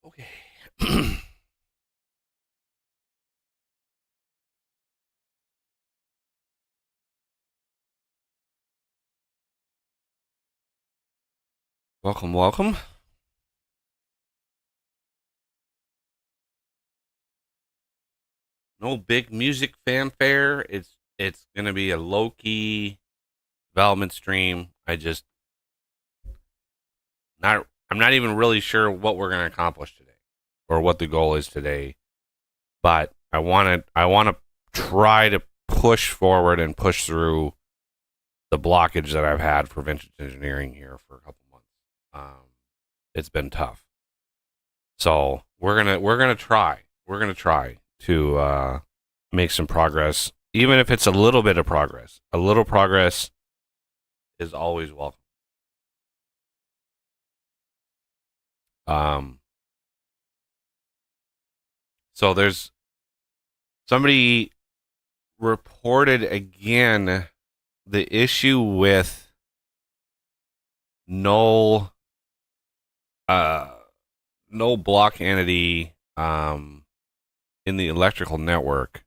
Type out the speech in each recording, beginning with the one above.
Okay. Welcome, welcome. No big music fanfare. It's gonna be a low key development stream. I'm not even really sure what we're gonna accomplish today or what the goal is today. But I wanna try to push forward and push through the blockage that I've had for vintage engineering here for a couple months. It's been tough. So we're gonna try. We're gonna try to make some progress, even if it's a little bit of progress. A little progress is always welcome. Um, so there's somebody reported again the issue with null uh null block entity in the electrical network.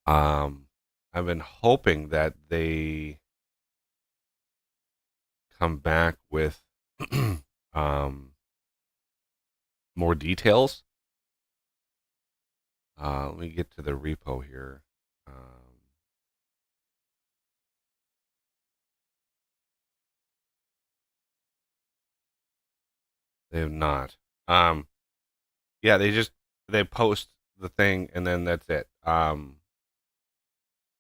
Um, I've been hoping that they come back with um, more details. Let me get to the repo here. They have not. Um, yeah, they post the thing and then that's it.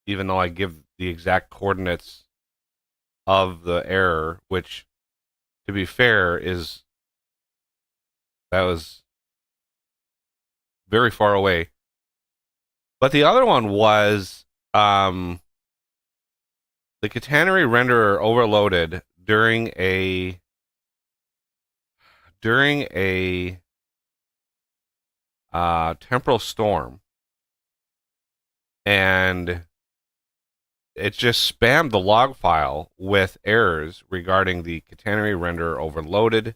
Even though I give the exact coordinates of the error, which, to be fair, is that was very far away. But the other one was the catenary renderer overloaded during a temporal storm, and it just spammed the log file with errors regarding the catenary renderer overloaded,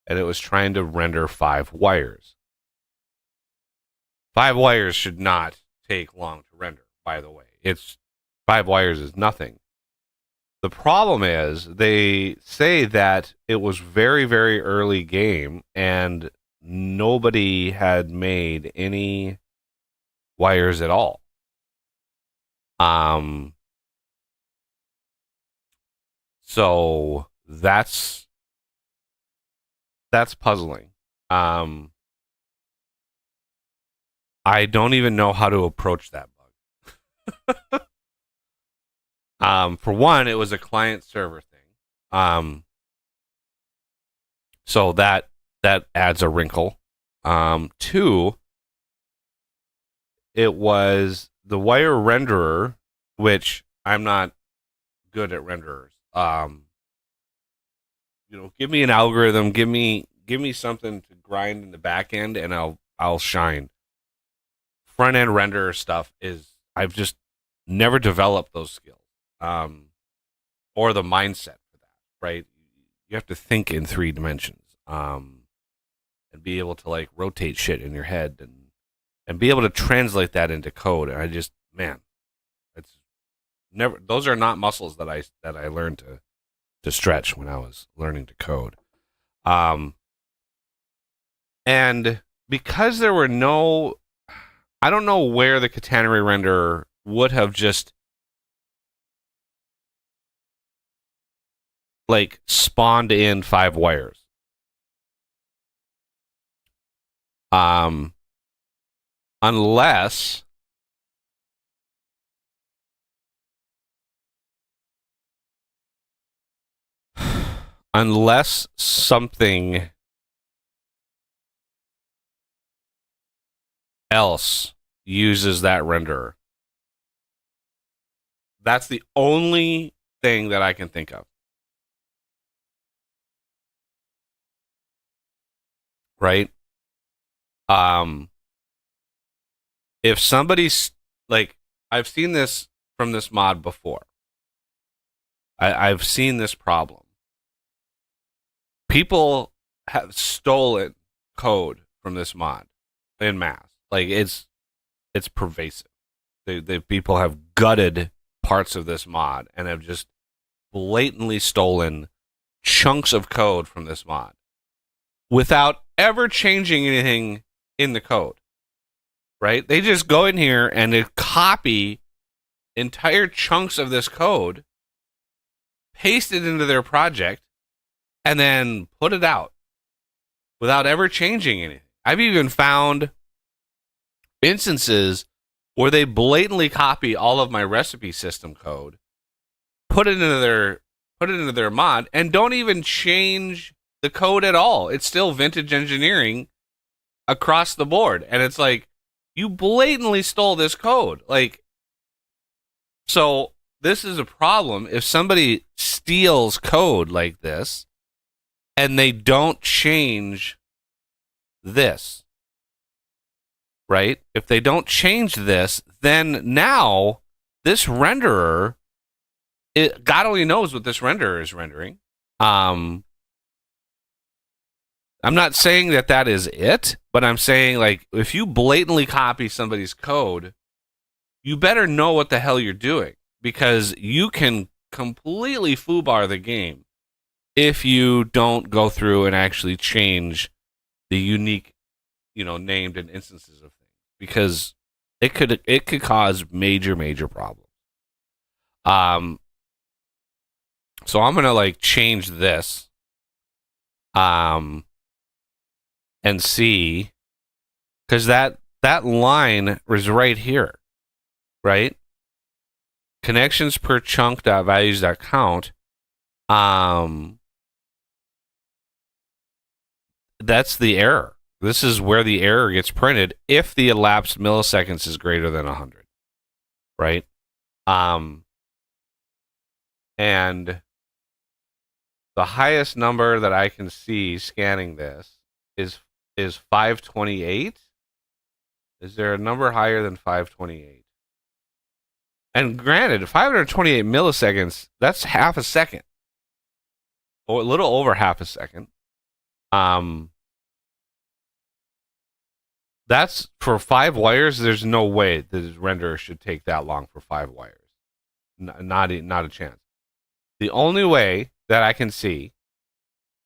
and it was trying to render 5 wires. 5 wires should not take long to render, by the way. It's 5 wires is nothing. The problem is they say that it was very, very early game and nobody had made any wires at all. Um, so that's puzzling. Um, I don't even know how to approach that bug. For one, it was a client server thing. So that adds a wrinkle. Two, it was the wire renderer, which I'm not good at renderers. Give me an algorithm, give me something to grind in the back end, and I'll shine. Front end renderer stuff is I've just never developed those skills, or the mindset for that. Right? You have to think in 3 dimensions, and be able to like rotate shit in your head and be able to translate that into code. And I just, man, it's never. Those are not muscles that I learned to stretch when I was learning to code. Um, and because there were no, I don't know where the catenary renderer would have just like spawned in 5 wires. Um, unless unless something else uses that renderer. That's the only thing that I can think of. Right? Um, if somebody's like, I've seen this from this mod before. I've seen this problem. People have stolen code from this mod in mass. Like it's pervasive. The people have gutted parts of this mod and have just blatantly stolen chunks of code from this mod without ever changing anything in the code. Right? They just go in here and they copy entire chunks of this code, paste it into their project, and then put it out without ever changing anything. I've even found instances where they blatantly copy all of my recipe system code, put it into their mod, and don't even change the code at all. It's still vintage engineering across the board. And it's like, you blatantly stole this code. Like, so this is a problem. If somebody steals code like this and they don't change this, right? If they don't change this, then now this renderer, God only knows what this renderer is rendering. I'm not saying that is it, but I'm saying, like, if you blatantly copy somebody's code, you better know what the hell you're doing, because you can completely foobar the game if you don't go through and actually change the unique, named and instances of things, because it could cause major problems. So I'm gonna change this. And see, because that line was right here, right? Connections per chunk.values.count. That's the error. This is where the error gets printed if the elapsed milliseconds is greater than 100, right? And the highest number that I can see scanning this is 528. Is there a number higher than 528? And granted, 528 milliseconds, that's half a second. Or a little over half a second. That's for 5 wires. There's no way the renderer should take that long for 5 wires. Not a chance. The only way that I can see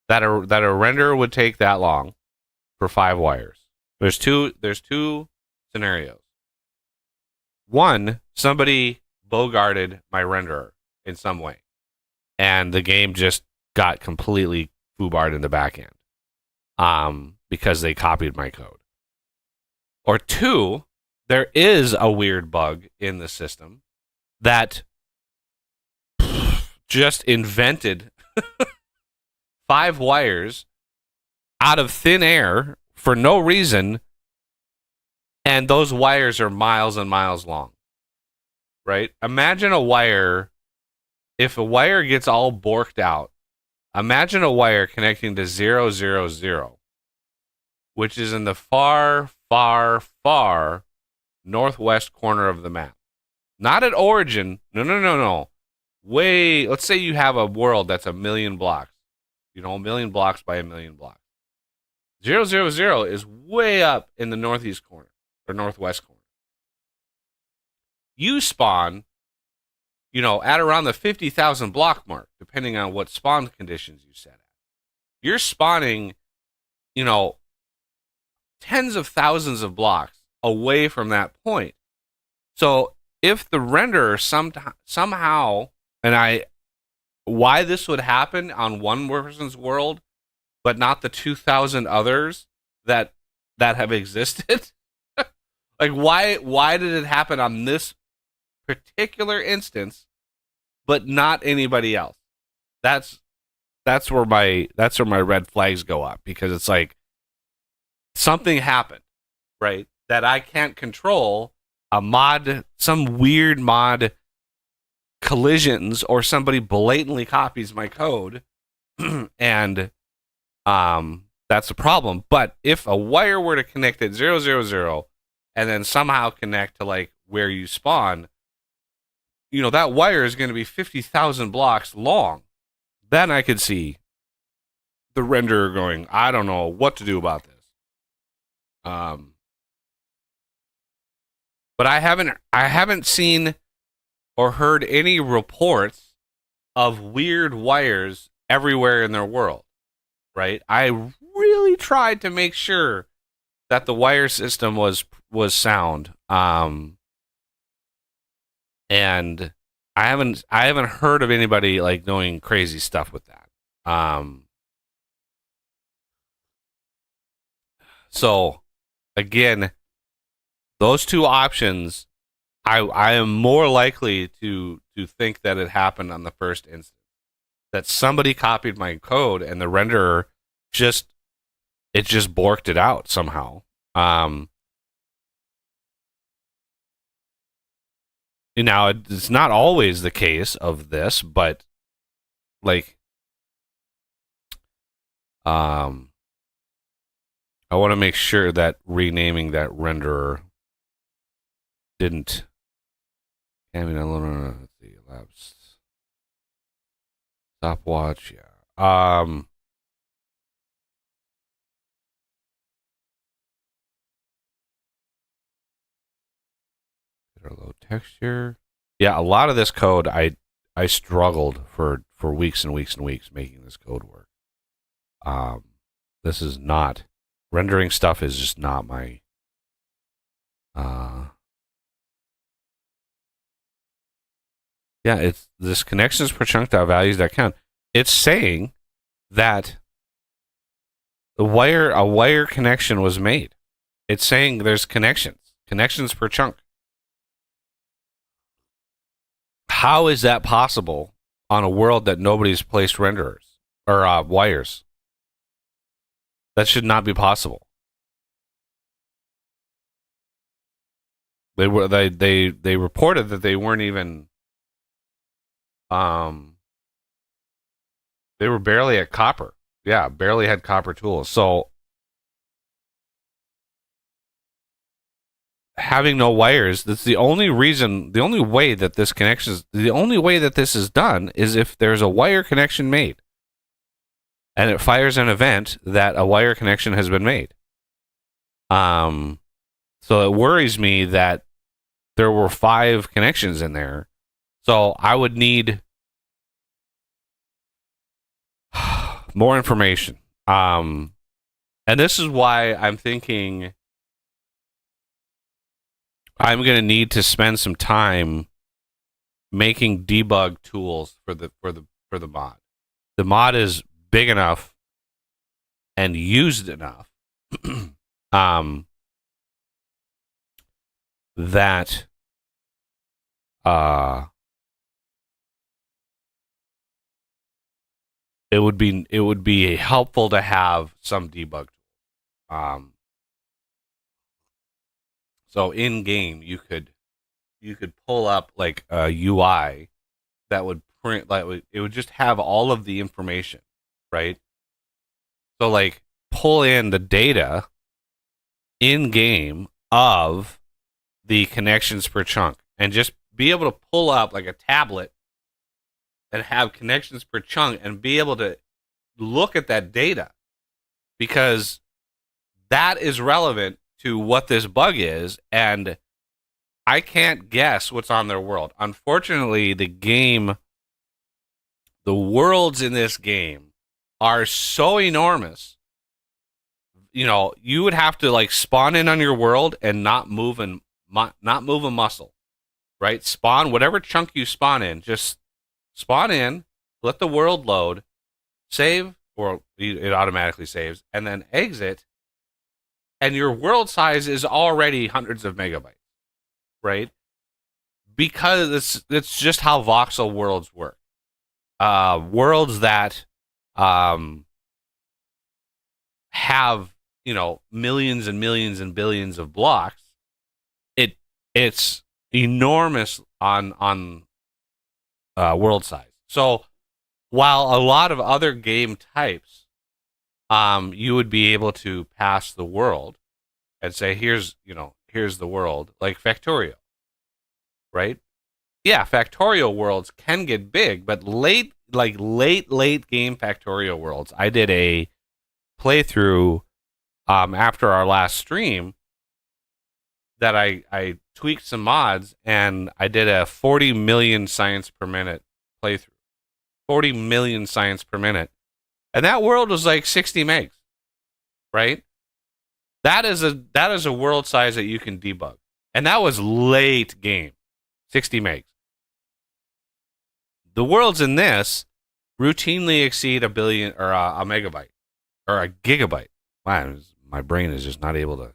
that a renderer would take that long for 5 wires. There's two scenarios. One, somebody bogarted my renderer in some way, and the game just got completely foobarred in the back end, because they copied my code. Or two, there is a weird bug in the system that just invented 5 wires out of thin air for no reason, and those wires are miles and miles long, right? Imagine a wire, if a wire gets all borked out, imagine a wire connecting to 000, which is in the far northwest corner of the map. Not at origin, no. Let's say you have a world that's 1 million blocks. 1 million blocks by 1 million blocks. 000 is way up in the northeast corner or northwest corner. You spawn, at around the 50,000 block mark, depending on what spawn conditions you set at. You're spawning, tens of thousands of blocks away from that point. So if the renderer somehow, why this would happen on one person's world, but not the 2,000 others that have existed? Like, why did it happen on this particular instance, but not anybody else? That's where my red flags go up, because it's like something happened, right, that I can't control. A mod, some weird mod collisions, or somebody blatantly copies my code, and that's a problem. But if a wire were to connect at 000 and then somehow connect to where you spawn, that wire is going to be 50,000 blocks long. Then I could see the renderer going, I don't know what to do about this. But I haven't seen or heard any reports of weird wires everywhere in their world, right? I really tried to make sure that the wire system was sound. And I haven't heard of anybody like doing crazy stuff with that. So again, those two options, I am more likely to think that it happened on the first instance. That somebody copied my code and the renderer just borked it out somehow. Now it's not always the case of this, but like, I want to make sure that renaming that renderer didn't. I mean, let's see, labs, stopwatch, yeah. Low texture. Yeah, a lot of this code I struggled for weeks and weeks and weeks making this code work. This is not rendering stuff is just not my yeah, it's this connections per chunk.values.count. It's saying that a wire connection was made. It's saying there's connections per chunk. How is that possible on a world that nobody's placed renderers or wires? That should not be possible. They reported that they weren't even they were barely at copper. Yeah, barely had copper tools. So having no wires, that's the only way that this is done is if there's a wire connection made. And it fires an event that a wire connection has been made. So it worries me that there were 5 connections in there. So I would need more information. And this is why I'm thinking I'm going to need to spend some time making debug tools for the mod. The mod is big enough and used enough that it would be helpful to have some debug. So in game you could pull up like a UI that would print, like it would just have all of the information, right? So like pull in the data in game of the connections per chunk and just be able to pull up like a tablet and have connections per chunk and be able to look at that data, because that is relevant to what this bug is, and I can't guess what's on their world. Unfortunately, the worlds in this game are so enormous. You know, you would have to like spawn in on your world and not move a muscle, right? Spawn whatever chunk you spawn in, just spawn in, let the world load, save, or it automatically saves, and then exit, and your world size is already hundreds of megabytes, right? Because it's just how voxel worlds work. Worlds that have, you know, millions and millions and billions of blocks, it's enormous on world size. So while a lot of other game types, you would be able to pass the world and say, here's the world, like Factorio, right? Yeah, Factorio worlds can get big, but like late game Factorio worlds. I did a playthrough after our last stream that I tweaked some mods and I did a 40 million science per minute playthrough. 40 million science per minute. And that world was like 60 megs, right? That is a world size that you can debug. And that was late game. 60 megs. The worlds in this routinely exceed a billion or a megabyte or a gigabyte. Wow, my brain is just not able to.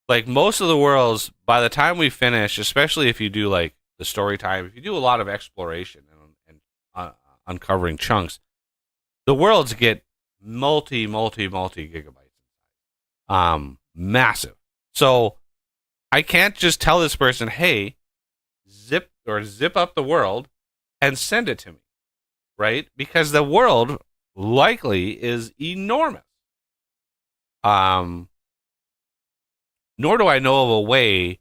Like most of the worlds, by the time we finish, especially if you do like the story time, if you do a lot of exploration and uncovering chunks, the worlds get multi gigabytes. Massive. So I can't just tell this person, hey, zip up the world and send it to me, right? Because the world likely is enormous. Nor do I know of a way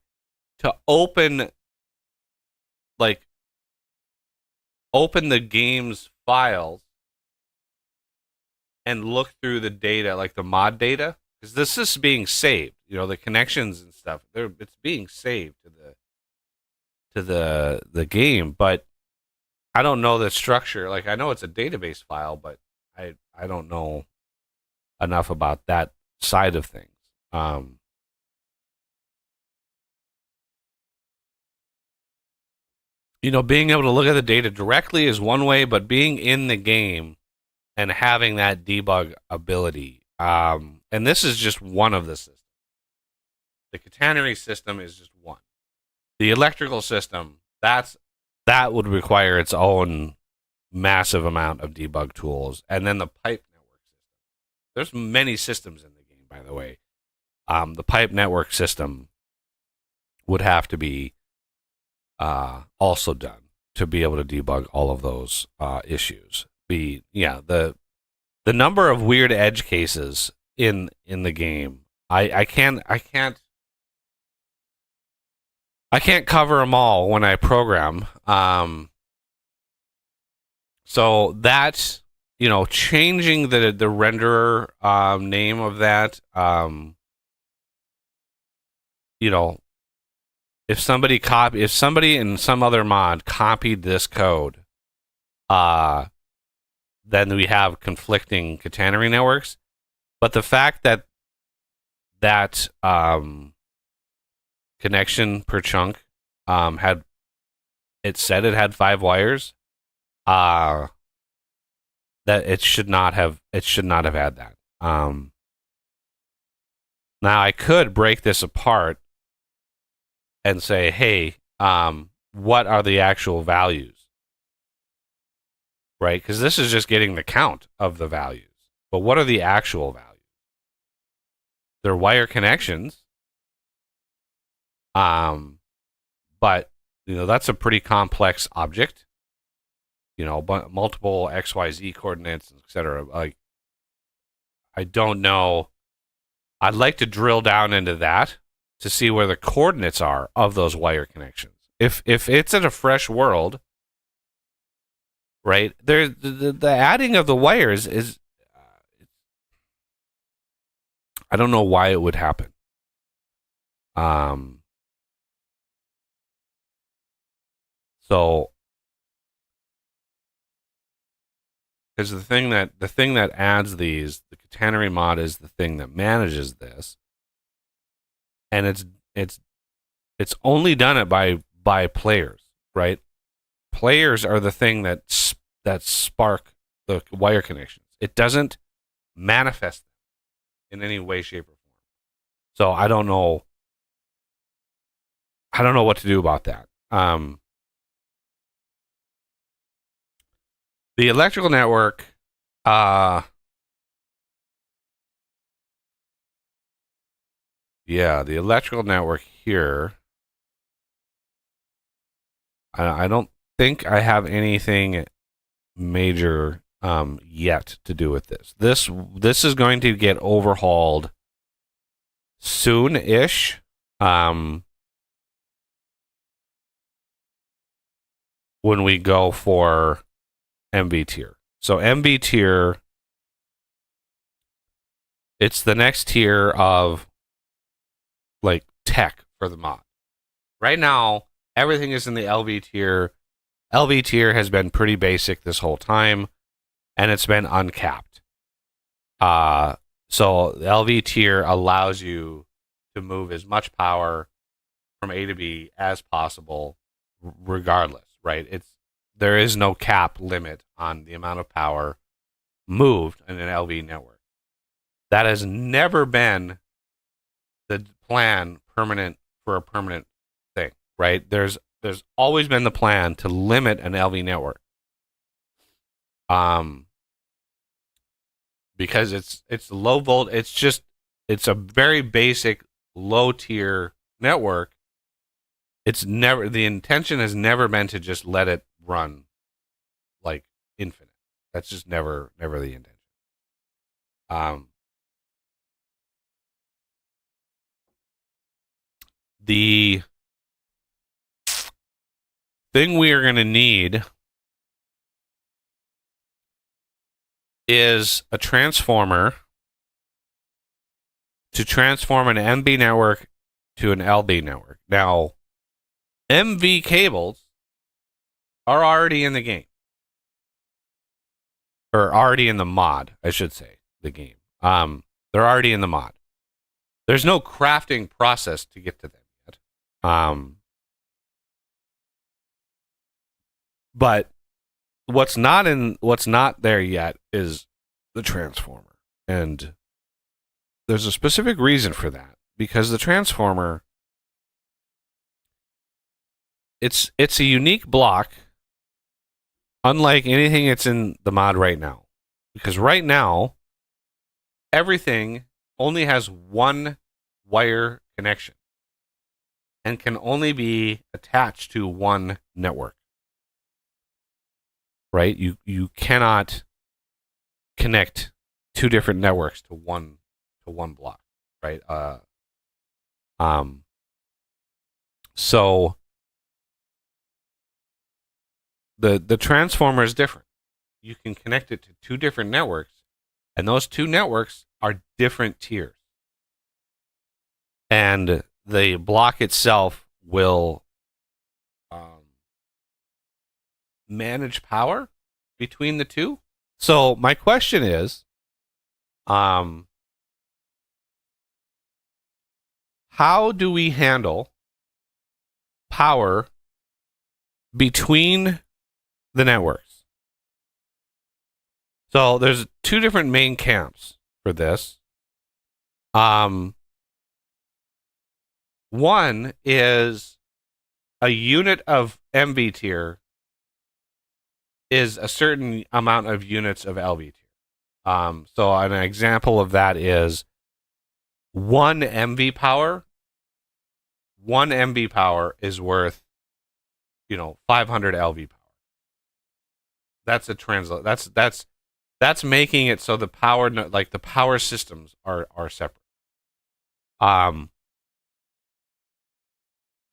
to open the game's files and look through the data, like the mod data, because this is being saved. You know, the connections and stuff. It's being saved to the game, but I don't know the structure. Like I know it's a database file, but I don't know enough about that side of things. You know, being able to look at the data directly is one way, but being in the game and having that debug ability, and this is just one of the systems. The catenary system is just one. The electrical system, that would require its own massive amount of debug tools, and then the pipe network system. There's many systems in the game, by the way. The pipe network system would have to be also done to be able to debug all of those issues. The number of weird edge cases in the game, I can't cover them all when I program. So that, you know, changing the renderer name of that, you know, if somebody in some other mod copied this code, then we have conflicting catenary networks. But the fact that connection per chunk had it had 5 wires, that it should not have had that. Now I could break this apart and say, hey, what are the actual values? Right? Because this is just getting the count of the values. But what are the actual values? They're wire connections. But, you know, that's a pretty complex object. You know, multiple XYZ coordinates, etc. Like, I don't know. I'd like to drill down into that to see where the coordinates are of those wire connections. If it's in a fresh world, right? There, the adding of the wires is, I don't know why it would happen. So, because the thing that adds these, the catenary mod is the thing that manages this, and it's only done it by players, right? Players are the thing that spark the wire connections. It doesn't manifest them in any way, shape, or form. So I don't know what to do about that. The electrical network, the electrical network here. I don't think I have anything major yet to do with this. This is going to get overhauled soon-ish. when we go for MB tier. So MB tier, it's the next tier of like tech for the mod. Right now, everything is in the LV tier. LV tier has been pretty basic this whole time, and it's been uncapped. So the LV tier allows you to move as much power from A to B as possible, regardless, right? There is no cap limit on the amount of power moved in an LV network. That has never been the plan for a permanent thing, right? There's always been the plan to limit an LV network. Because it's low volt, it's a very basic low tier network. The intention has never been to just let it run like infinite. That's just never the intention. The thing we are going to need is a transformer to transform an MB network to an LB network. Now, MV cables are already in the game. Or already in the mod, I should say, the game. They're already in the mod. There's no crafting process to get to them yet. But what's not there yet is the transformer. And there's a specific reason for that. Because the transformer, it's a unique block, unlike anything that's in the mod right now. Because right now, everything only has one wire connection and can only be attached to one network. Right? You cannot connect two different networks to one block, right? So the transformer is different. You can connect it to two different networks, and those two networks are different tiers. And the block itself will manage power between the two. So my question is, how do we handle power between the networks? So there's two different main camps for this. One is a unit of MV tier is a certain amount of units of LV tier. So an example of that is 1 MV power. 1 MV power is worth, 500 LV power. That's a translate. That's making it so the power, like the power systems are separate.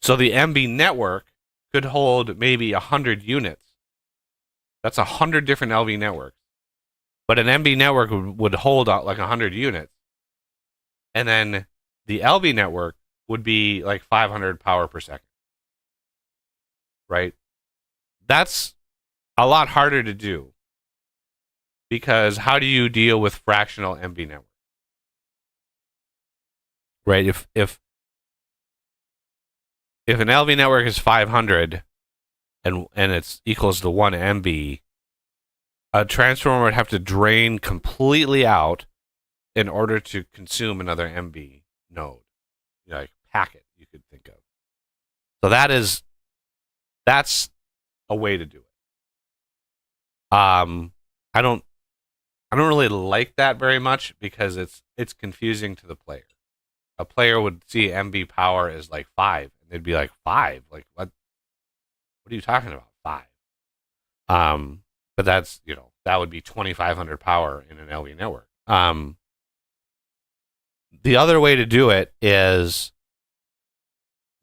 So the MB network could hold maybe 100 units. That's 100 different LV networks. But an MB network would hold like 100 units. And then the LV network would be like 500 power per second. Right? That's a lot harder to do. Because how do you deal with fractional MB network? Right? If an LV network is 500 and it's equals to 1 MB, a transformer would have to drain completely out in order to consume another MB node, like packet you could think of. So that's a way to do it. I don't really like that very much because it's confusing to the player. A player would see MB power as like 5, and they'd be like, 5? Like what are you talking about? 5. But that's, that would be 2,500 power in an LV network. The other way to do it is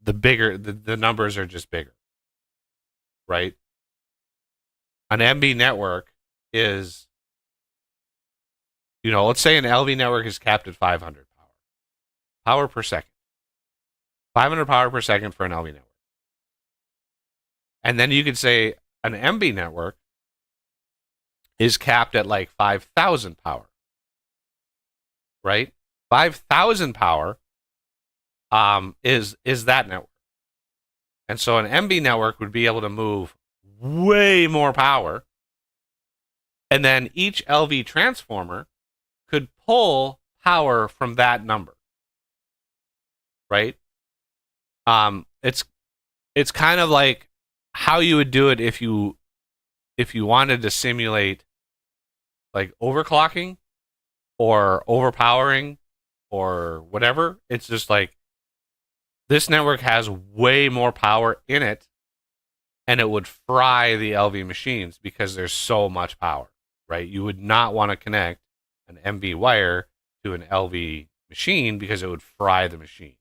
the numbers are just bigger, right? an MB network is, let's say an LV network is capped at 500 power per second. 500 power per second for an LV network. And then you could say an MB network is capped at like 5,000 power. Right? 5,000 power is that network. And so an MB network would be able to move way more power. And then each LV transformer could pull power from that number. Right? It's kind of like how you would do it if you wanted to simulate like overclocking or overpowering or whatever. It's just like this network has way more power in it, and it would fry the LV machines because there's so much power, right? You would not want to connect an MV wire to an LV machine because it would fry the machine,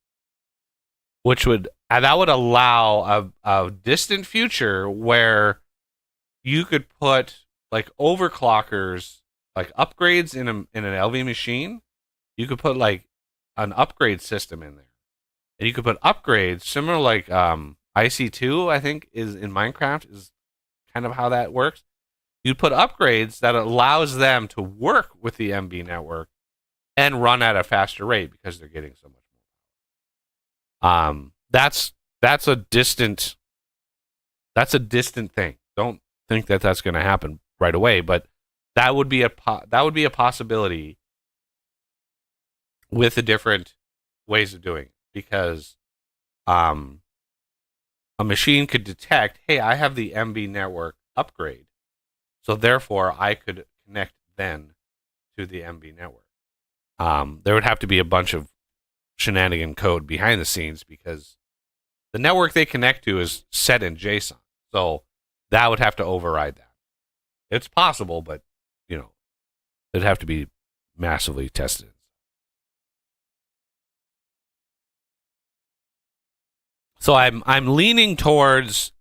which would allow a distant future where you could put like overclockers, like upgrades in an LV machine. You could put like an upgrade system in there. And you could put upgrades similar like IC2, I think, is in Minecraft, is kind of how that works. You'd put upgrades that allows them to work with the MB network and run at a faster rate because they're getting so much more. That's a distant thing. Don't think that that's going to happen right away, but that would be a possibility with the different ways of doing it, because a machine could detect, hey, I have the MB network upgrade, so therefore I could connect then to the MB network. There would have to be a bunch of shenanigan code behind the scenes because the network they connect to is set in JSON, so that would have to override that. It's possible, but it'd have to be massively tested. So I'm leaning towards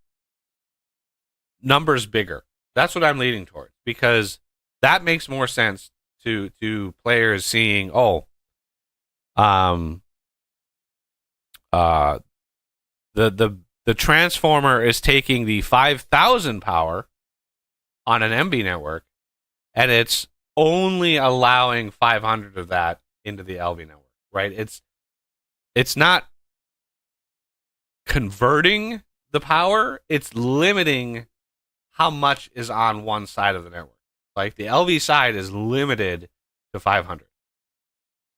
numbers bigger. That's what I'm leaning towards, because that makes more sense to players seeing, the transformer is taking the 5,000 power on an MB network, and it's only allowing 500 of that into the LV network, right? It's not converting the power, it's limiting how much is on one side of the network. Like the LV side is limited to 500.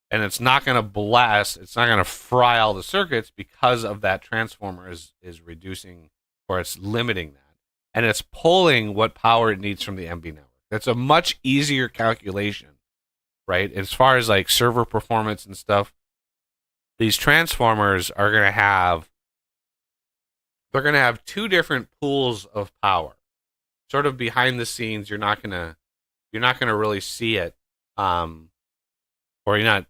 And it's not going to blast, it's not going to fry all the circuits because of that transformer is reducing, or it's limiting that. And it's pulling what power it needs from the MB network. That's a much easier calculation, right? As far as like server performance and stuff, these transformers are going to have two different pools of power. Sort of behind the scenes, you're not gonna really see it, or you're not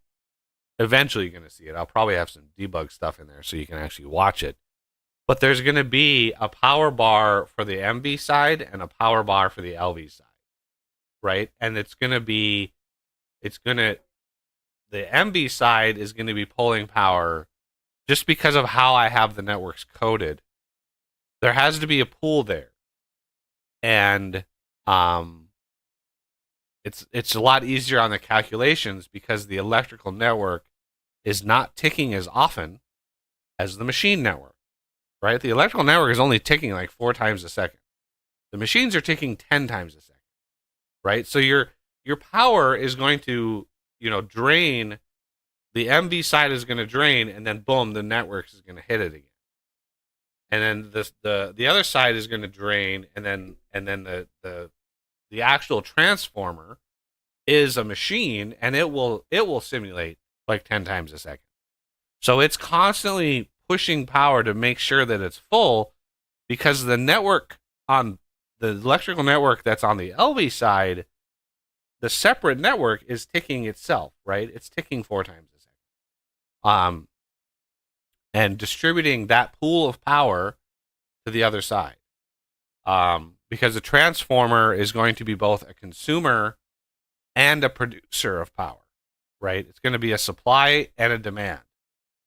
eventually going to see it. I'll probably have some debug stuff in there so you can actually watch it. But there's going to be a power bar for the MB side and a power bar for the LV side, right? And the MB side is going to be pulling power just because of how I have the networks coded. There has to be a pool there. And it's a lot easier on the calculations because the electrical network is not ticking as often as the machine network, right? The electrical network is only ticking like 4 times a second. The machines are ticking 10 times a second, right? So your power is going to, drain. The MV side is going to drain, and then boom, the network is going to hit it again. And then the other side is going to drain, and then the actual transformer is a machine, and it will simulate like 10 times a second. So it's constantly pushing power to make sure that it's full, because the network on the electrical network that's on the LV side, the separate network is ticking itself, right? It's ticking 4 times a second. And distributing that pool of power to the other side. because a transformer is going to be both a consumer and a producer of power, right? It's going to be a supply and a demand.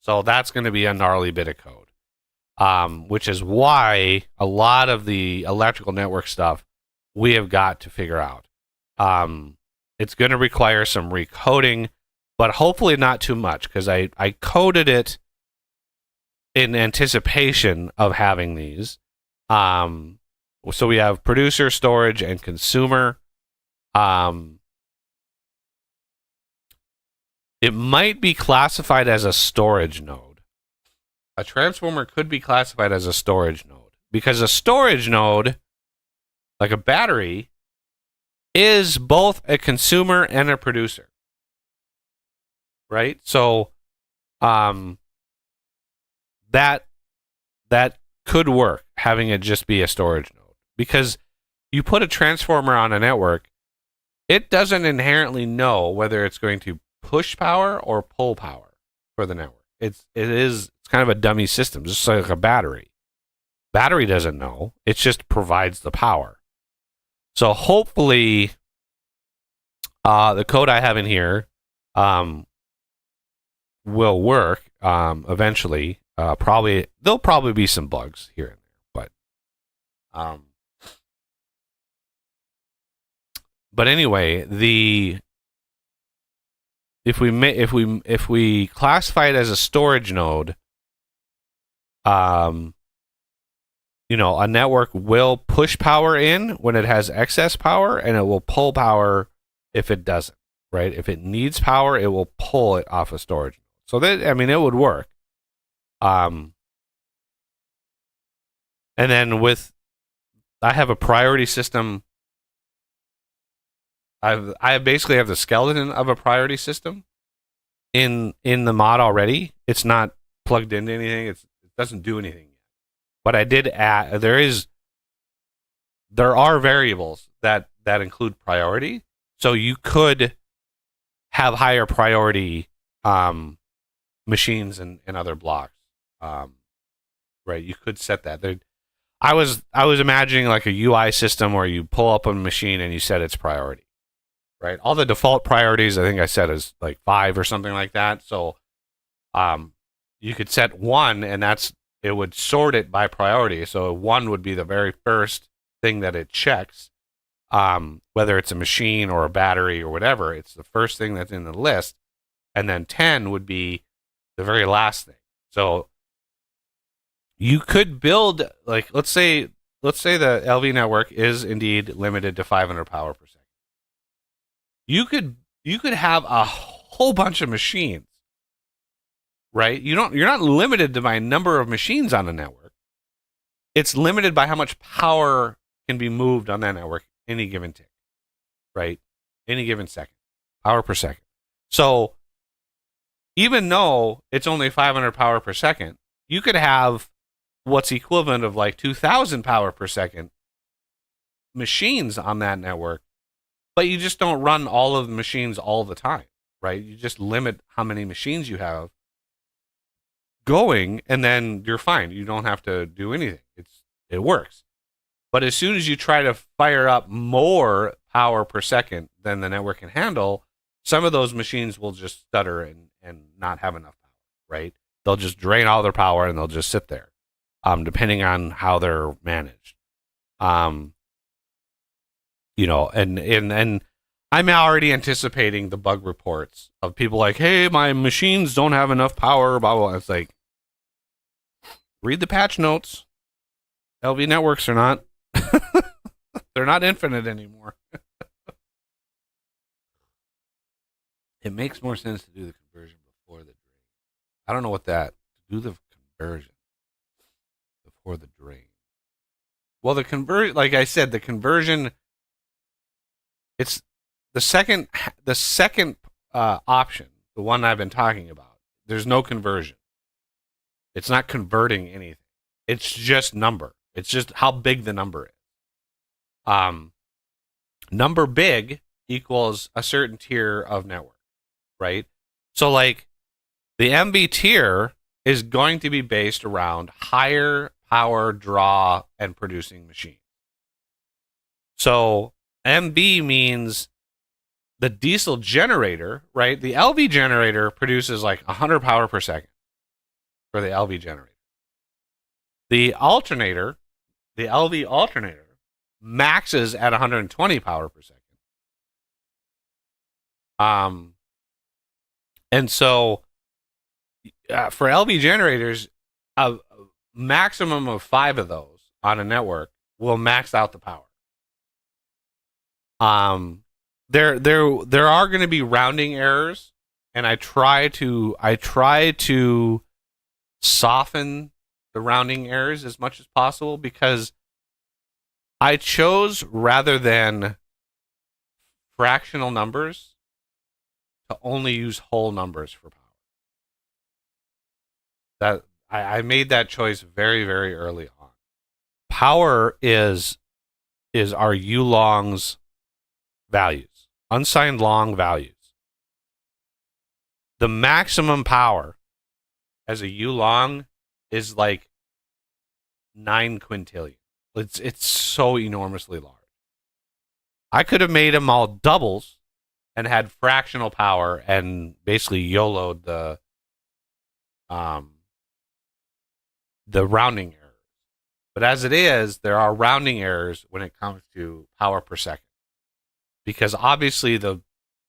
So that's going to be a gnarly bit of code, which is why a lot of the electrical network stuff we have got to figure out. It's going to require some recoding, but hopefully not too much, because I coded it in anticipation of having these. So we have producer, storage, and consumer. It might be classified as a storage node. A transformer could be classified as a storage node, because a storage node, like a battery, is both a consumer and a producer. Right? So that could work, having it just be a storage node. Because you put a transformer on a network, it doesn't inherently know whether it's going to push power or pull power for the network. It's kind of a dummy system, just like a battery. Battery doesn't know. It just provides the power. So hopefully the code I have in here will work eventually. There'll probably be some bugs here and there, but anyway, if we classify it as a storage node, a network will push power in when it has excess power, and it will pull power if it doesn't. Right? If it needs power, it will pull it off a storage node. So it would work. And then I have a priority system. I basically have the skeleton of a priority system in the mod already. It's not plugged into anything. It doesn't do anything yet. But I did add, there are variables that include priority. So you could have higher priority machines and other blocks. Right, you could set that. I was imagining like a UI system where you pull up a machine and you set its priority. Right, all the default priorities I think I set is like 5 or something like that. So, you could set 1, and it would sort it by priority. So 1 would be the very first thing that it checks, whether it's a machine or a battery or whatever. It's the first thing that's in the list, and then 10 would be the very last thing. So you could build, like, let's say the LV network is indeed limited to 500 power per second. You could have a whole bunch of machines, right? You're not limited to by number of machines on a network. It's limited by how much power can be moved on that network any given tick, right? Any given second, power per second. So even though it's only 500 power per second, you could have what's equivalent of like 2,000 power per second machines on that network, but you just don't run all of the machines all the time, right? You just limit how many machines you have going, and then you're fine. You don't have to do anything. It works. But as soon as you try to fire up more power per second than the network can handle, some of those machines will just stutter and not have enough power, right? They'll just drain all their power and they'll just sit there, depending on how they're managed. And I'm already anticipating the bug reports of people like, hey, my machines don't have enough power, blah, blah, blah. It's like, read the patch notes. LV networks are not, they're not infinite anymore. It makes more sense to do the conversion before the drain. I don't know what that, to do the conversion before the drain. Well, like I said, the conversion, it's the second option, the one I've been talking about. There's no conversion. It's not converting anything. It's just number. It's just how big the number is. Number big equals a certain tier of network, right? So like the MB tier is going to be based around higher power draw and producing machines. So MB means the diesel generator, right? The LV generator produces like 100 power per second for the LV generator. The alternator, the LV alternator, maxes at 120 power per second. And so for LV generators, a maximum of 5 of those on a network will max out the power. There are going to be rounding errors, and I try to soften the rounding errors as much as possible, because I chose, rather than fractional numbers, to only use whole numbers for power. That I made that choice very, very early on. Power is our U-longs values, unsigned long values. The maximum power as a U-long is like 9 quintillion. It's so enormously large. I could have made them all doubles and had fractional power and basically YOLO'd the rounding errors. But as it is, there are rounding errors when it comes to power per second, because obviously the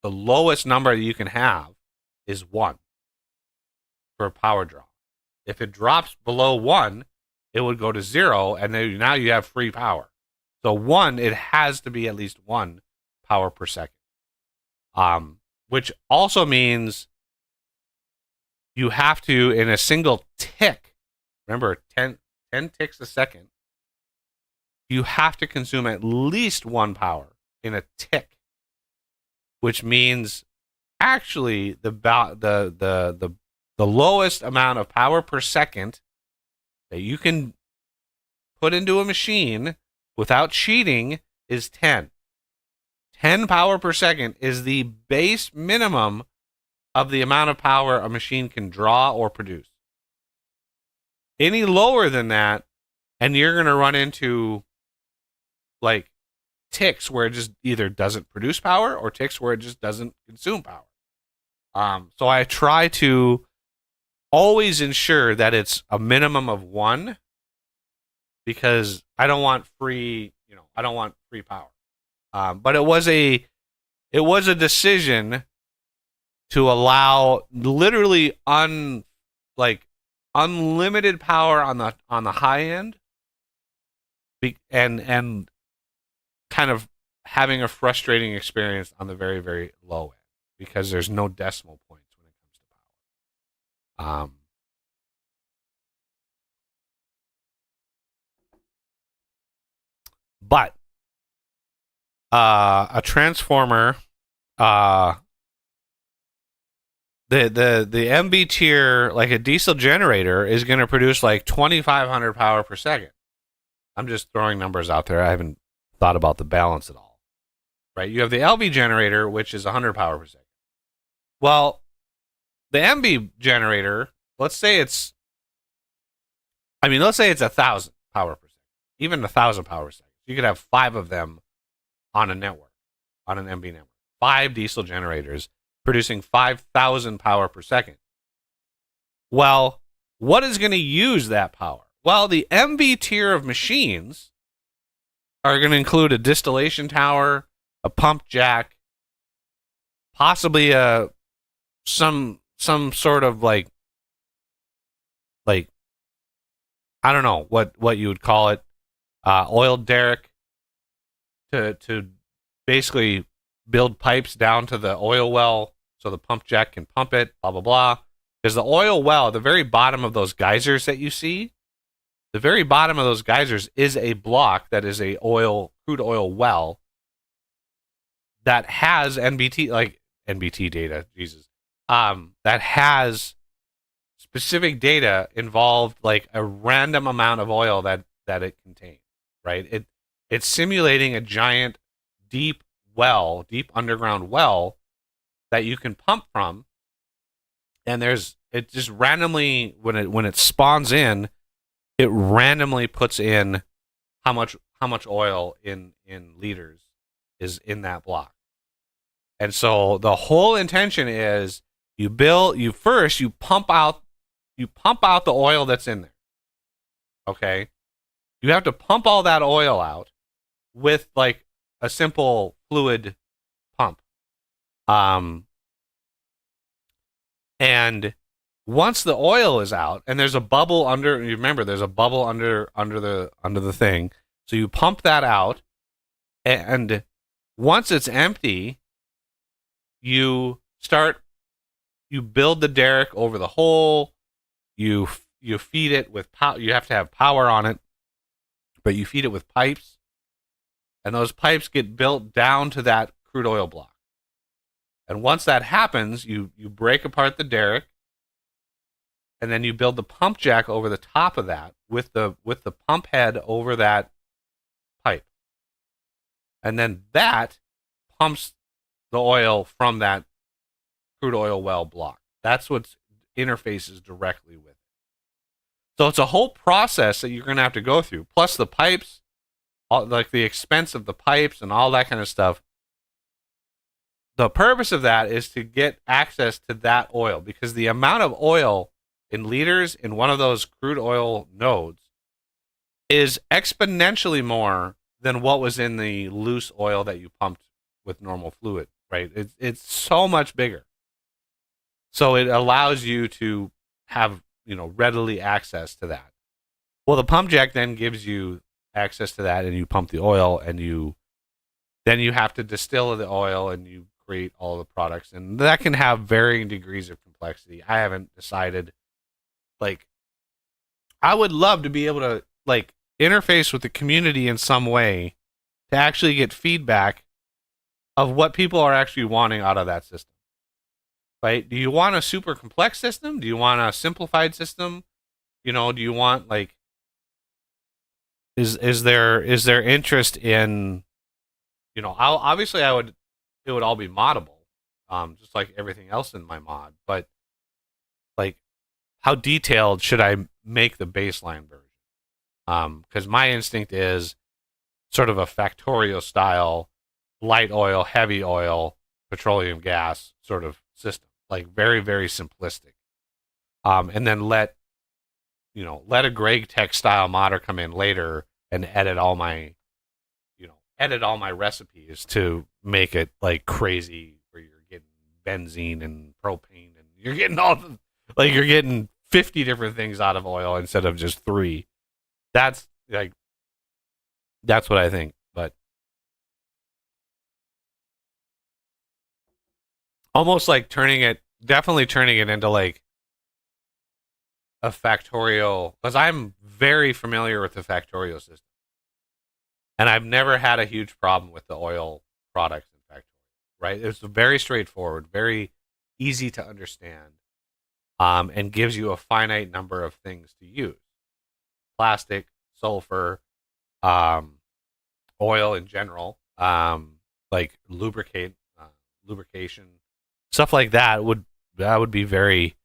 lowest number that you can have is 1 for a power draw. If it drops below 1, it would go to 0, and then now you have free power. So 1, it has to be at least 1 power per second. Which also means you have to, in a single tick, remember 10 ticks a second, you have to consume at least 1 power in a tick, which means actually the lowest amount of power per second that you can put into a machine without cheating is 10. 10 power per second is the base minimum of the amount of power a machine can draw or produce. Any lower than that, and you're going to run into like ticks where it just either doesn't produce power or ticks where it just doesn't consume power. So I try to always ensure that it's a minimum of 1, because I don't want free power. But it was a decision to allow literally unlimited power on the high end, and kind of having a frustrating experience on the very, very low end, because there's no decimal points when it comes to power. But a transformer, the MB tier, like a diesel generator, is going to produce like 2,500 power per second. I'm just throwing numbers out there. I haven't thought about the balance at all. Right? You have the LV generator, which is 100 power per second. Well, the MB generator, let's say it's 1,000 power per second, even 1,000 power per second. You could have 5 of them on a network, on an MB network. 5 diesel generators producing 5,000 power per second. Well, what is going to use that power? Well, the MB tier of machines are going to include a distillation tower, a pump jack, possibly some sort of like I don't know what you would call it, oil derrick to basically build pipes down to the oil well so the pump jack can pump it, blah blah blah. Because the oil well, the very bottom of those geysers that you see, the very bottom of those geysers is a block that is a crude oil well that has NBT data, Jesus, that has specific data involved, like a random amount of oil that it contains, right? It's simulating a giant deep underground well that you can pump from, and it just randomly, when it spawns in, it randomly puts in how how much oil in liters is in that block. And so the whole intention is you pump out the oil that's in there. Okay? You have to pump all that oil out with like a simple fluid pump. And once the oil is out and there's a bubble under, you remember there's a bubble under the thing. So you pump that out, and once it's empty, you build the derrick over the hole. You feed it with power. You have to have power on it, but you feed it with pipes, and those pipes get built down to that crude oil block. And once that happens, you break apart the derrick, and then you build the pump jack over the top of that with the pump head over that pipe. And then that pumps the oil from that crude oil well block. That's what interfaces directly with it. So it's a whole process that you're going to have to go through. Plus the pipes, like the expense of the pipes and all that kind of stuff. The purpose of that is to get access to that oil, because the amount of oil in liters in one of those crude oil nodes is exponentially more than what was in the loose oil that you pumped with normal fluid, right? It's so much bigger. So it allows you to have, readily access to that. Well, the pump jack then gives you access to that, and you pump the oil, and then you have to distill the oil, and you create all the products, and that can have varying degrees of complexity. I haven't decided. Like, I would love to be able to interface with the community in some way to actually get feedback of what people are actually wanting out of that system. Right? Do you want a super complex system? Do you want a simplified system? Do you want is there interest in obviously it would all be moddable, just like everything else in my mod, but how detailed should I make the baseline version? Because my instinct is sort of a Factorio style, light oil, heavy oil, petroleum gas sort of system, very, very simplistic. And then let a Greg Tech style modder come in later and edit all my recipes to make it crazy, where you're getting benzene and propane, and you're getting you're getting 50 different things out of oil instead of just 3. That's what I think. But almost definitely turning it into a Factorio, because I'm very familiar with the Factorio system. And I've never had a huge problem with the oil products in Factorio, right? It's very straightforward, very easy to understand, and gives you a finite number of things to use. Plastic, sulfur, oil in general, lubrication, stuff like that would be very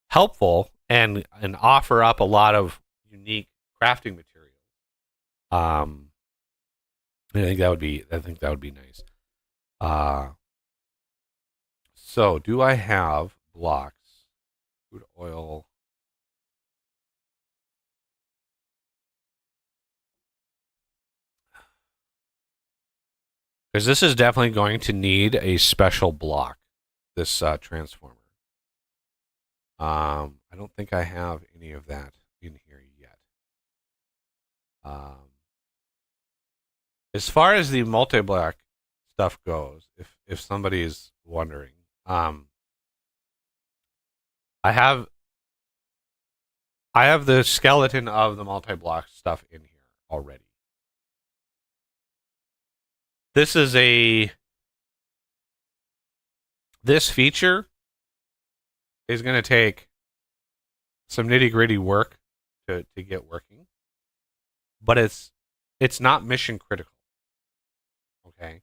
helpful and offer up a lot of unique crafting materials. I think that would be nice. So do I have blocks? Crude oil. Because this is definitely going to need a special block, this transformer. I don't think I have any of that in here yet. As far as the multi-block stuff goes, if somebody's wondering, I have the skeleton of the multi-block stuff in here already. This feature is going to take some nitty-gritty work to get working, but it's not mission critical. Okay.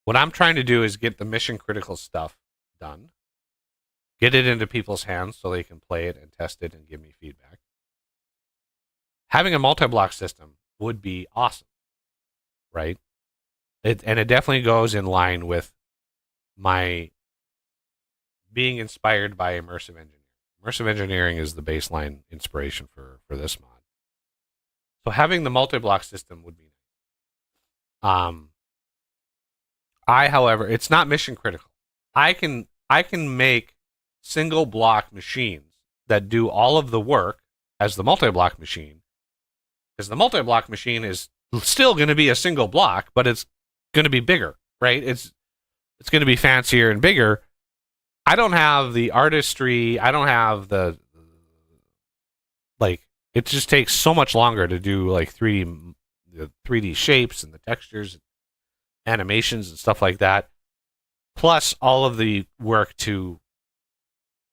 What I'm trying to do is get the mission critical stuff done, get it into people's hands so they can play it and test it and give me feedback. Having a multi-block system would be awesome, right? And it definitely goes in line with my being inspired by immersive engineering. Immersive engineering is the baseline inspiration for this mod. So having the multi-block system would be nice. However, it's not mission critical. I can make single block machines that do all of the work as the multi-block machine, because the multi-block machine is still going to be a single block, but it's going to be bigger, right? It's going to be fancier and bigger. I don't have the artistry. I don't have the like. It just takes so much longer to do like 3D shapes and the textures, animations and stuff like that. Plus all of the work to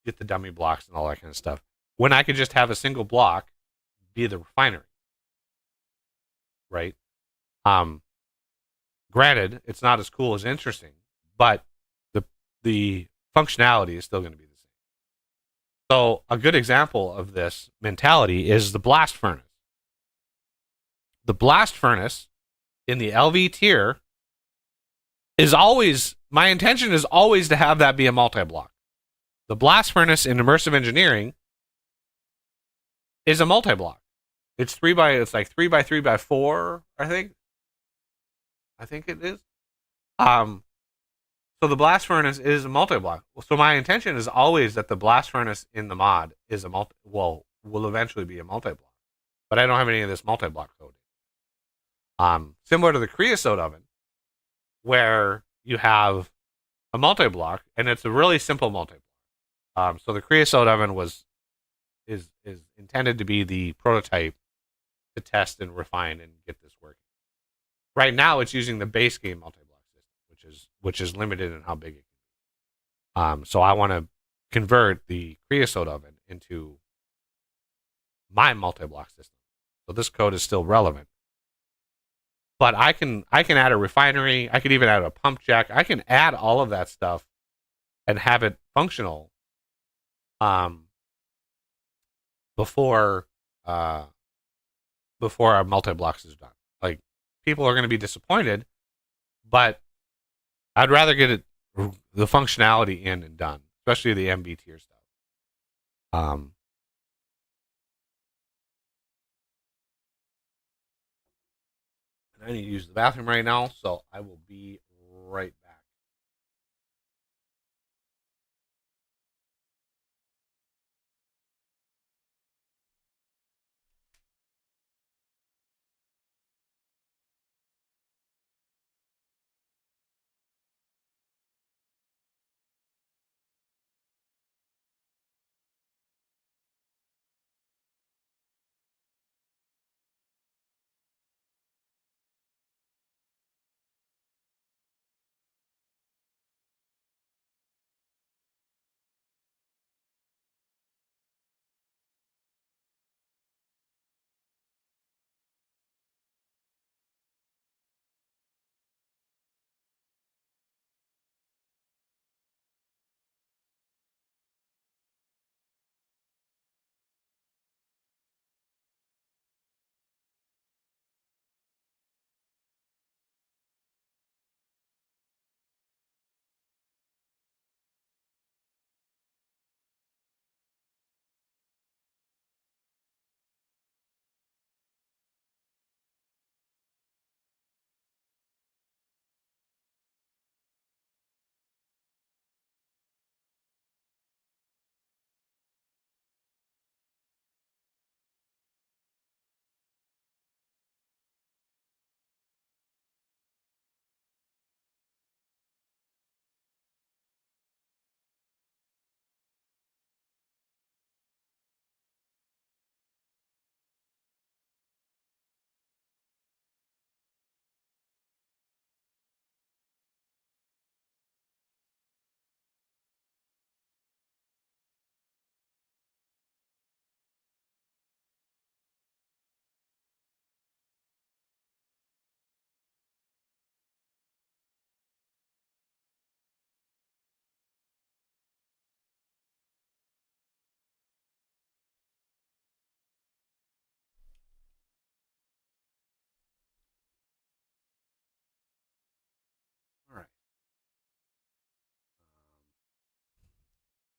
get the dummy blocks and all that kind of stuff. When I could just have a single block be the refinery, right? Um, Granted, it's not as cool as interesting, but the the functionality is still going to be the same. So a good example of this mentality is the blast furnace. The blast furnace in the LV tier is always, my intention is always to have that be a multi-block. The blast furnace in immersive engineering is a multi-block. It's like 3 by 3 by 4, I think. I think it is. Um, so the blast furnace is a multi-block. So my intention is always that the blast furnace in the mod is will eventually be a multi-block. But I don't have any of this multi-block code. Similar to the creosote oven, where you have a multi-block, and it's a really simple multi-block. So the creosote oven is intended to be the prototype to test and refine and get this working. Right now, it's using the base game multi-block system, which is limited in how big it can be. So I want to convert the creosote oven into my multi-block system. So this code is still relevant. But I can add a refinery. I could even add a pump jack. I can add all of that stuff and have it functional before before our multi-blocks is done. Like, people are going to be disappointed, but I'd rather get the functionality in and done, especially the MB tier stuff. Um, I need to use the bathroom right now, so I will be right back.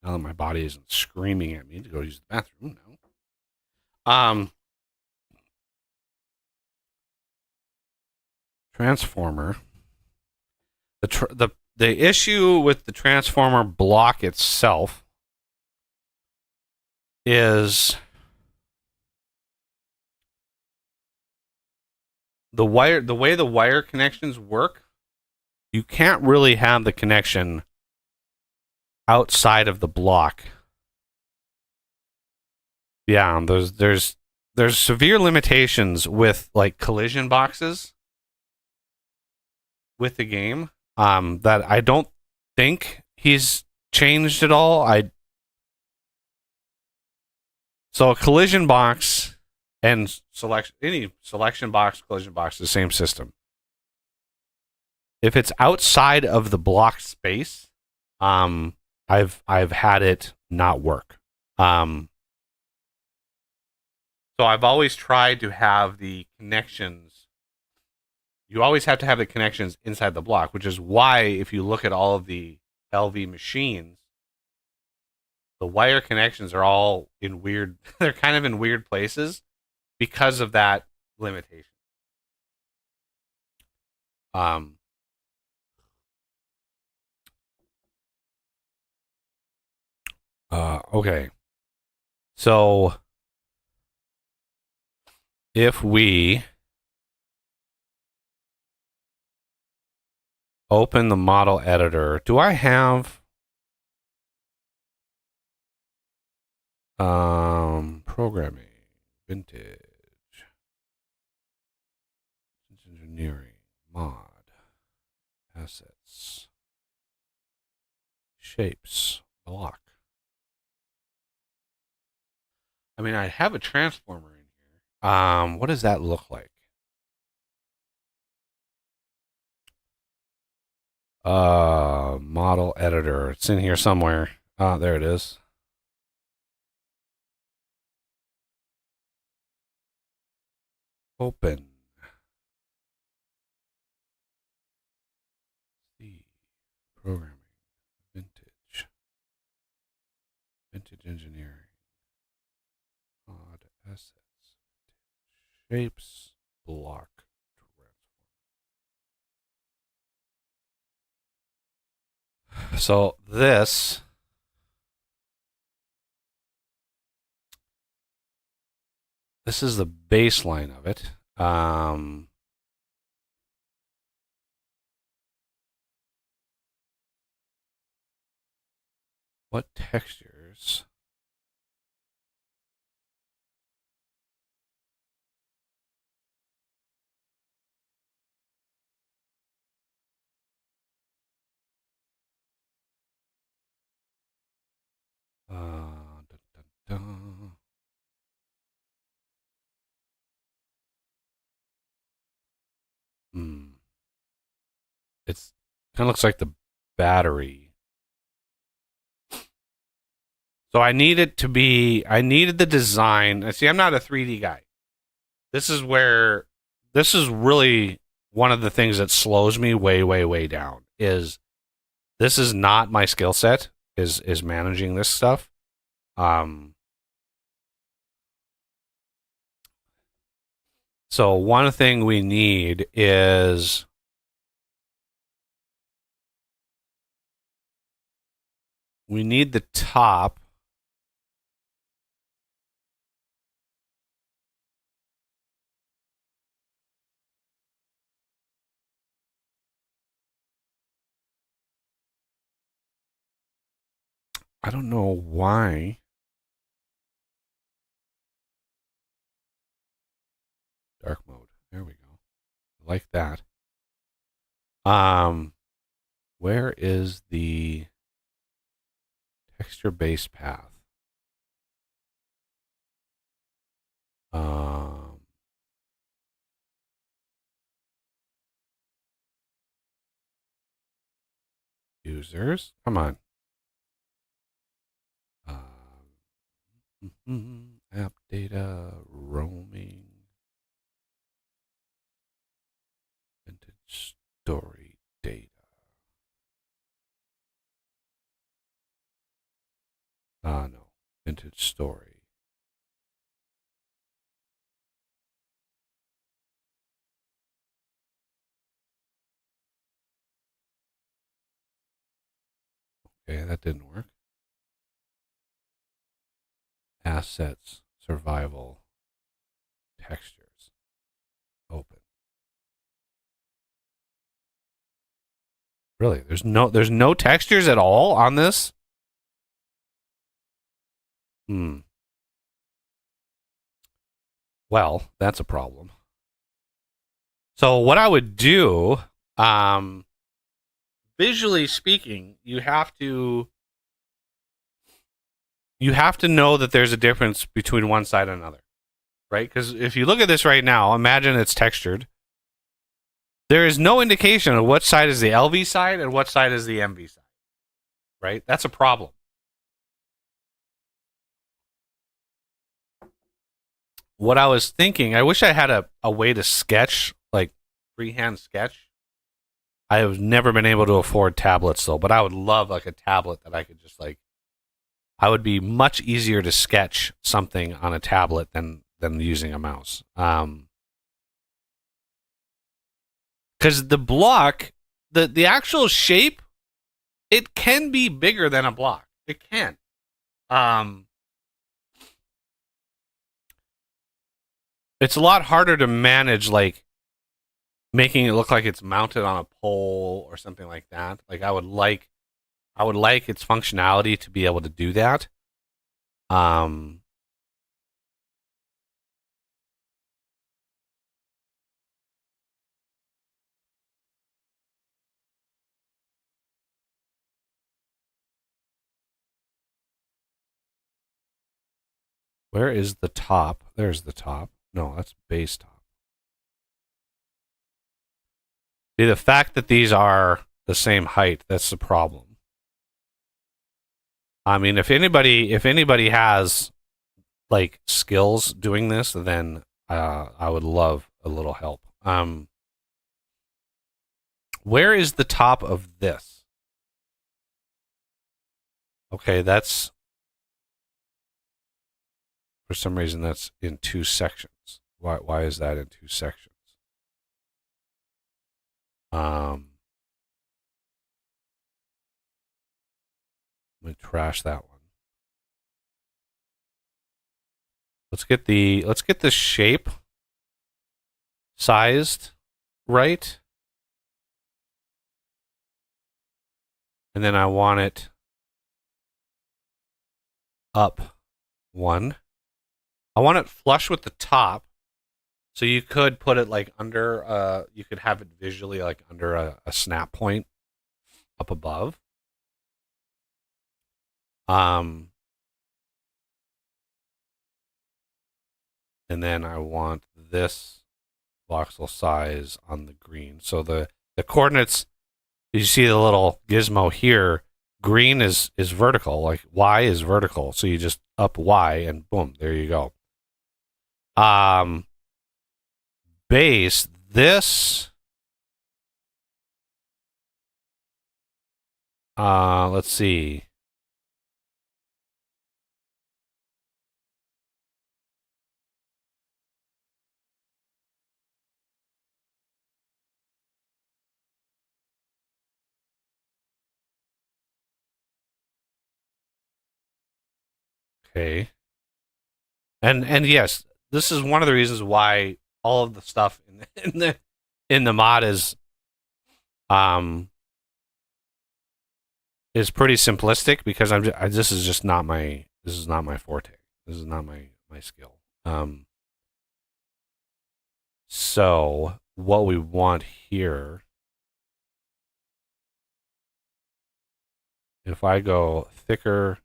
Now that my body isn't screaming at me to go use the bathroom now. Transformer. The issue with the transformer block itself is the way the wire connections work. You can't really have the connection outside of the block. Yeah, there's severe limitations with like collision boxes with the game. That I don't think he's changed at all. So a collision box and any selection box, collision box, the same system. If it's outside of the block space, I've had it not work. So I've always tried to have the connections. You always have to have the connections inside the block, which is why if you look at all of the LV machines, the wire connections are all in weird. They're kind of in weird places because of that limitation. Okay. So if we open the model editor, do I have programming, vintage, engineering, mod, assets, shapes, block. I mean, I have a transformer in here. What does that look like? Model editor. It's in here somewhere. There it is. Open. C. Programming. Vintage. Vintage engineering. Mod assets. Shapes. Block. So this is the baseline of it. What textures? Dun, dun, dun. It's kind of looks like the battery. So I needed the design. See, I'm not a 3D guy. This is really one of the things that slows me way, way, way down. This is not my skill set. Is managing this stuff. So one thing we need is we need the top. I don't know why. Dark mode. There we go. Like that. Where is the texture base path? Users. Come on. App data, roaming, vintage story data. No. Vintage story. Okay, that didn't work. Assets, survival, textures, open. Really? There's no textures at all on this? Well, that's a problem. So what I would do, um, visually speaking, you have to know that there's a difference between one side and another, right? Because if you look at this right now, imagine it's textured. There is no indication of what side is the LV side and what side is the MV side, right? That's a problem. What I was thinking, I wish I had a way to sketch, like freehand sketch. I have never been able to afford tablets though, but I would love like a tablet that I could just like. I would be much easier to sketch something on a tablet than using a mouse. Because the block, the actual shape, it can be bigger than a block. It can. Um, it's a lot harder to manage, like making it look like it's mounted on a pole or something like that. Like I would like its functionality to be able to do that. Um, where is the top? There's the top. No, that's base top. See, the fact that these are the same height, that's the problem. I mean, if anybody has like skills doing this, then I would love a little help. Where is the top of this? Okay, that's for some reason that's in two sections. Why is that in two sections? Um, Let me trash that one. Let's get the shape sized right, and then I want it up one. I want it flush with the top, so you could put it like under. You could have it visually like under a snap point up above. Um, and then I want this voxel size on the green. So the coordinates, you see the little gizmo here. Green is vertical, like Y is vertical. So you just up Y and boom, there you go. Base this. Let's see. Okay. And yes, this is one of the reasons why all of the stuff in the mod um is pretty simplistic because this is just not my forte. This is not my skill. So what we want here, if I go thicker,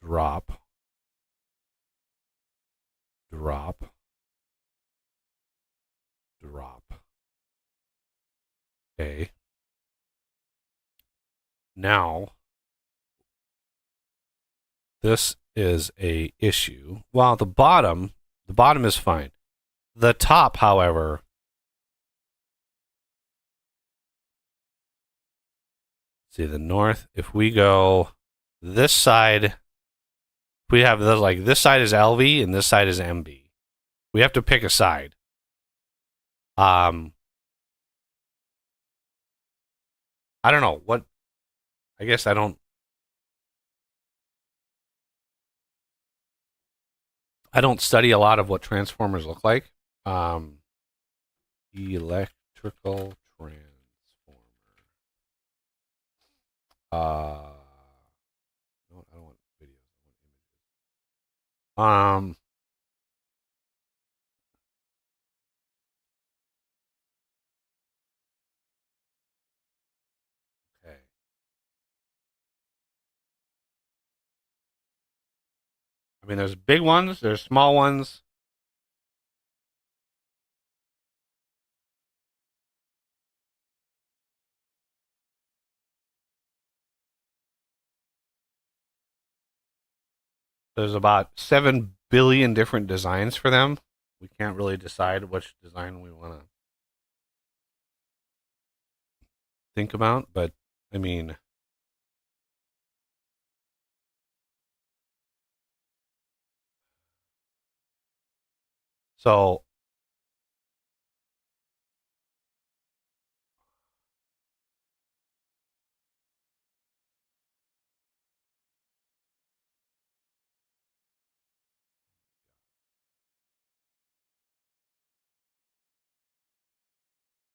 drop, drop, drop. Okay. Now this is a issue. Well, the bottom is fine. The top, however, see the north. If we go this side We have the, like, this side is LV and this side is MB. We have to pick a side. I don't know what. I guess I don't study a lot of what transformers look like. Electrical transformer. No, I don't want videos. I want images. Okay. I mean, there's big ones. There's small ones. There's about 7 billion different designs for them. We can't really decide which design we want to think about, but I mean, so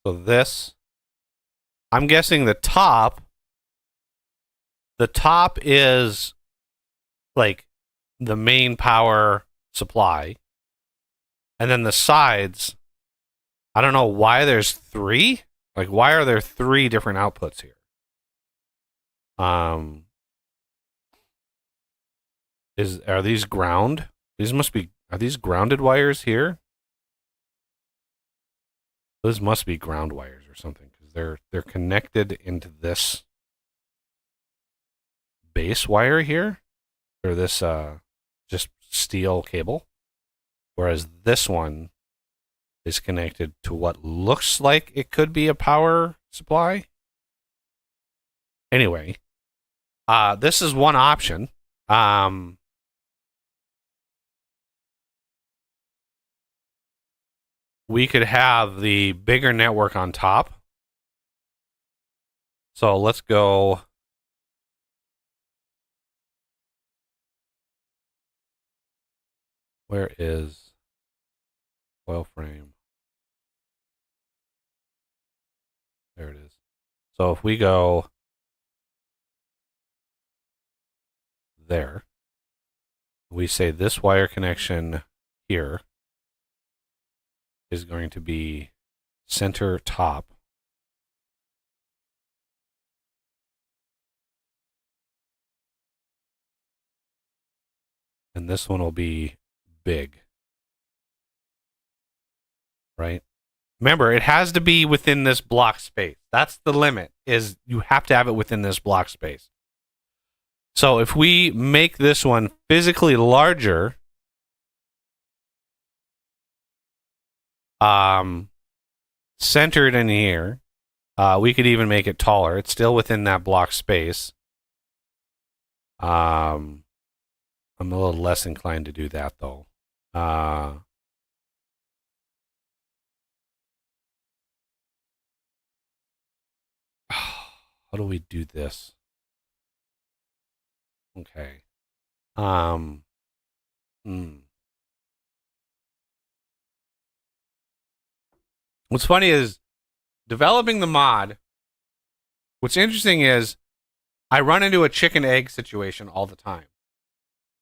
this, I'm guessing the top is like the main power supply, and then the sides, I don't know why there's 3. Like, why are there 3 different outputs here? Are these ground? Are these grounded wires here? Those must be ground wires or something, because they're connected into this base wire here, or this just steel cable, whereas this one is connected to what looks like it could be a power supply. Anyway, this is one option. We could have the bigger network on top. So let's go. Where is coil frame? There it is. So if we go there, we say this wire connection here is going to be center top. And this one will be big. Right? Remember, it has to be within this block space. That's the limit, is you have to have it within this block space. So if we make this one physically larger, centered in here, we could even make it taller. It's still within that block space. I'm a little less inclined to do that, though. How do we do this? Okay. What's funny is developing the mod. What's interesting is I run into a chicken egg situation all the time.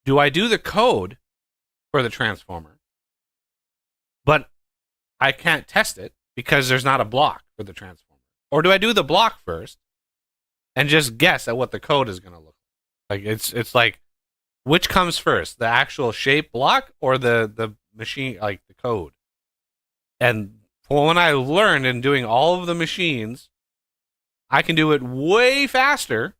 Do I do the code for the transformer? But I can't test it because there's not a block for the transformer. Or do I do the block first and just guess at what the code is going to look like? It's like, which comes first, the actual shape block or the machine, like the code? And when I learned in doing all of the machines, I can do it way faster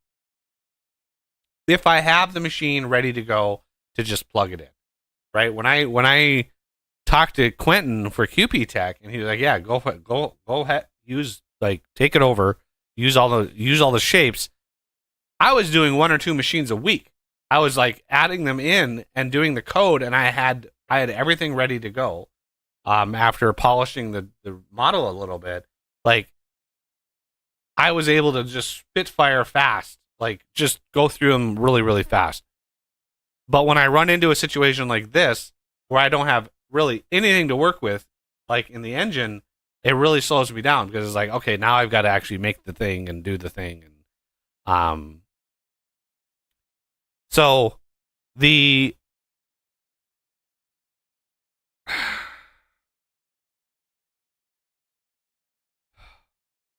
if I have the machine ready to go to just plug it in. Right? When I talked to Quentin for QP Tech, and he was like, "Yeah, go ahead, take it over, use all the shapes." I was doing 1 or 2 machines a week. I was like adding them in and doing the code, and I had everything ready to go. After polishing the model a little bit, like I was able to just spitfire fast, like just go through them really, really fast. But when I run into a situation like this, where I don't have really anything to work with, like in the engine, it really slows me down because it's like, okay, now I've got to actually make the thing and do the thing. And um, so the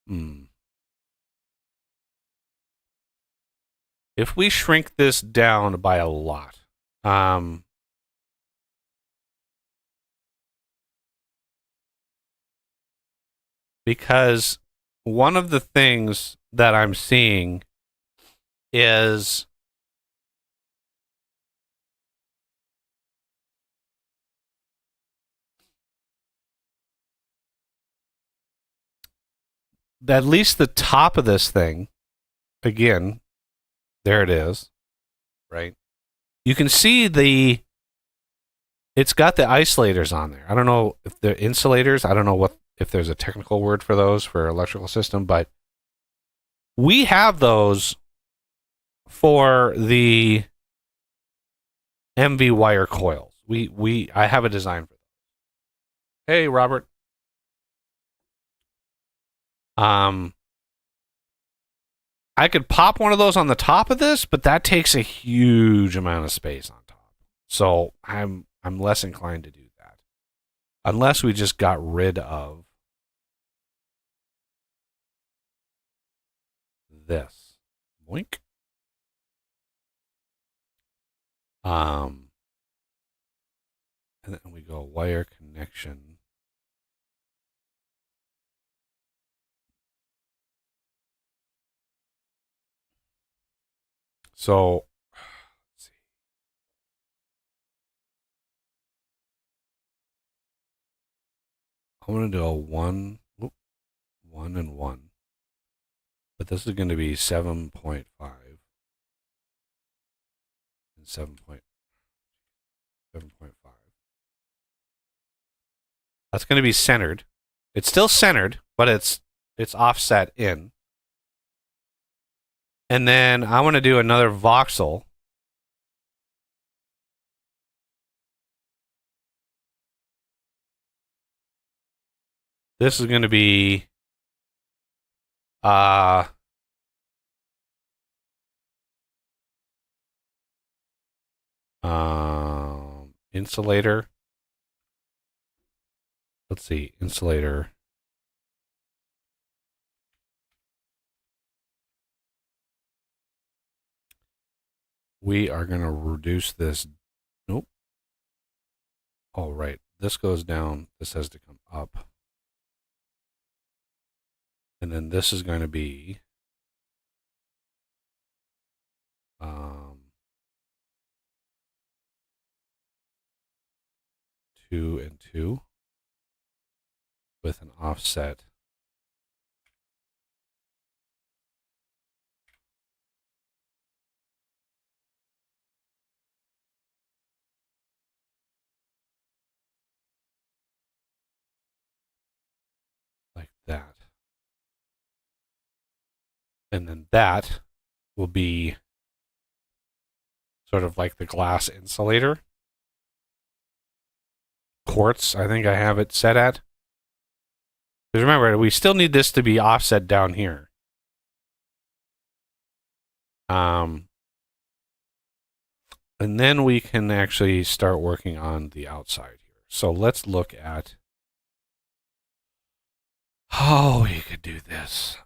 hmm, if we shrink this down by a lot, um, because one of the things that I'm seeing is that at least the top of this thing, again, there it is, right? You can see it's got the isolators on there. I don't know if they're insulators. I don't know if there's a technical word for those for electrical system, but we have those for the MV wire coils. I have a design for those. Hey, Robert. Um, I could pop one of those on the top of this, but that takes a huge amount of space on top. So I'm less inclined to do that. Unless we just got rid of this. Boink. Um and then we go wire connection. So let's see. I'm gonna do a one and one. But this is gonna be 7.5 and 7.5. That's gonna be centered. It's still centered, but it's offset in. And then I want to do another voxel. This is going to be uh insulator. Let's see, insulator. We are going to reduce this. Nope. Oh, right. This goes down. This has to come up. And then this is going to be 2 and 2 with an offset. Like that. And then that will be sort of like the glass insulator. Quartz, I think I have it set at. Because remember, we still need this to be offset down here. And then we can actually start working on the outside here. So let's look at how we could do this.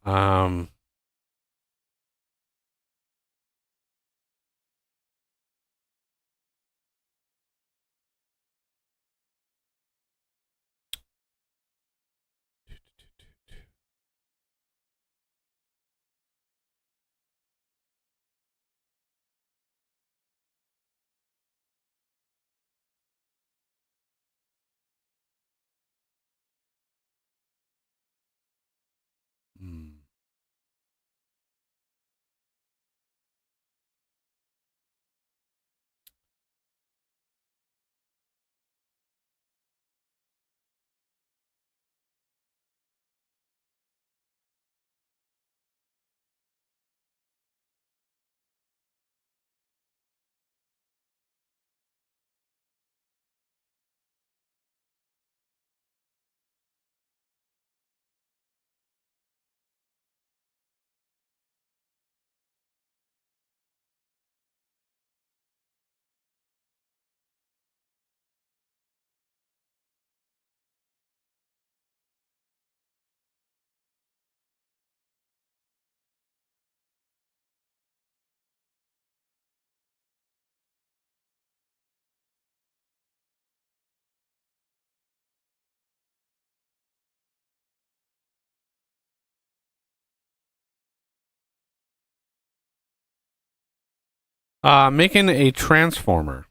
Making a transformer.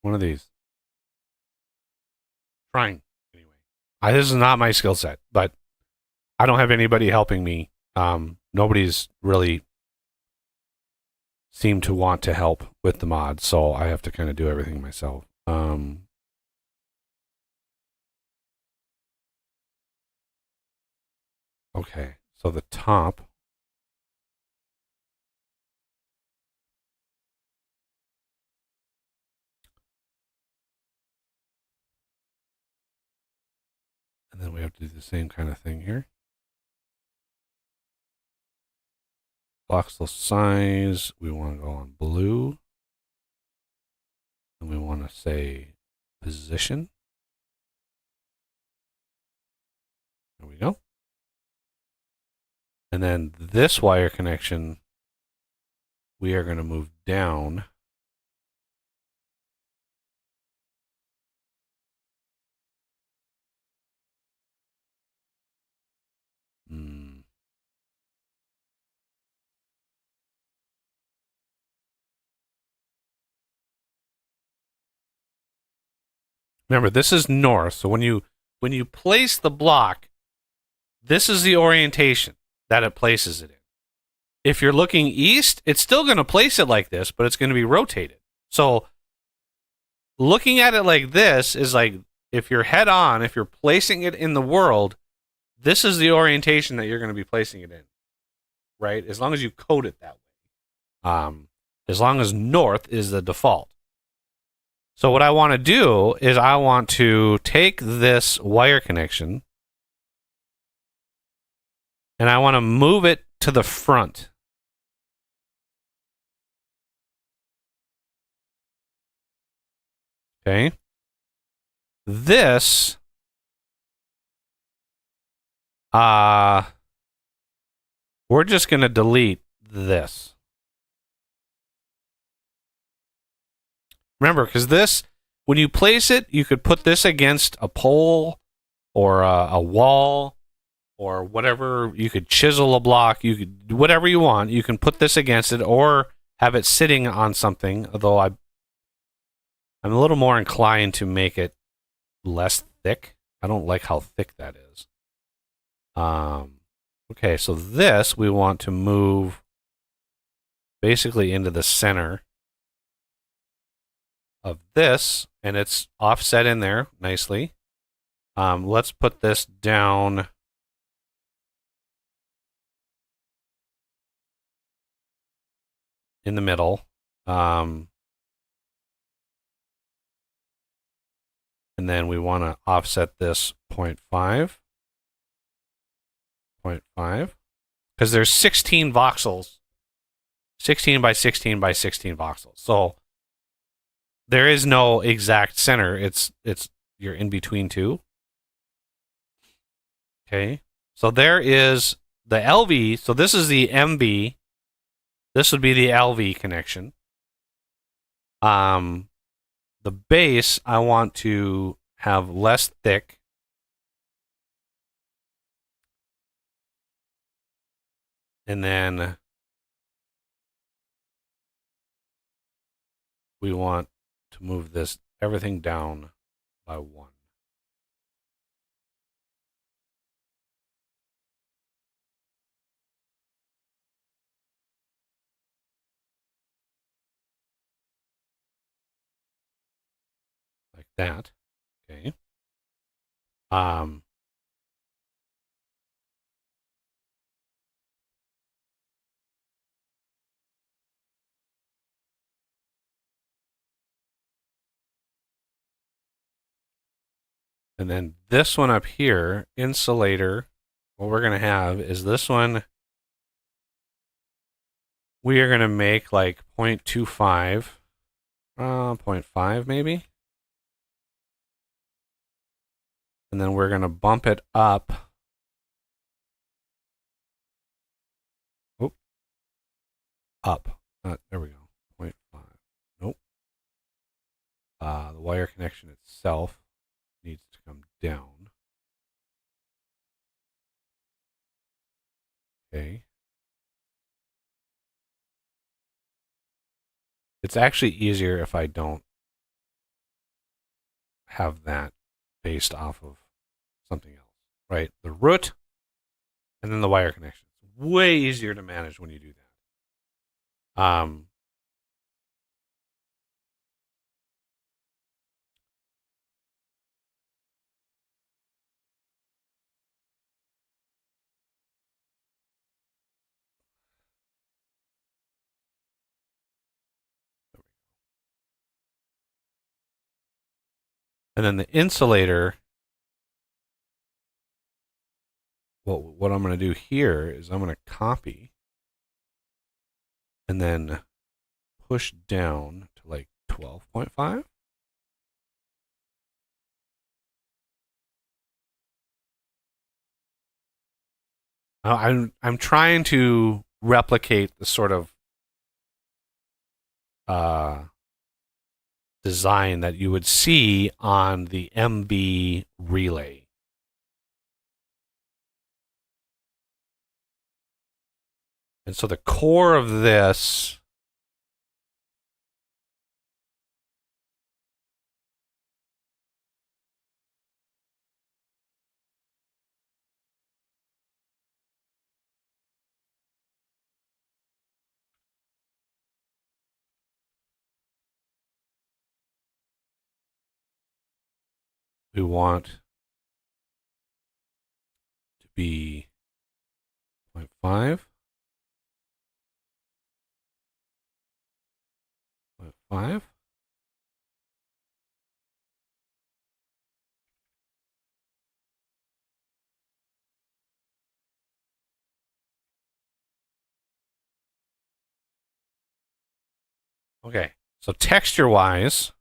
One of these. Trying. Anyway. This is not my skill set, but I don't have anybody helping me. Nobody's really seemed to want to help with the mod, so I have to kind of do everything myself. Okay, so the top. And then we have to do the same kind of thing here. Voxel size, we want to go on blue. And we want to say position. There we go. And then this wire connection, we are going to move down. Remember, this is north, so when you place the block, this is the orientation that it places it in. If you're looking east, it's still going to place it like this, but it's going to be rotated. So looking at it like this is like, if you're head on, if you're placing it in the world, this is the orientation that you're going to be placing it in, right? As long as you code it that way. As long as north is the default. So what I want to do is I want to take this wire connection and I want to move it to the front. Okay. This we're just going to delete this. Remember, because this, when you place it, you could put this against a pole or a wall or whatever. You could chisel a block. You could do whatever you want. You can put this against it or have it sitting on something, although I'm a little more inclined to make it less thick. I don't like how thick that is. Okay, so this we want to move basically into the center of this, and it's offset in there nicely. Let's put this down in the middle. And then we want to offset this 0.5. 0.5. Because there's 16 voxels. 16 by 16 by 16 voxels. So there is no exact center. It's you're in between two. Okay. So there is the LV. So this is the MV. This would be the LV connection. The base I want to have less thick. And then we want to move this everything down by 1. Like that. Okay. And then this one up here, insulator, what we're going to have is this one. We are going to make like 0.25, 0.5 maybe. And then we're going to bump it up. Oop. Up. There we go. 0.5. Nope. The wire connection itself needs to come down. Okay. It's actually easier if I don't have that based off of something else, right? The root and then the wire connection. It's way easier to manage when you do that. And then the insulator, well, what I'm going to do here is I'm going to copy and then push down to like 12.5. I'm trying to replicate the sort of uh, design that you would see on the MB relay. And so the core of this we want to be 0.5, 0.5. Okay, so texture wise,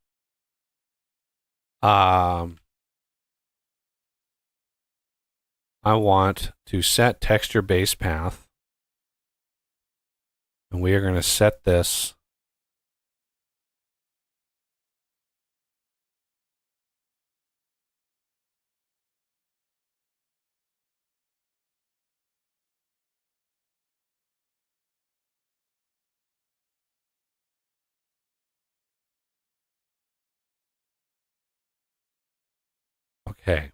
I want to set texture base path, and we are going to set this okay.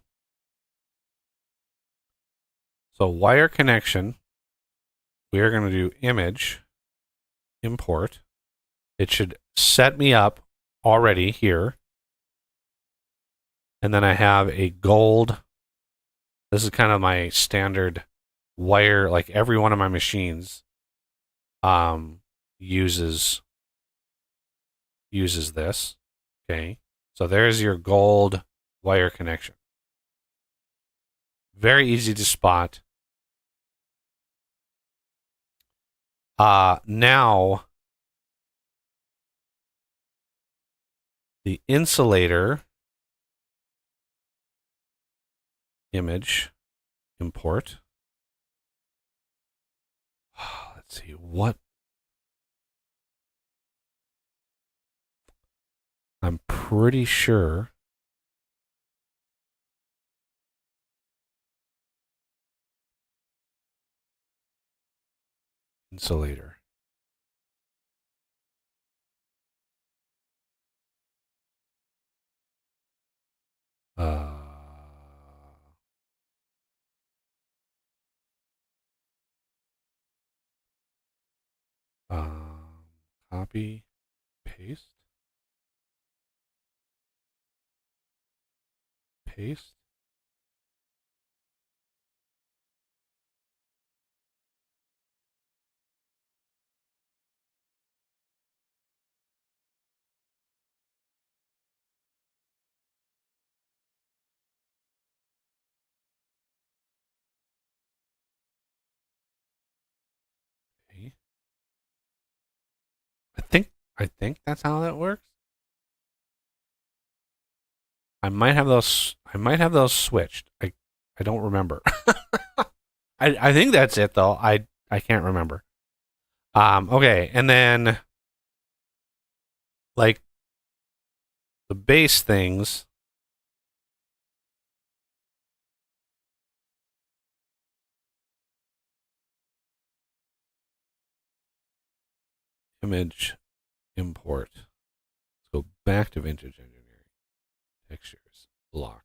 So wire connection, we are going to do image import. It should set me up already here. And then I have a gold. This is kind of my standard wire, like every one of my machines uses this. Okay. So there's your gold wire connection. Very easy to spot. Now the insulator image import. Let's see what I'm pretty sure insulator. Uh, copy, paste, paste. Okay. I think that's how that works. I might have those switched. I don't remember. I think that's it though. I can't remember. Okay, and then like the base things. Image import. Let's go back to vintage engineering. Textures. Block.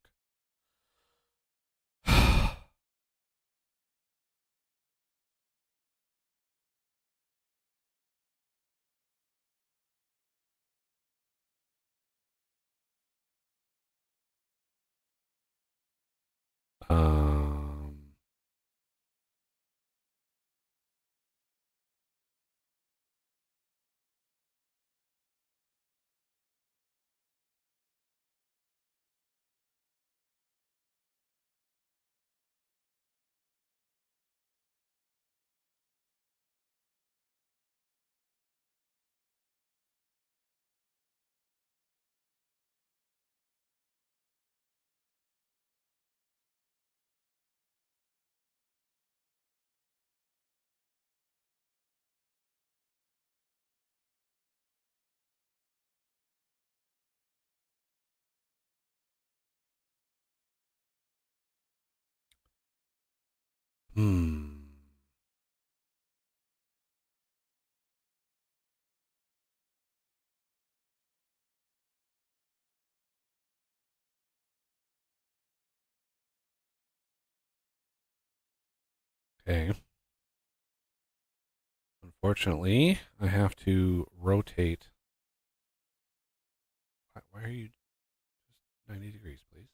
Um, hmm. Okay. Unfortunately, I have to rotate. Why are you just 90 degrees, please?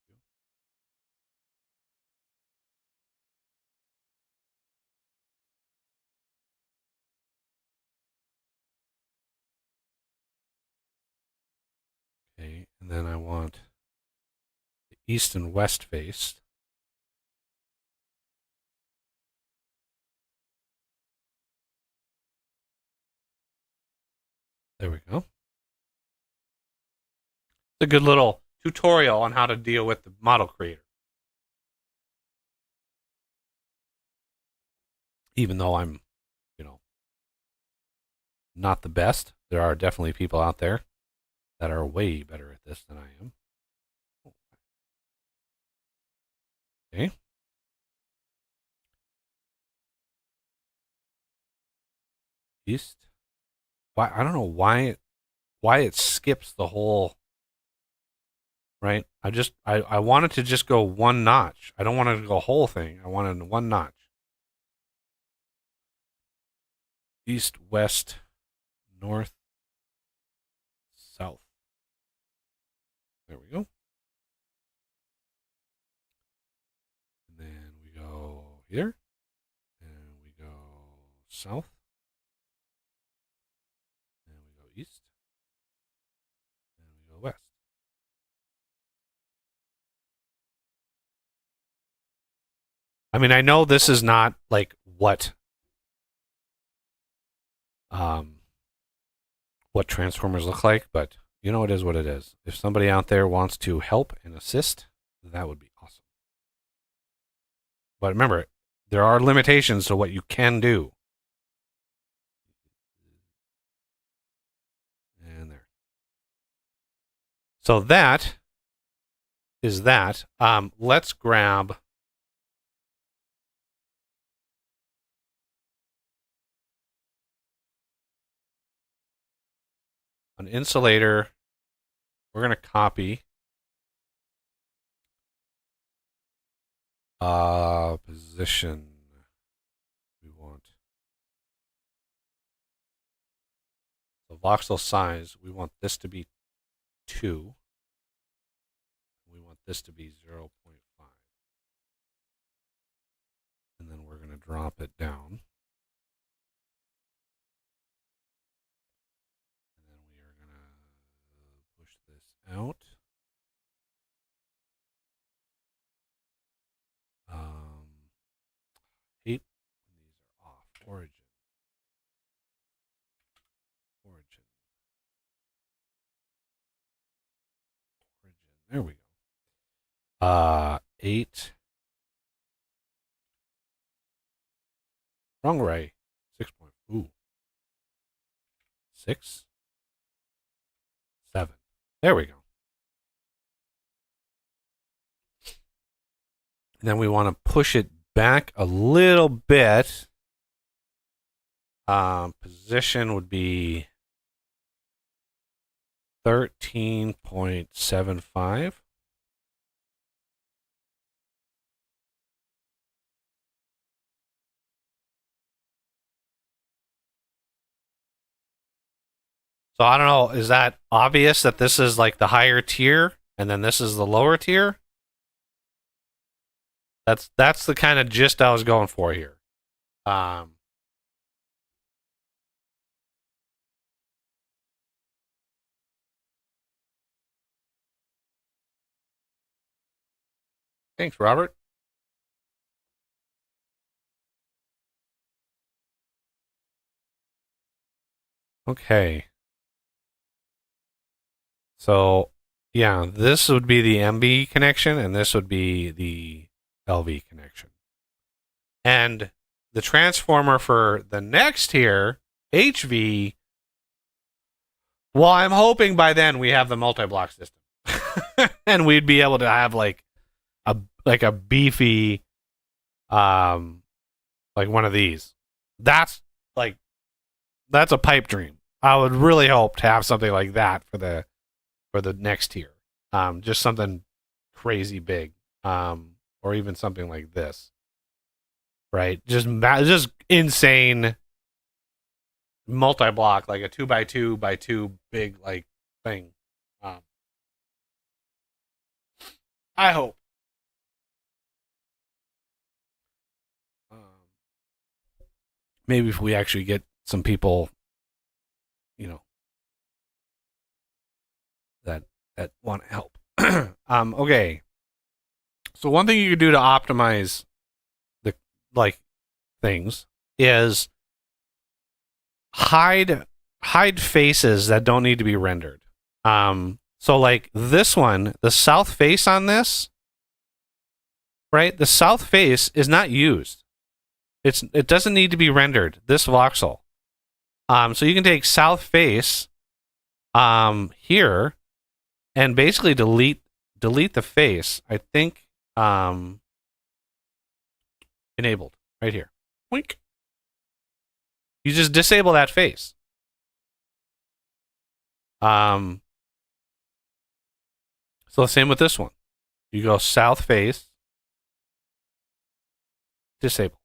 Thank you. Okay, and then I want the east and west face. There we go. It's a good little tutorial on how to deal with the model creator. Even though I'm, you know, not the best, there are definitely people out there that are way better at this than I am. Okay. East. Why? I don't know why it skips the whole. Right. I wanted to just go one notch. I don't want it to go whole thing. I wanted one notch. East, west, north, south. There we go. And then we go here. And we go south. And we go east. And we go west. I mean, I know this is not like um what transformers look like, but you know it is what it is. If somebody out there wants to help and assist, that would be awesome. But remember, there are limitations to what you can do. And there. So that is that. Let's grab an insulator. We're going to copy position. We want the voxel size. We want this to be 2. We want this to be 0.5. And then we're going to drop it down. And then we are going to push this out. Hate when these are off. Origin. Origin. Origin. There we go. 8. Wrong way. 6 point. Ooh. 6. 7. There we go. And then we want to push it back a little bit. Position would be 13.75. So I don't know, is that obvious that this is like the higher tier and then this is the lower tier? That's the kind of gist I was going for here. Thanks, Robert. Okay. So, yeah, this would be the MB connection, and this would be the LV connection. And the transformer for the next here, HV, well, I'm hoping by then we have the multi-block system. And we'd be able to have like a beefy like one of these. That's a pipe dream. I would really hope to have something like that for the next tier. Just something crazy big. Or even something like this. Right? Just insane multi-block, like a 2x2x2 big like thing. I hope. Maybe if we actually get some people, you know, that want to help. Okay. So one thing you could do to optimize the things is hide faces that don't need to be rendered. So like this one, the south face on this, right? The south face is not used. It doesn't need to be rendered, this voxel. So you can take south face here and basically delete the face. I think enabled right here. Wink. You just disable that face. So same with this one. You go south face, disable.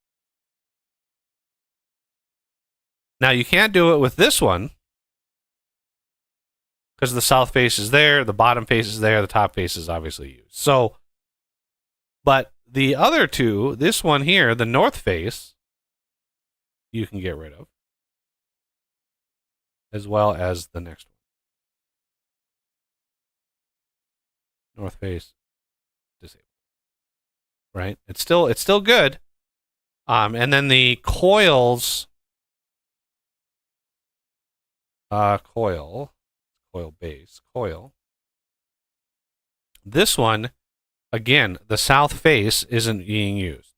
Now you can't do it with this one because the south face is there, the bottom face is there, the top face is obviously used. So, but the other two, this one here, the north face, you can get rid of, as well as the next one. North face, disable. Right? It's still good. And then the coils, coil base, coil. This one, again, the south face isn't being used.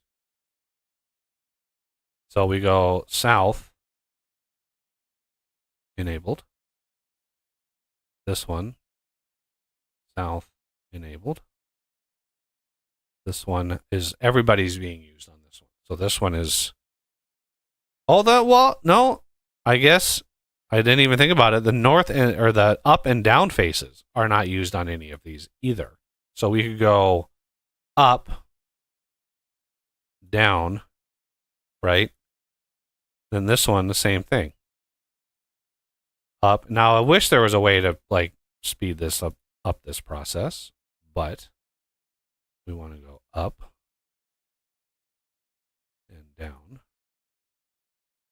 So we go south, enabled. This one, south, enabled. This one is, everybody's being used on this one. So this one is, no, I guess I didn't even think about it. The north or the up and down faces are not used on any of these either. So we could go up, down, right? Then this one, the same thing. Up. Now I wish there was a way to like speed this up this process, but we want to go up and down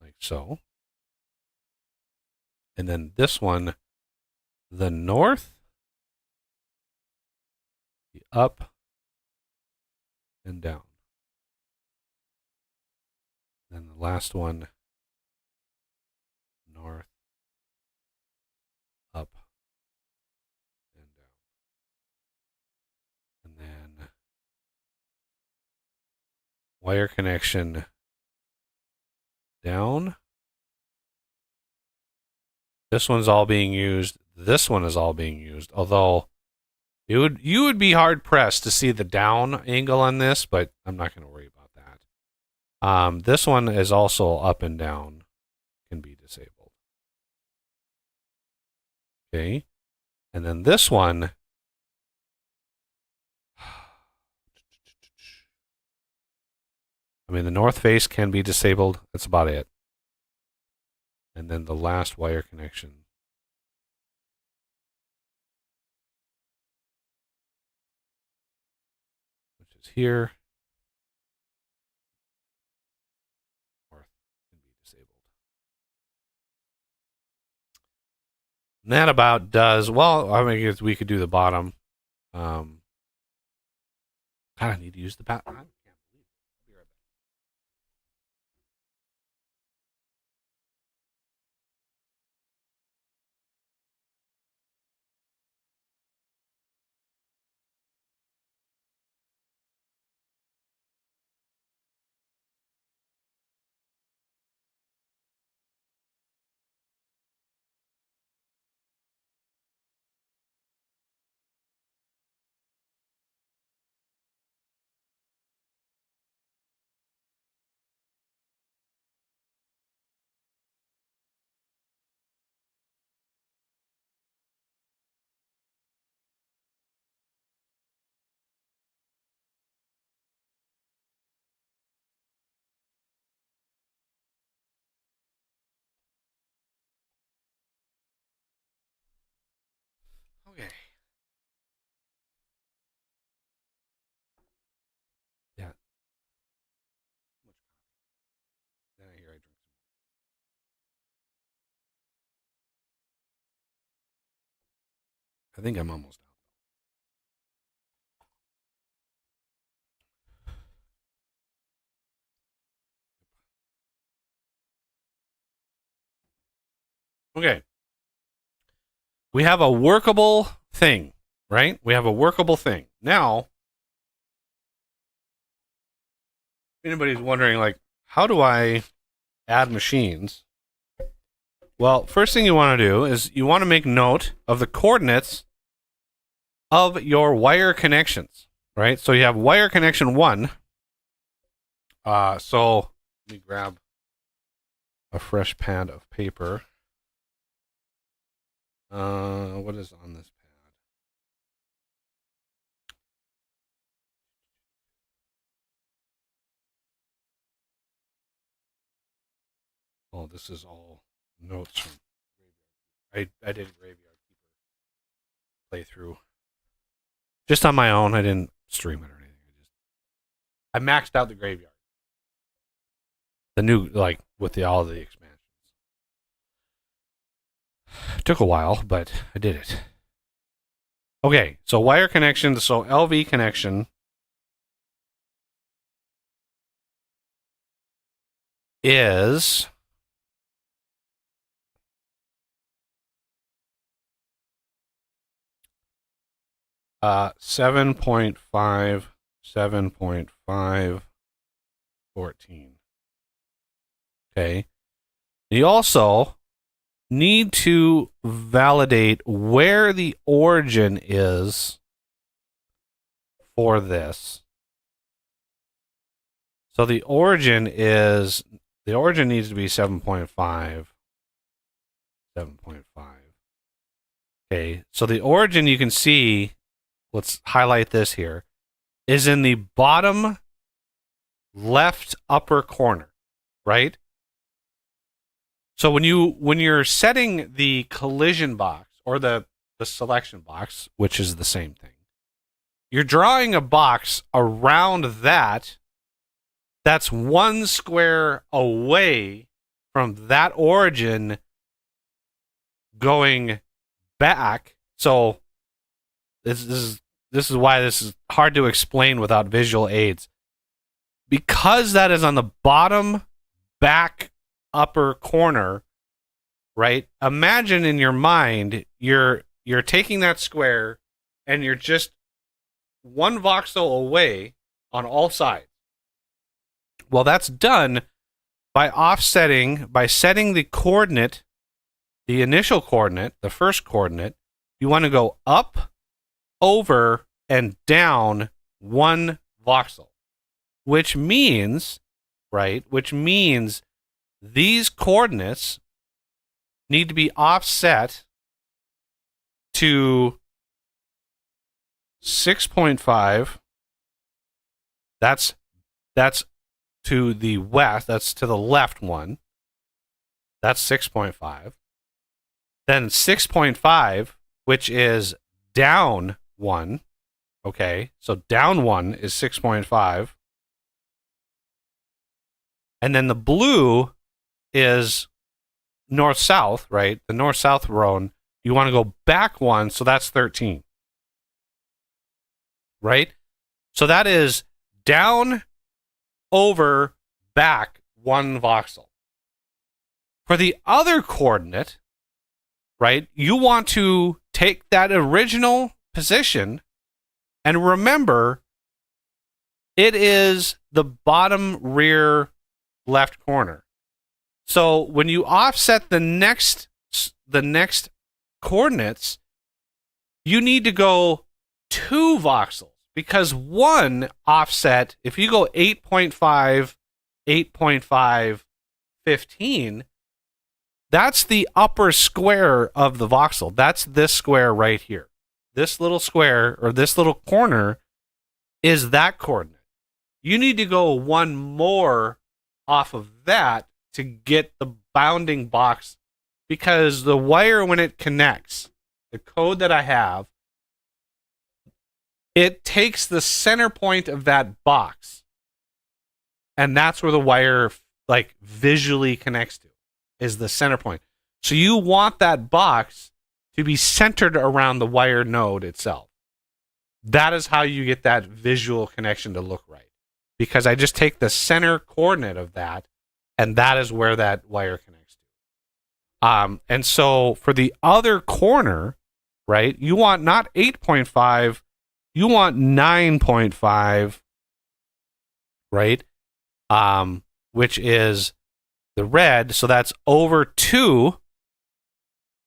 like so. And then this one, the north, the up and down. And then the last one, north, up, and down. And then wire connection down. This one's all being used. This one is all being used. Although you would be hard pressed to see the down angle on this, but I'm not going to worry about that. This one is also up and down, can be disabled. Okay. And then this one, I mean, the north face can be disabled. That's about it. And then the last wire connection. Which is here. North can be disabled. And that about does, well, I mean, we could do the bottom. God, I need to use the bat. Okay. Yeah. Then I hear I drink some. I think I'm almost out. Okay. We have a workable thing, right? We have a workable thing. Now, if anybody's wondering, like, how do I add machines? Well, first thing you want to do is you want to make note of the coordinates of your wire connections, right? So you have wire connection 1. So let me grab a fresh pad of paper. What is on this pad? Oh, this is all notes from Graveyard. I did Graveyard Keeper playthrough just on my own. I didn't stream it or anything. I maxed out the Graveyard. The new, like, with all the expansions. It took a while, but I did it. Okay, so wire connection. So LV connection is 7.5, 7.5, 14. Okay. You also need to validate where the origin is for this. So the origin needs to be 7.5. 7.5. Okay, so the origin you can see, let's highlight this here, is in the bottom left upper corner, right? So when you're setting the collision box or the selection box, which is the same thing, you're drawing a box around that's 1 square away from that origin going back. So this is why this is hard to explain without visual aids. Because that is on the bottom back upper corner, right? Imagine in your mind you're taking that square and you're just 1 voxel away on all sides. Well, that's done by offsetting, by setting the coordinate, the initial coordinate, the first coordinate. You want to go up, over, and down 1 voxel, which means, right? Which means these coordinates need to be offset to 6.5. That's to the west. That's to the left one. That's 6.5. Then 6.5, which is down 1. Okay, so down 1 is 6.5. And then the blue is north-south, right? The north-south row. You want to go back 1, so that's 13. Right? So that is down, over, back 1 voxel. For the other coordinate, right, you want to take that original position and remember it is the bottom rear left corner. So when you offset the next coordinates, you need to go 2 voxels because 1 offset, if you go 8.5, 8.5, 15, that's the upper square of the voxel. That's this square right here. This little square or this little corner is that coordinate. You need to go 1 more off of that to get the bounding box because the wire, when it connects, the code that I have, it takes the center point of that box and that's where the wire like visually connects to, is the center point. So you want that box to be centered around the wire node itself. That is how you get that visual connection to look right. Because I just take the center coordinate of that, and that is where that wire connects to. And so for the other corner, right, you want not 8.5, you want 9.5, right? Which is the red, so that's over 2.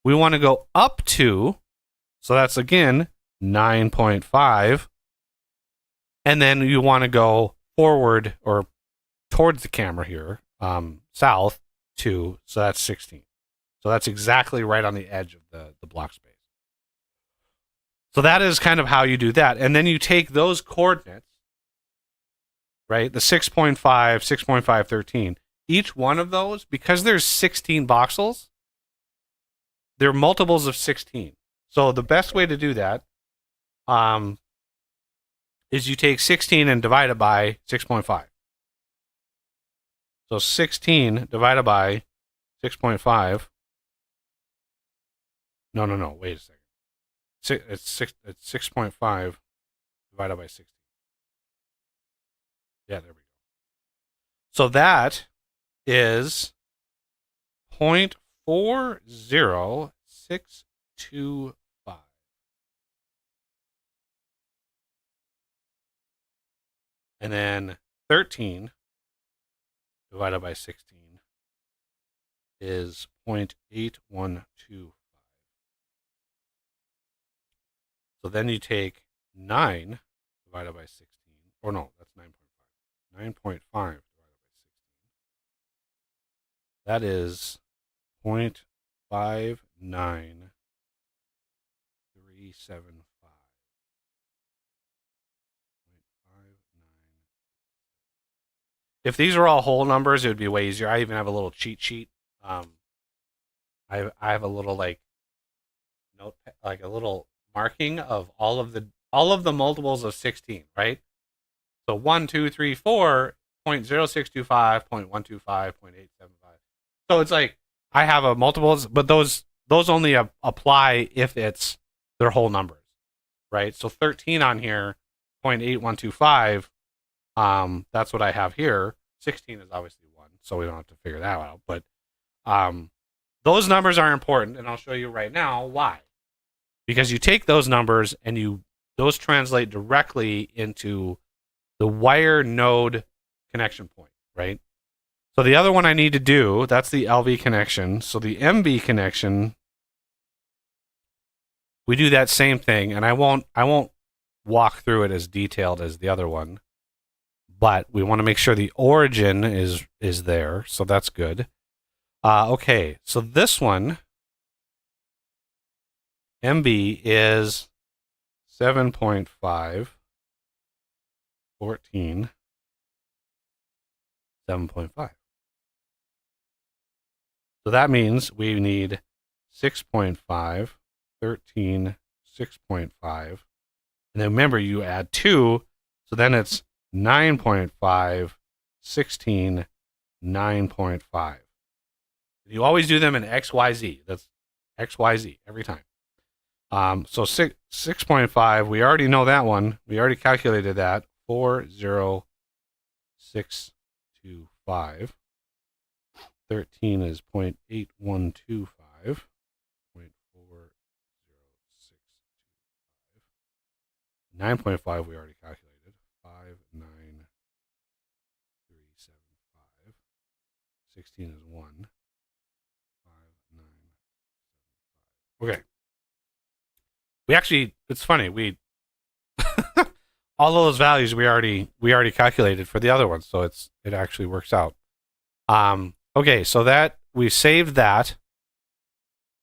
We want to go up 2, so that's again 9.5. And then you want to go forward or towards the camera here, south 2, so that's 16. So that's exactly right on the edge of the block space. So that is kind of how you do that. And then you take those coordinates, right, the 6.5, 6.5, 13. Each one of those, because there's 16 voxels, they're multiples of 16. So the best way to do that is you take 16 and divide it by 6.5. So 16 divided by 6.5. No, wait a second. It's 6.5 divided by 16. Yeah, there we go. So that is 0.40625. And then 13 divided by 16 is 0.8125. So then you take 9 divided by 16. Or no, that's 9.5. 9.5 divided by 16. That is 0.59375. If these are all whole numbers, it would be way easier. I even have a little cheat sheet. I have a little like note, like a little marking of all of the multiples of 16, right? So 1, 2, 3, 4, 0.0625, 0.125, 0.875. So it's like I have a multiples, but those only apply if it's their whole numbers, right? So 13 on here, 0.8125. That's what I have here. 16 is obviously 1, so we don't have to figure that out. But those numbers are important, and I'll show you right now why. Because you take those numbers and those translate directly into the wire node connection point, right? So the other one I need to do, that's the LV connection. So the MV connection, we do that same thing, and I won't walk through it as detailed as the other one. But we want to make sure the origin is there, so that's good. Okay, so this one MB is 7.5, 14, 7.5. So that means we need 6.5, 13, 6.5. And then remember, you add 2, so then it's 9.5, 16, 9.5. You always do them in XYZ. That's XYZ every time. So 6.5, we already know that one. We already calculated that. 40625. 13 is 0.8125. 0.4065. 9.5 we already calculated. 59375. 16 is 1. 5975. Okay. We actually, it's funny, we all of those values we already calculated for the other ones, so it actually works out. Okay, so that we saved that,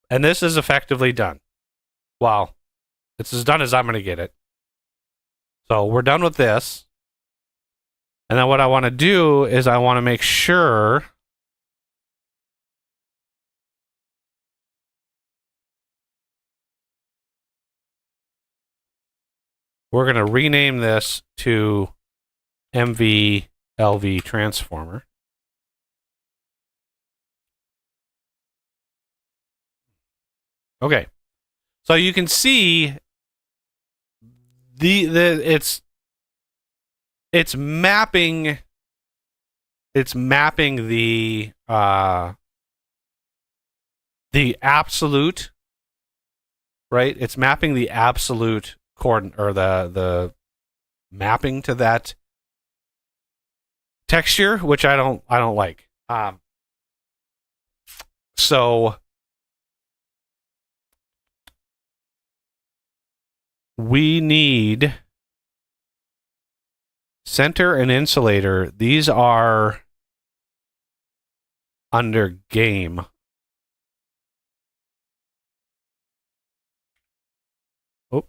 and this is effectively done. Well, it's as done as I'm going to get it. So we're done with this. And then what I want to do is I want to make sure we're going to rename this to MV-LV transformer. Okay. So you can see it's mapping the absolute, right? It's mapping the absolute coordinate, or the mapping to that texture, which I don't like. So we need center and insulator. These are under game. Oh.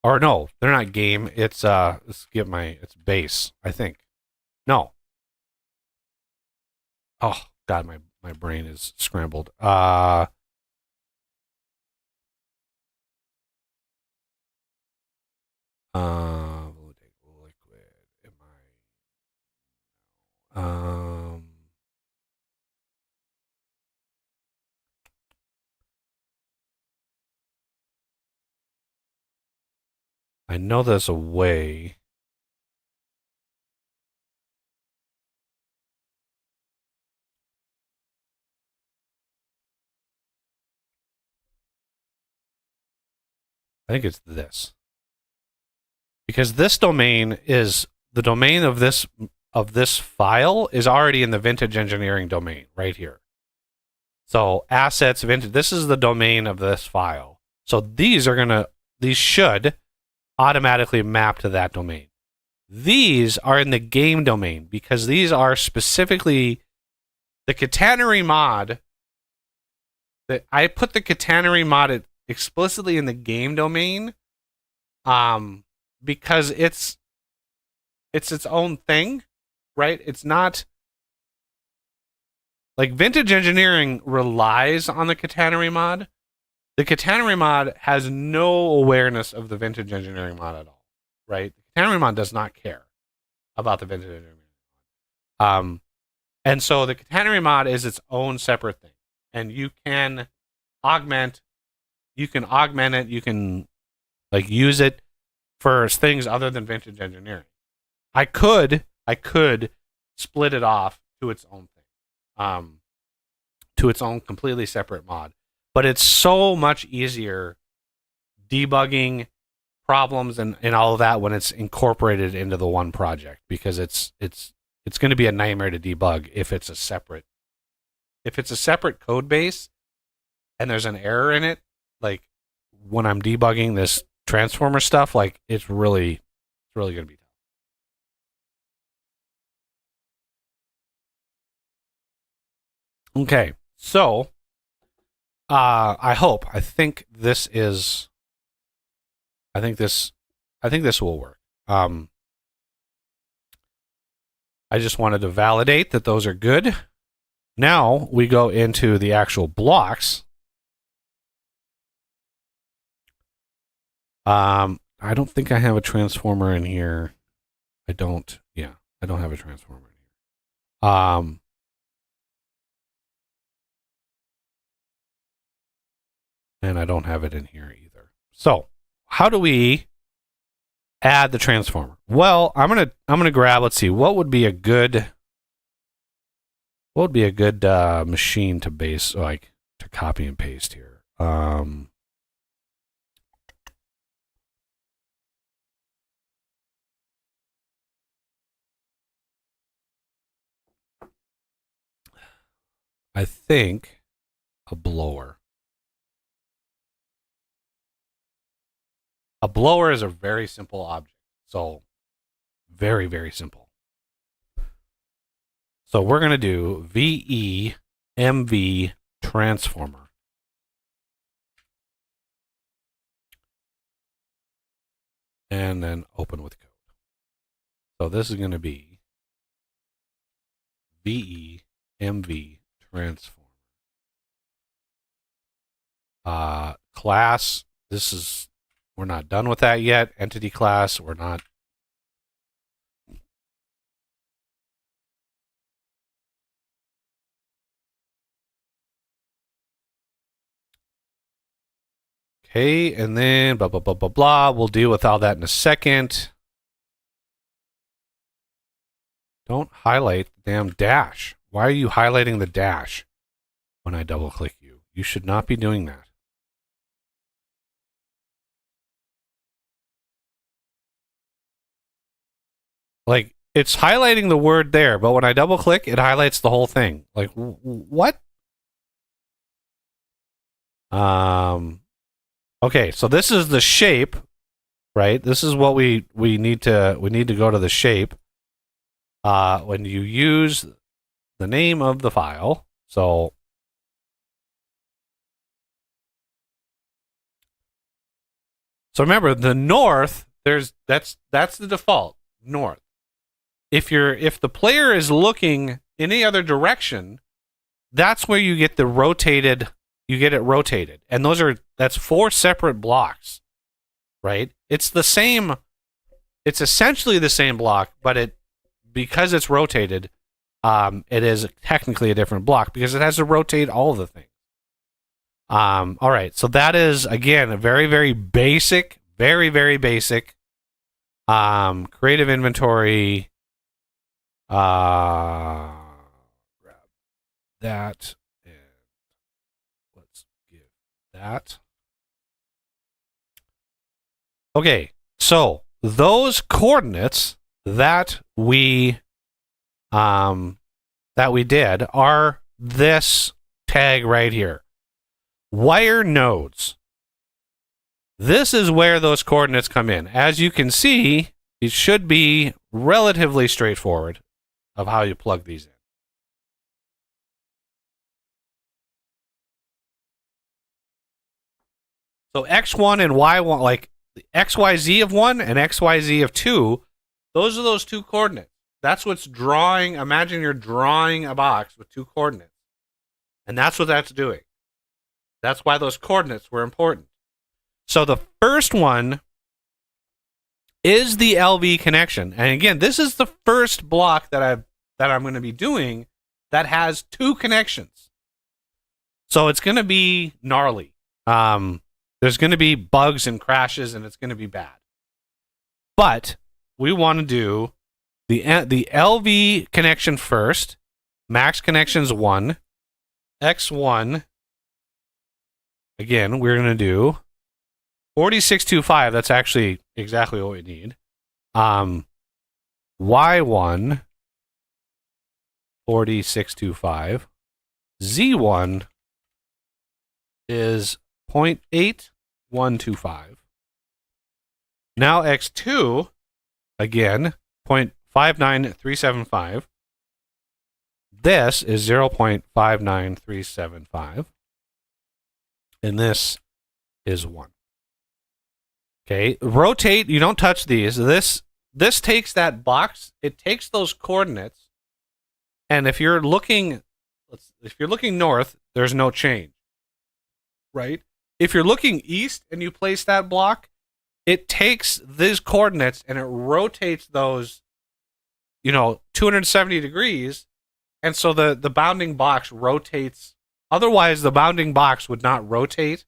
Or no, they're not game. It's let's get it's base, I think. No. Oh God, my brain is scrambled. Liquid. I know there's a way. I think it's this. Because this domain is the domain of this file is already in the vintage engineering domain right here. So assets vintage, this is the domain of this file. So these should automatically map to that domain. These are in the game domain because these are specifically the catenary mod. That I put the catenary mod explicitly in the game domain, because it's its own thing, right? It's not like vintage engineering relies on the catenary mod. The catenary mod has no awareness of the vintage engineering mod at all, right? The catenary mod does not care about the vintage engineering mod. And so the catenary mod is its own separate thing, and you can augment it, you can like use it for things other than vintage engineering. I could split it off to its own thing, to its own completely separate mod. But it's so much easier debugging problems and all of that when it's incorporated into the one project, because it's going to be a nightmare to debug if it's a separate code base and there's an error in it. Like when I'm debugging this transformer stuff, like it's really going to be Okay, so I think this will work. I just wanted to validate that those are good. Now we go into the actual blocks. I don't think I have a transformer in here. I don't. Yeah, I don't have a transformer in here. And I don't have it in here either. So, how do we add the transformer? Well, I'm gonna grab. Let's see. What would be a good machine to to copy and paste here? I think a blower. A blower is a very simple object. So, very, very simple. So, we're going to do VEMV transformer. And then open with code. So, this is going to be VEMV transformer. Class, we're not done with that yet. Entity class, we're not. Okay, and then blah, blah, blah, blah, blah. We'll deal with all that in a second. Don't highlight the damn dash. Why are you highlighting the dash when I double click you? You should not be doing that. Like, it's highlighting the word there, but when I double click, it highlights the whole thing. Like, what? Okay, so this is the shape, right? This is what we need to go to the shape. When you use the name of the file, so remember the north. That's the default north. If the player is looking in any other direction, that's where you get the rotated. You get it rotated, and that's 4 separate blocks, right? It's the same. It's essentially the same block, but because it's rotated, it is technically a different block because it has to rotate all of the things. All right, so that is again a very, very basic, very, very basic creative inventory. Grab that and let's give that. Okay, so those coordinates that we did are this tag right here. Wire nodes. This is where those coordinates come in. As you can see, it should be relatively straightforward of how you plug these in. So X1 and Y1, like XYZ of 1 and XYZ of 2, those are those 2 coordinates. That's what's drawing. Imagine you're drawing a box with 2 coordinates. And that's what that's doing. That's why those coordinates were important. So the first one is the LV connection. And again, this is the first block that I'm going to be doing that has 2 connections. So it's going to be gnarly. There's going to be bugs and crashes, and it's going to be bad. But we want to do the LV connection first. Max connections 1. X1. Again, we're going to do 4625. That's actually exactly what we need. Y1 4625. Z1 is 0.8125. Now X2, again, 0.59375. this is 0.59375, and this is 1. Okay, rotate. You don't touch these. This takes that box. It takes those coordinates, and if you're looking north, there's no change, right? If you're looking east and you place that block, it takes these coordinates and it rotates those, 270 degrees, and so the bounding box rotates. Otherwise, the bounding box would not rotate.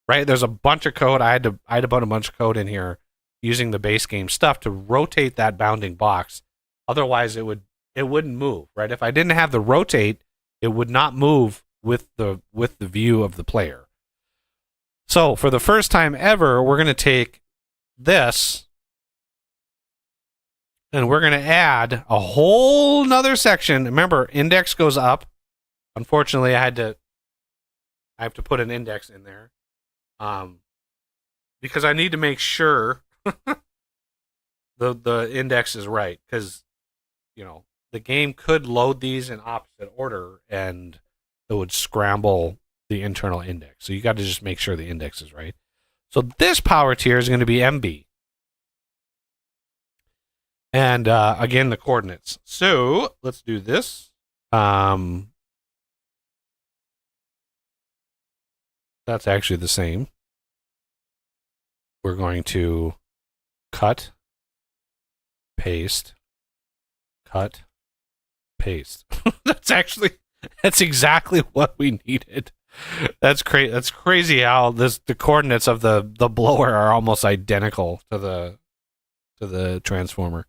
Right, there's a bunch of code. I had to put a bunch of code in here using the base game stuff to rotate that bounding box. Otherwise, it wouldn't move. Right, if I didn't have the rotate, it would not move with the view of the player. So for the first time ever, we're going to take this and we're going to add a whole nother section. Remember, index goes up. Unfortunately, I have to put an index in there. Because I need to make sure the index is right, because the game could load these in opposite order and it would scramble the internal index. So you got to just make sure the index is right. So this power tier is going to be MB, and again the coordinates. So let's do this. That's actually the same. We're going to cut, paste, cut, paste. That's exactly what we needed. That's crazy how the coordinates of the blower are almost identical to the transformer.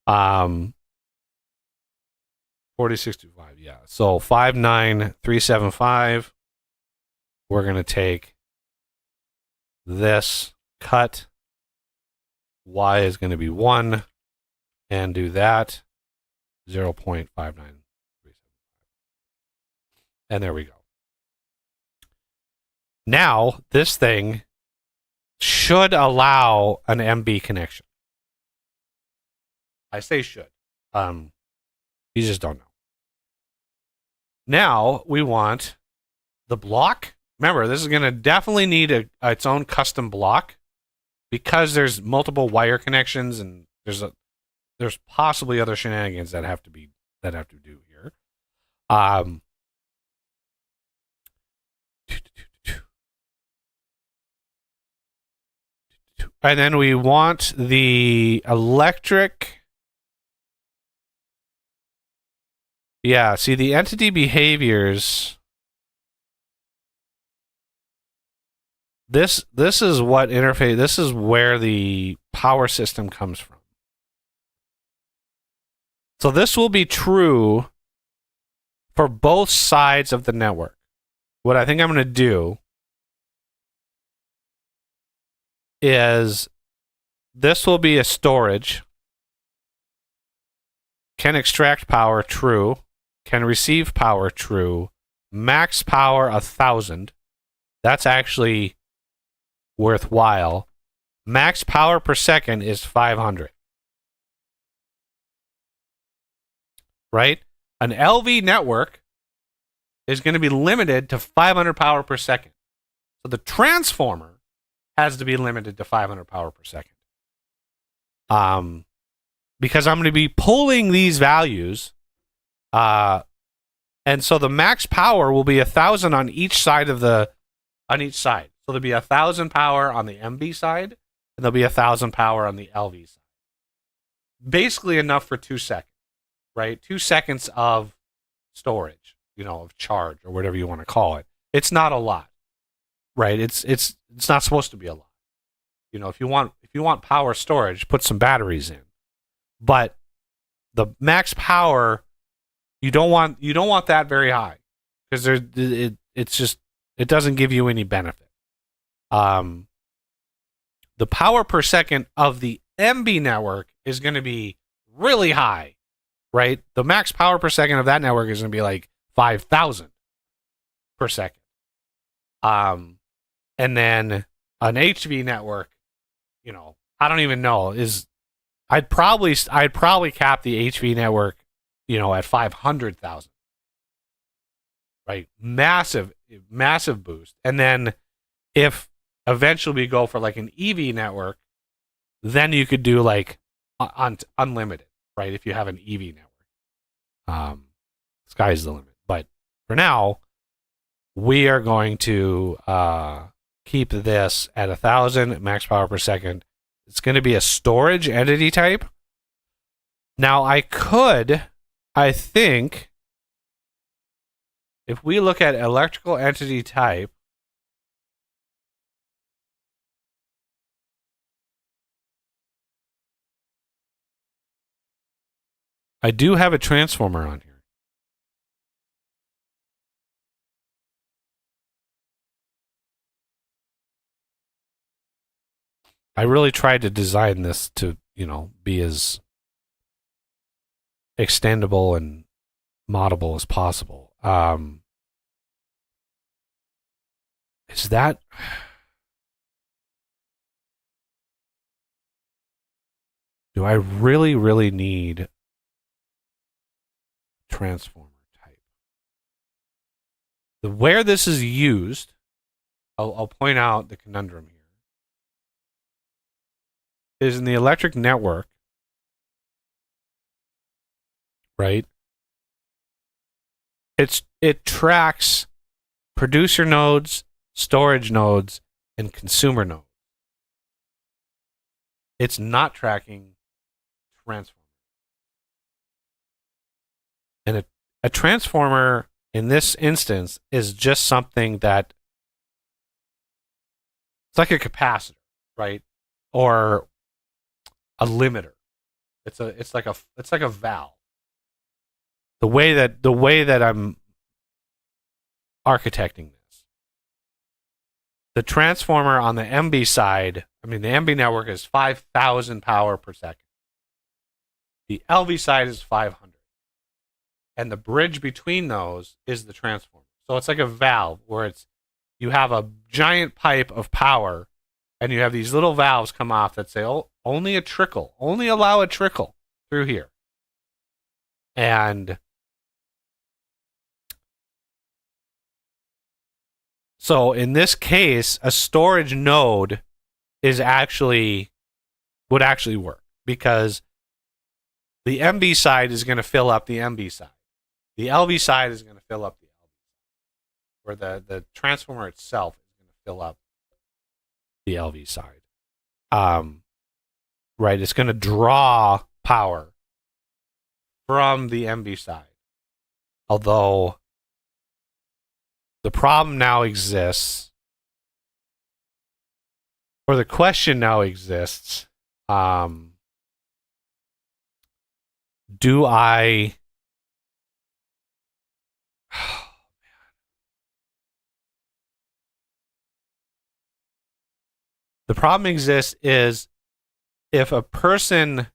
4065, yeah. So 59375. We're going to take this, cut, y is going to be 1, and do that, 0.59375. And there we go. Now, this thing should allow an MB connection. I say should. You just don't know. Now, we want the block. Remember, this is going to definitely need its own custom block because there's multiple wire connections and there's possibly other shenanigans that have to do here. And then we want the electric. Yeah, see the entity behaviors. This is what interface. This is where the power system comes from. So this will be true for both sides of the network. What I think I'm going to do is this will be a storage. Can extract power, true. Can receive power, true. Max power 1,000. That's actually worthwhile. Max power per second is 500. Right? An LV network is going to be limited to 500 power per second. So the transformer has to be limited to 500 power per second. Because I'm going to be pulling these values, and so the max power will be 1,000 on each side. So there'll be 1,000 power on the MB side, and there'll be 1,000 power on the LV side. Basically enough for 2 seconds, right? 2 seconds of storage, of charge or whatever you want to call it. It's not a lot, right? It's not supposed to be a lot. If you want power storage, put some batteries in. But the max power, you don't want that very high because it doesn't give you any benefit. The power per second of the MB network is going to be really high, right? The max power per second of that network is going to be like 5,000 per second. And then an HV network, I don't even know, I'd probably cap the HV network, at 500,000 right? Massive, massive boost. And then if eventually we go for like an EV network, then you could do like unlimited, right? If you have an EV network, sky's the limit. But for now, we are going to keep this at 1,000 max power per second. It's going to be a storage entity type. Now I think, if we look at electrical entity type, I do have a transformer on here. I really tried to design this to, be as extendable and moddable as possible. Is that... Do I really, really need transformer type? Where this is used, I'll point out the conundrum here, is in the electric network, right? It tracks producer nodes, storage nodes, and consumer nodes. It's not tracking transformer. And a transformer in this instance is just something that, it's like a capacitor, right? Or a limiter. It's like a valve. The way that I'm architecting this, the transformer on the MB side, the MB network is 5,000 power per second. The LV side is 500. And the bridge between those is the transformer. So it's like a valve where you have a giant pipe of power, and you have these little valves come off that say, oh, only a trickle, only allow a trickle through here. And so in this case, a storage node would actually work, because the MB side is going to fill up the MB side. The LV side is going to fill up the LV side, or the transformer itself is going to fill up the LV side. Right, it's going to draw power from the MB side. Although the problem now exists, or the question now exists, do I... The problem exists is if a person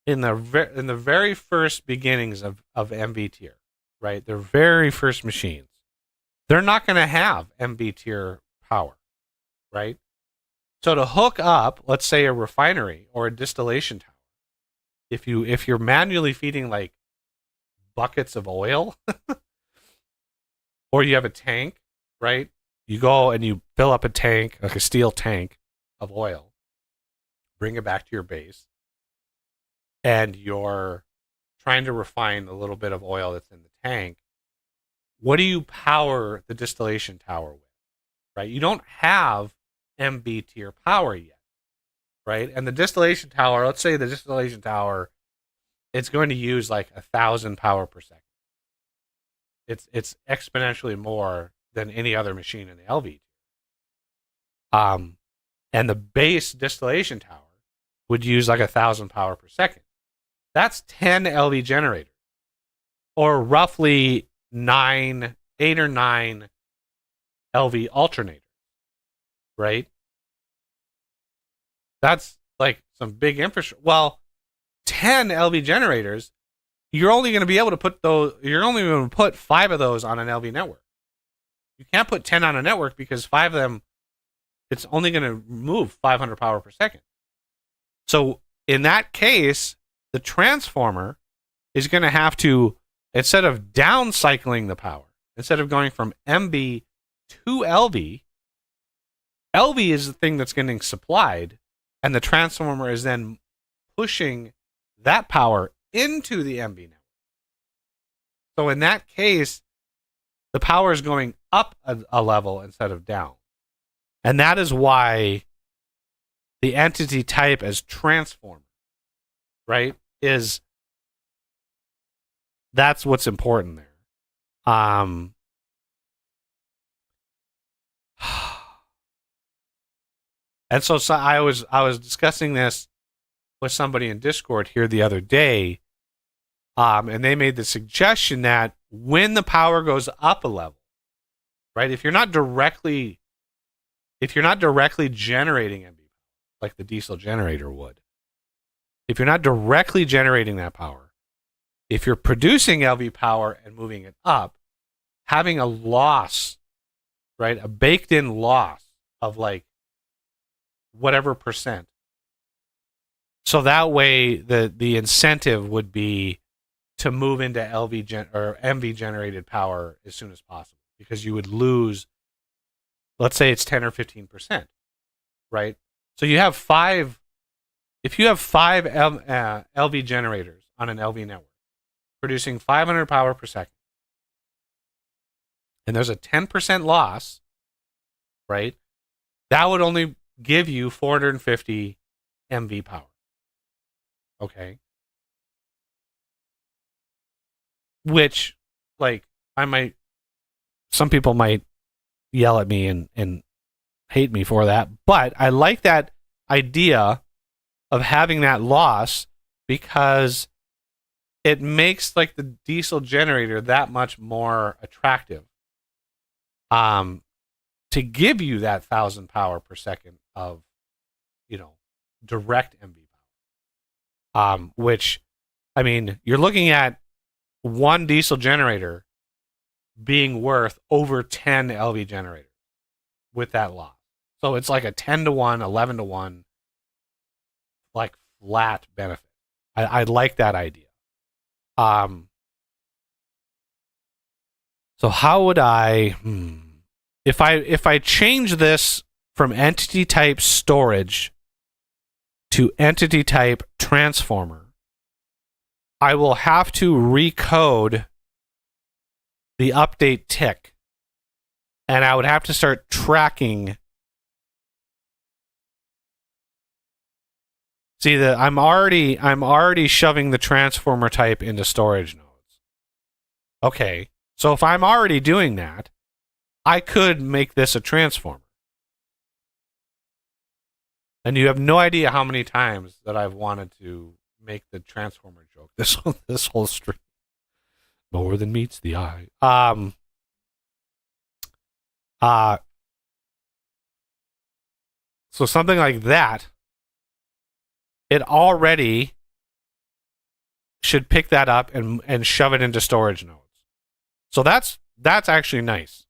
in the very first beginnings of MB tier, right, their very first machines, they're not going to have MB tier power, right? So to hook up, let's say, a refinery or a distillation tower, if you're manually feeding like buckets of oil, or you have a tank, right? You go and you fill up a tank, like a steel tank of oil, bring it back to your base, and you're trying to refine the little bit of oil that's in the tank. What do you power the distillation tower with, right? You don't have MB tier power yet, right? And the distillation tower, let's say the distillation tower, it's going to use like 1,000 power per second. It's exponentially more than any other machine in the LV. And the base distillation tower would use like 1,000 power per second. That's 10 LV generators, or roughly 8 or 9 LV alternators, right? That's like some big infrastructure. Well, 10 LV generators, you're only going to be able to put 5 of those on an LV network. You can't put 10 on a network because 5 of them, it's only going to move 500 power per second. So in that case, the transformer is going to have to instead of down cycling the power, instead of going from MV to LV, LV is the thing that's getting supplied, and the transformer is then pushing that power into the MV network. So in that case, the power is going up a level instead of down. And that is why the entity type as transformer, right, that's what's important there. And so I was discussing this with somebody in Discord here the other day, and they made the suggestion that when the power goes up a level, right? If you're not directly generating MV like the diesel generator would, if you're not directly generating that power, if you're producing LV power and moving it up, having a loss, right, a baked-in loss of like whatever percent. So that way, the incentive would be to move into or MV generated power as soon as possible, because you would lose, let's say it's 10 or 15%, right? So you have if you have five LV generators on an LV network producing 500 power per second, and there's a 10% loss, right? That would only give you 450 MV power. Okay. Which, like, some people might yell at me and hate me for that, but I like that idea of having that loss, because it makes like the diesel generator that much more attractive to give you that 1,000 power per second of, direct MV power. Which, I mean, you're looking at one diesel generator being worth over 10 LV generators with that loss. So it's like a 10-to-1, 11-to-1, like flat benefit. I like that idea. So how would I, if I change this from entity type storage to entity type transformer, I will have to recode the update tick, and I would have to start tracking. See that I'm already shoving the transformer type into storage nodes. Okay, so if I'm already doing that, I could make this a transformer. And you have no idea how many times that I've wanted to make the transformer joke this whole stream. More than meets the eye. So something like that, it already should pick that up and shove it into storage nodes. So that's actually nice.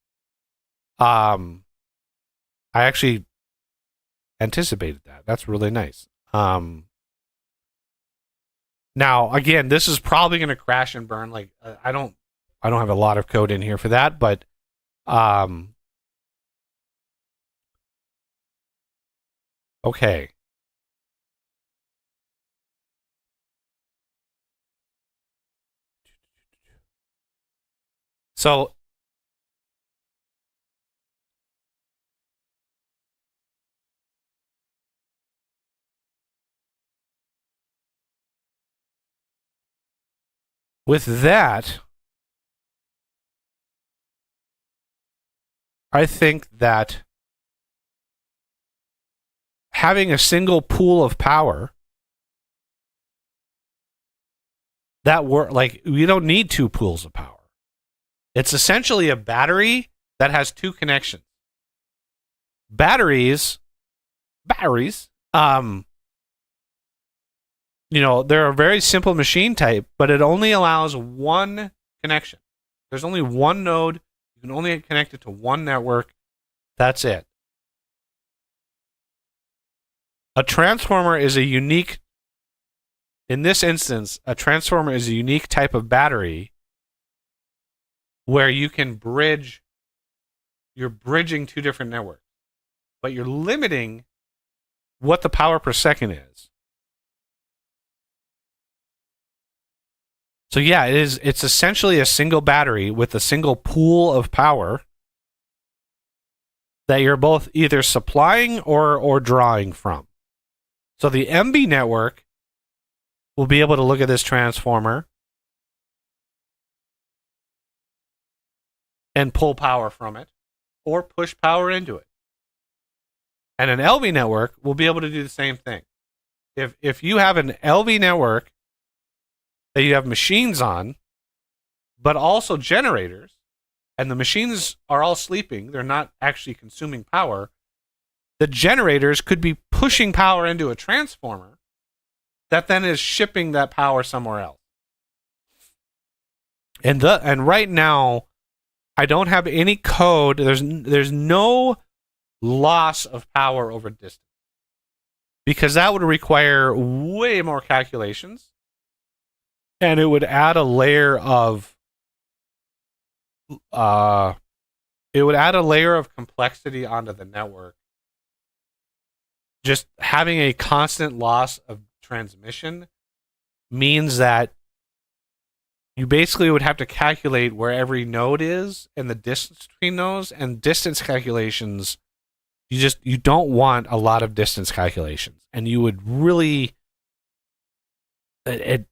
I actually anticipated that. That's really nice. Now, again, this is probably going to crash and burn. Like, I don't have a lot of code in here for that, but okay. So with that, I think that having a single pool of power like, you don't need two pools of power. It's essentially a battery that has two connections. Batteries, they're a very simple machine type, but it only allows one connection. There's only one node. You can only connect it to one network. That's it. A transformer is in this instance, a transformer is a unique type of battery where you can bridge, you're bridging two different networks, but you're limiting what the power per second is. So yeah, it's essentially a single battery with a single pool of power that you're both either supplying or drawing from. So the MB network will be able to look at this transformer and pull power from it or push power into it. And an LV network will be able to do the same thing. If you have an LV network that you have machines on, but also generators, and the machines are all sleeping, they're not actually consuming power, the generators could be pushing power into a transformer that then is shipping that power somewhere else. And right now, I don't have any code. There's no loss of power over distance, because that would require way more calculations, and it would add a layer of complexity onto the network. Just having a constant loss of transmission means that you basically would have to calculate where every node is and the distance between those, and distance calculations, you don't want a lot of distance calculations, and you would really it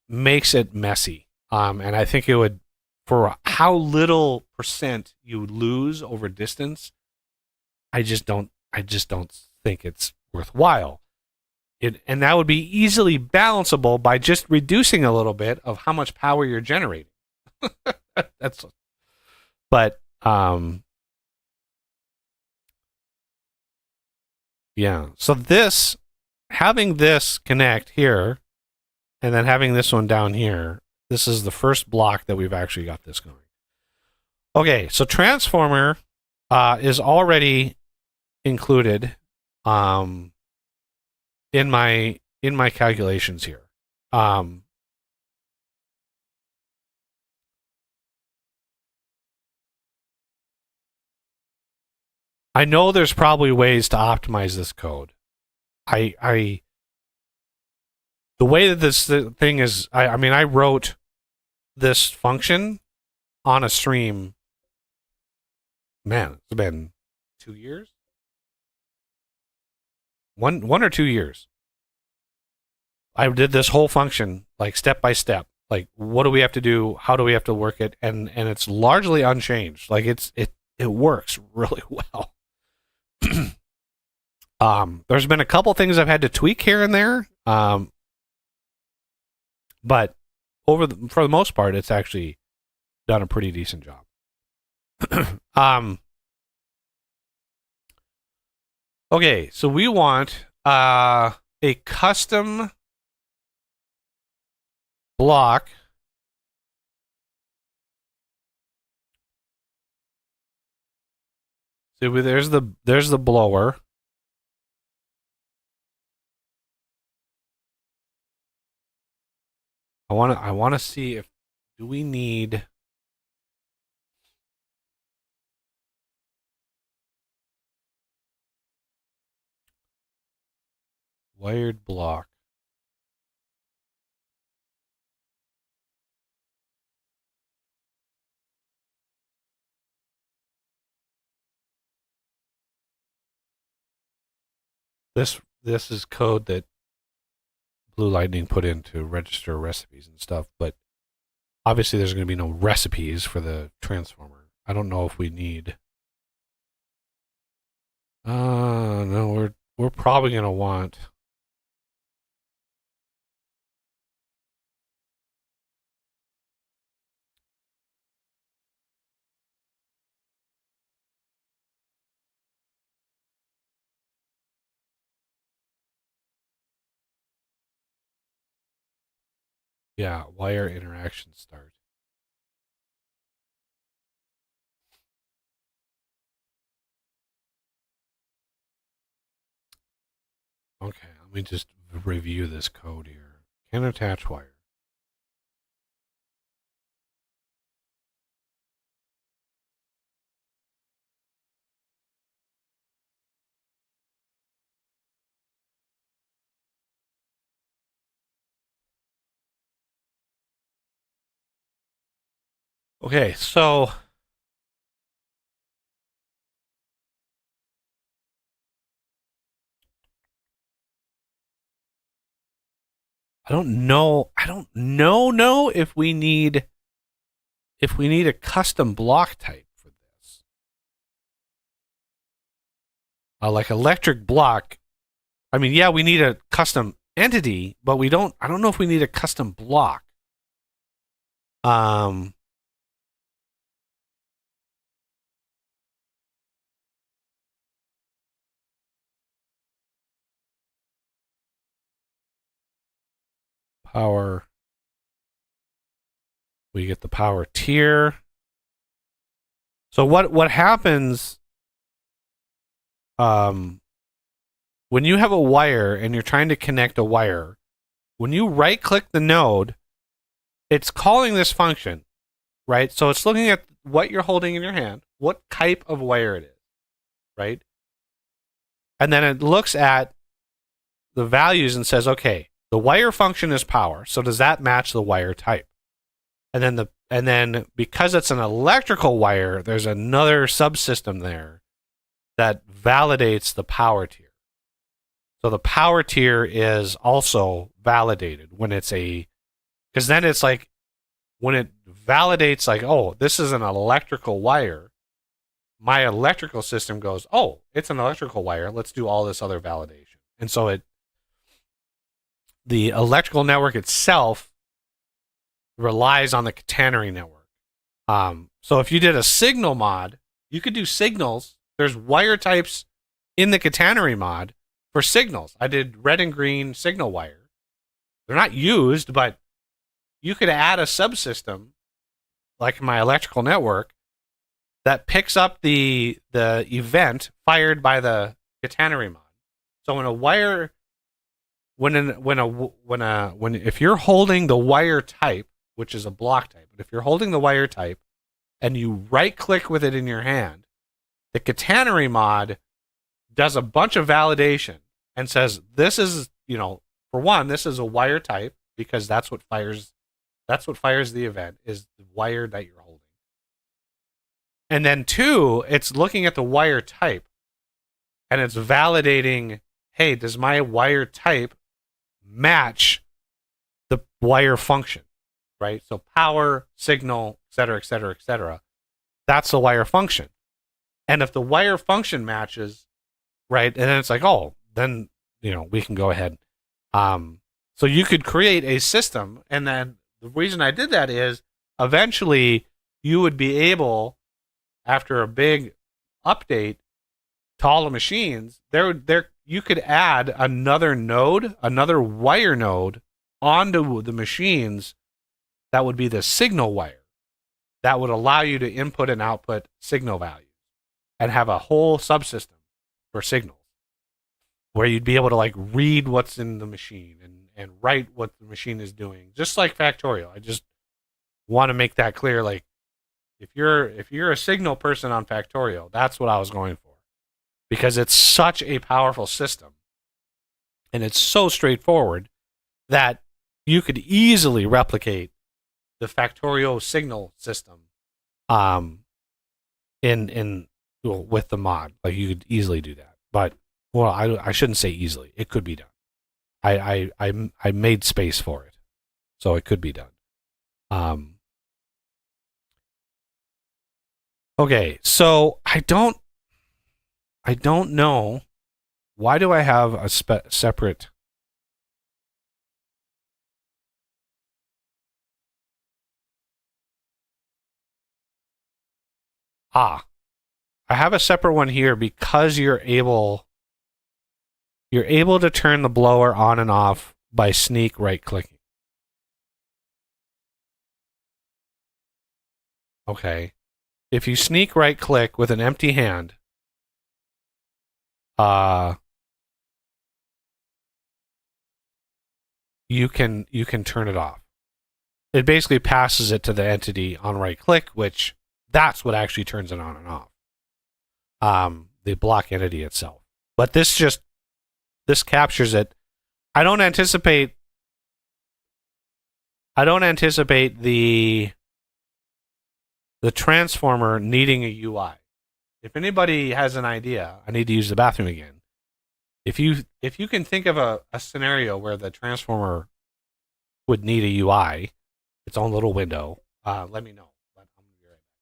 makes it messy. And I think it would, for how little percent you would lose over distance, I just don't think it's worthwhile. And that would be easily balanceable by just reducing a little bit of how much power you're generating. But yeah. So having this connect here, and then having this one down here, this is the first block that we've actually got this going. Okay, so transformer is already included in my calculations here. I know there's probably ways to optimize this code. The way that this thing is, I mean, I wrote this function on a stream. Man, it's been 2 years, one or 2 years. I did this whole function like step by step. Like, what do we have to do? How do we have to work it? And it's largely unchanged. Like it works really well. There's been a couple things I've had to tweak here and there. But for the most part, it's actually done a pretty decent job. Okay, so we want a custom block. So there's the blower. I want to see if do we need wired block. This is code that Blue Lightning put in to register recipes and stuff, but obviously there's going to be no recipes for the transformer. I don't know if we need. No, we're probably going to want. Yeah, wire interaction start. Okay, let me just review this code here. Can attach wire. Okay, so I don't know if we need a custom block type for this. Like electric block. I mean, yeah, we need a custom entity, but we don't. I don't know if we need a custom block. Um, power. We get the power tier. So what happens? When you have a wire and you're trying to connect a wire, when you right click the node, it's calling this function, right? So it's looking at what you're holding in your hand, what type of wire it is, right? And then it looks at the values and says, okay, the wire function is power, so does that match the wire type? And then because it's an electrical wire, there's another subsystem there that validates the power tier. So the power tier is also validated when it's because then it's like when it validates, like, oh, this is an electrical wire, my electrical system goes, oh, it's an electrical wire, let's do all this other validation. And so the electrical network itself relies on the catenary network. So if you did a signal mod, you could do signals. There's wire types in the catenary mod for signals. I did red and green signal wire. They're not used, but you could add a subsystem like my electrical network that picks up the event fired by the catenary mod. So when a wire, if you're holding the wire type, which is a block type, but if you're holding the wire type and you right click with it in your hand, the catenary mod does a bunch of validation and says, this is, for one, this is a wire type because that's what fires the event, is the wire that you're holding. And then two, it's looking at the wire type and it's validating, hey, does my wire type match the wire function, right? So power, signal, et cetera, et cetera, et cetera. That's the wire function. And if the wire function matches, right, and then it's like, oh, then, we can go ahead. So you could create a system, and then the reason I did that is eventually you would be able, after a big update to all the machines, you could add another node, another wire node onto the machines that would be the signal wire that would allow you to input and output signal values and have a whole subsystem for signals where you'd be able to like read what's in the machine and write what the machine is doing, just like Factorial. I just want to make that clear. Like if you're a signal person on Factorial, that's what I was going for, because it's such a powerful system and it's so straightforward that you could easily replicate the Factorial signal system with the mod. Like you could easily do that. But well, I shouldn't say easily. It could be done. I made space for it, so it could be done. Okay, so I don't know, why do I have a separate? I have a separate one here because you're able to turn the blower on and off by sneak right clicking. Okay. If you sneak right click with an empty hand, you can turn it off. It basically passes it to the entity on right click, which that's what actually turns it on and off. The block entity itself. But this captures it. I don't anticipate the the transformer needing a UI. If anybody has an idea, I need to use the bathroom again. If you can think of a scenario where the transformer would need a UI, its own little window, let me know. I'm gonna be right back.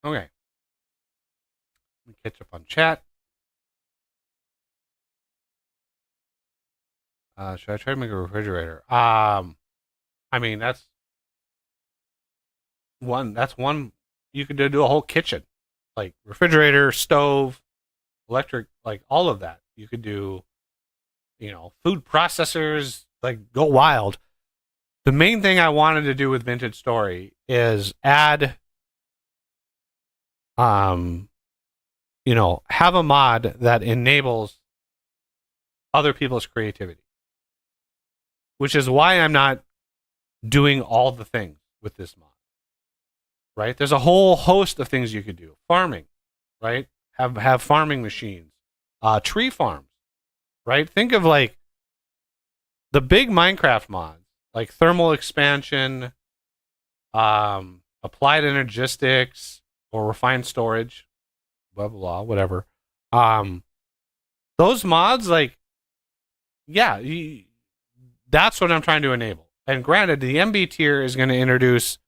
Okay. Let me catch up on chat. Should I try to make a refrigerator? I mean that's one. That's one. You could do a whole kitchen, like refrigerator, stove, electric, like all of that. You could do, food processors, like go wild. The main thing I wanted to do with Vintage Story is add, have a mod that enables other people's creativity, which is why I'm not doing all the things with this mod. Right? There's a whole host of things you could do. Farming, right? Have farming machines, tree farms, right? Think of like the big Minecraft mods, like thermal expansion, applied energistics, or refined storage, blah blah blah, whatever. Those mods, like, yeah, that's what I'm trying to enable. And granted, the MB tier is going to introduce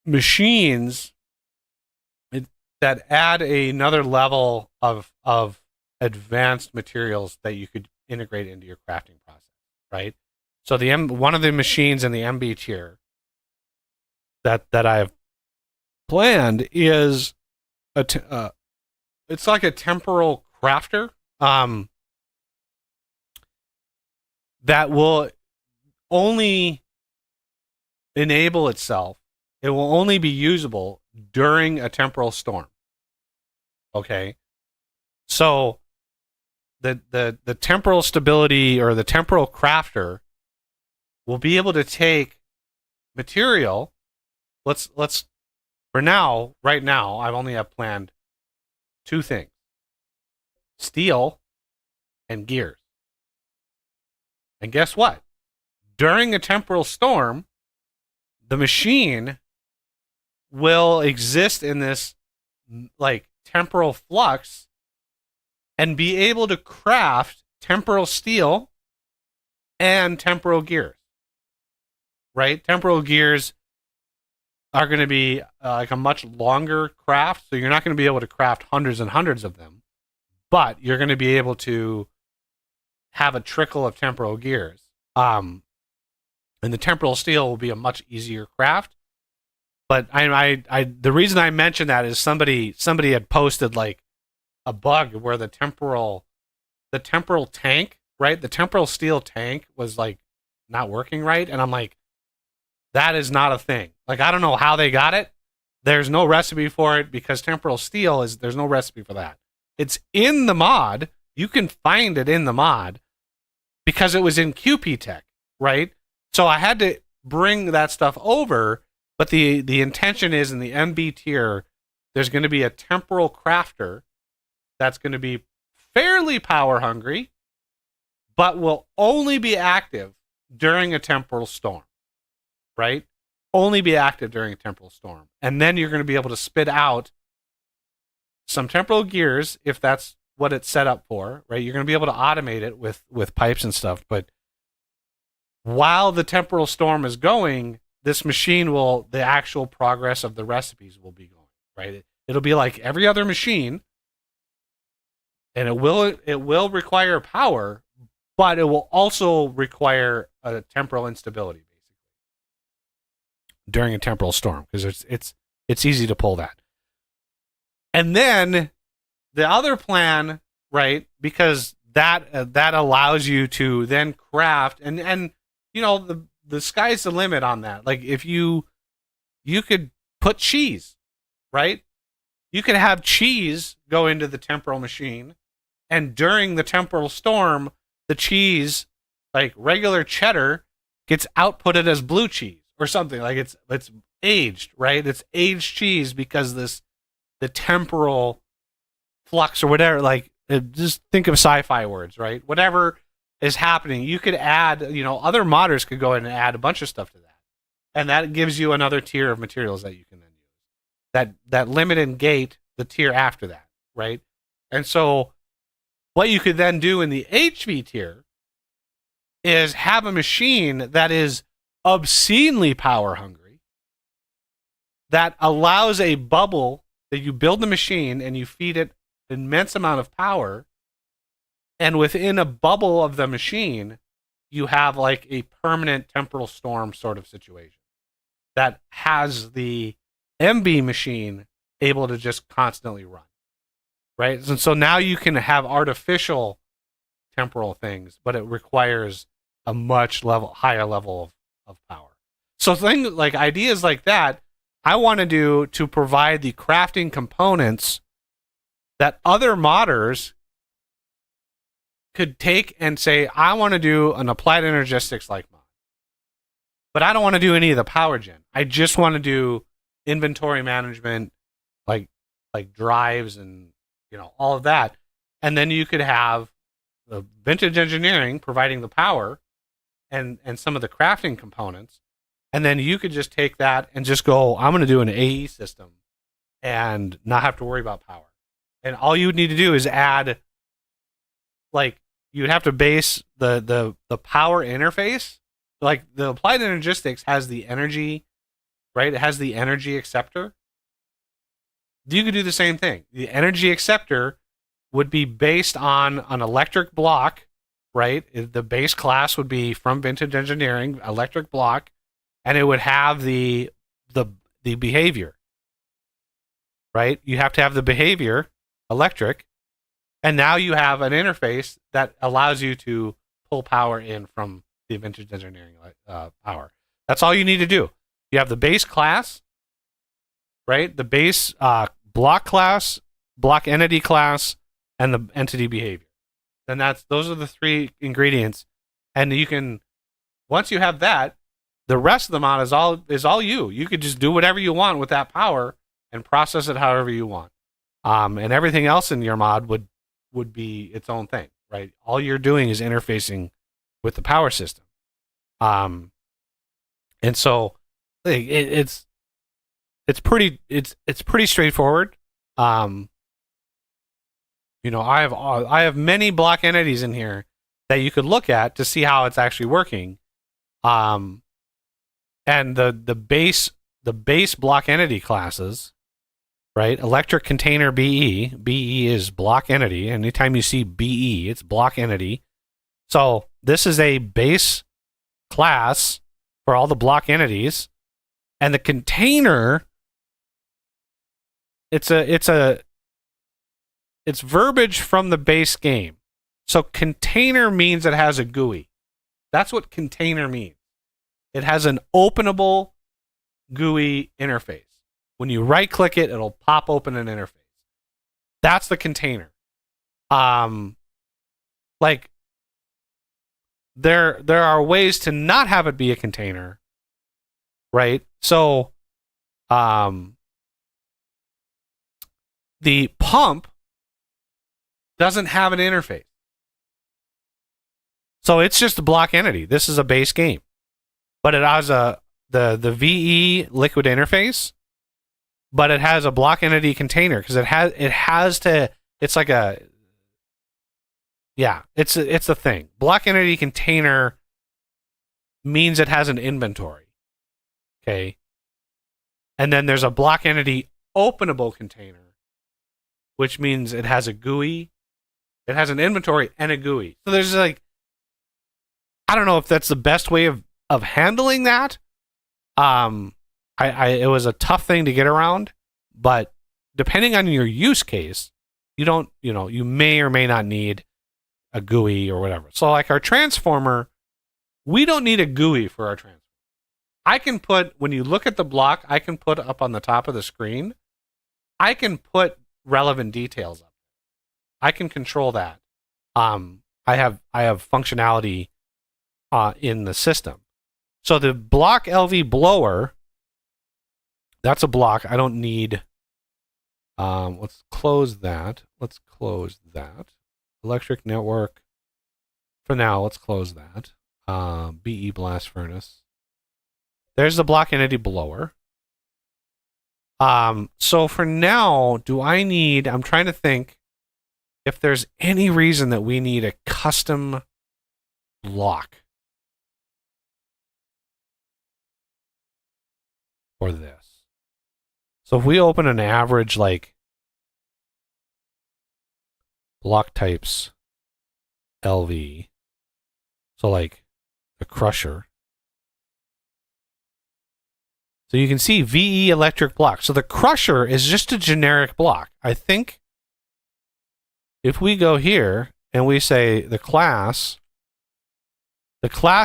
machines that add another level of advanced materials that you could integrate into your crafting process, right? So one of the machines in the MB tier that I've planned is it's like a temporal crafter that will only enable itself. It will only be usable during a temporal storm. Okay, so the temporal stability or the temporal crafter will be able to take material. Let's for now, right now, I've only have planned two things: steel and gears. And guess what? During a temporal storm, the machine will exist in this like temporal flux and be able to craft temporal steel and temporal gears. Right? Temporal gears are going to be like a much longer craft, so you're not going to be able to craft hundreds and hundreds of them, but you're going to be able to have a trickle of temporal gears. And the temporal steel will be a much easier craft. But the reason I mentioned that is somebody had posted like a bug where the temporal tank, right? The temporal steel tank was like not working right, and I'm like, that is not a thing. Like, I don't know how they got it. There's no recipe for it because temporal steel there's no recipe for that. It's in the mod. You can find it in the mod because it was in QP Tech, right? So I had to bring that stuff over, but the intention is in the MB tier, there's going to be a temporal crafter that's going to be fairly power hungry, but will only be active during a temporal storm, right? Only be active during a temporal storm. And then you're going to be able to spit out some temporal gears if that's what it's set up for, right? You're going to be able to automate it with pipes and stuff, but while the temporal storm is going, this machine will, the actual progress of the recipes will be going, right? It'll be like every other machine, and it will require power, but it will also require a temporal instability, basically, during a temporal storm, because it's easy to pull that. And then the other plan, right? Because that allows you to then craft, and the sky's the limit on that. Like if you could put cheese, right? You could have cheese go into the temporal machine, and during the temporal storm, the cheese, like regular cheddar, gets outputted as blue cheese or something. Like it's aged, right? It's aged cheese because the temporal flux or whatever. Like just think of sci-fi words, right? Whatever is happening, you could add. Other modders could go in and add a bunch of stuff to that, and that gives you another tier of materials that you can then use. That limit and gate the tier after that, right? And so what you could then do in the HV tier is have a machine that is obscenely power hungry, that allows a bubble that you build the machine and you feed it an immense amount of power, and within a bubble of the machine, you have like a permanent temporal storm sort of situation that has the MB machine able to just constantly run, right? And so now you can have artificial temporal things, but it requires a much higher level of power. So things like ideas like that, I want to do to provide the crafting components that other modders could take and say, I want to do an applied energistics like mod, but I don't want to do any of the power gen. I just want to do inventory management, like drives and all of that. And then you could have the vintage engineering providing the power and some of the crafting components. And then you could just take that and just go, I'm going to do an AE system and not have to worry about power. And all you would need to do is add, like, you'd have to base the power interface. Like the applied energistics has the energy, right? It has the energy acceptor. You could do the same thing. The energy acceptor would be based on an electric block, right? The base class would be from Vintage Engineering, electric block, and it would have the behavior, right? You have to have the behavior, electric, and now you have an interface that allows you to pull power in from the Vintage Engineering power. That's all you need to do. You have the base class, right? The base block class, block entity class, and the entity behavior. Then those are the three ingredients. And you can, once you have that, the rest of the mod is all you. You could just do whatever you want with that power and process it however you want. And everything else in your mod would be its own thing, right? All you're doing is interfacing with the power system. And so it's pretty straightforward. I have many block entities in here that you could look at to see how it's actually working. And the base block entity classes, right? Electric container BE. BE is block entity. Anytime you see BE, it's block entity. So this is a base class for all the block entities. And the container, it's verbiage from the base game. So container means it has a GUI. That's what container means. It has an openable GUI interface. When you right click it, it'll pop open an interface. That's the container. Like there are ways to not have it be a container, right? So the pump doesn't have an interface. So it's just a block entity. This is a base game. But it has the VE liquid interface, but it has a block entity container because it's a thing. Block entity container means it has an inventory. Okay. And then there's a block entity openable container, which means it has a GUI. It has an inventory and a GUI. So there's like, I don't know if that's the best way of handling that. It was a tough thing to get around, but depending on your use case, you may or may not need a GUI or whatever. So like our transformer, we don't need a GUI for our transformer. I can put, when you look at the block, I can put up on the top of the screen, I can put relevant details up. I can control that. I have functionality in the system. So the block LV blower, that's a block. I don't need. Let's close that. Electric network. For now, let's close that. BE blast furnace. There's the block entity blower. So for now, I'm trying to think if there's any reason that we need a custom block for this. So if we open an average like block types LV, so like the crusher. So you can see VE electric block. So the crusher is just a generic block. I think if we go here and we say the class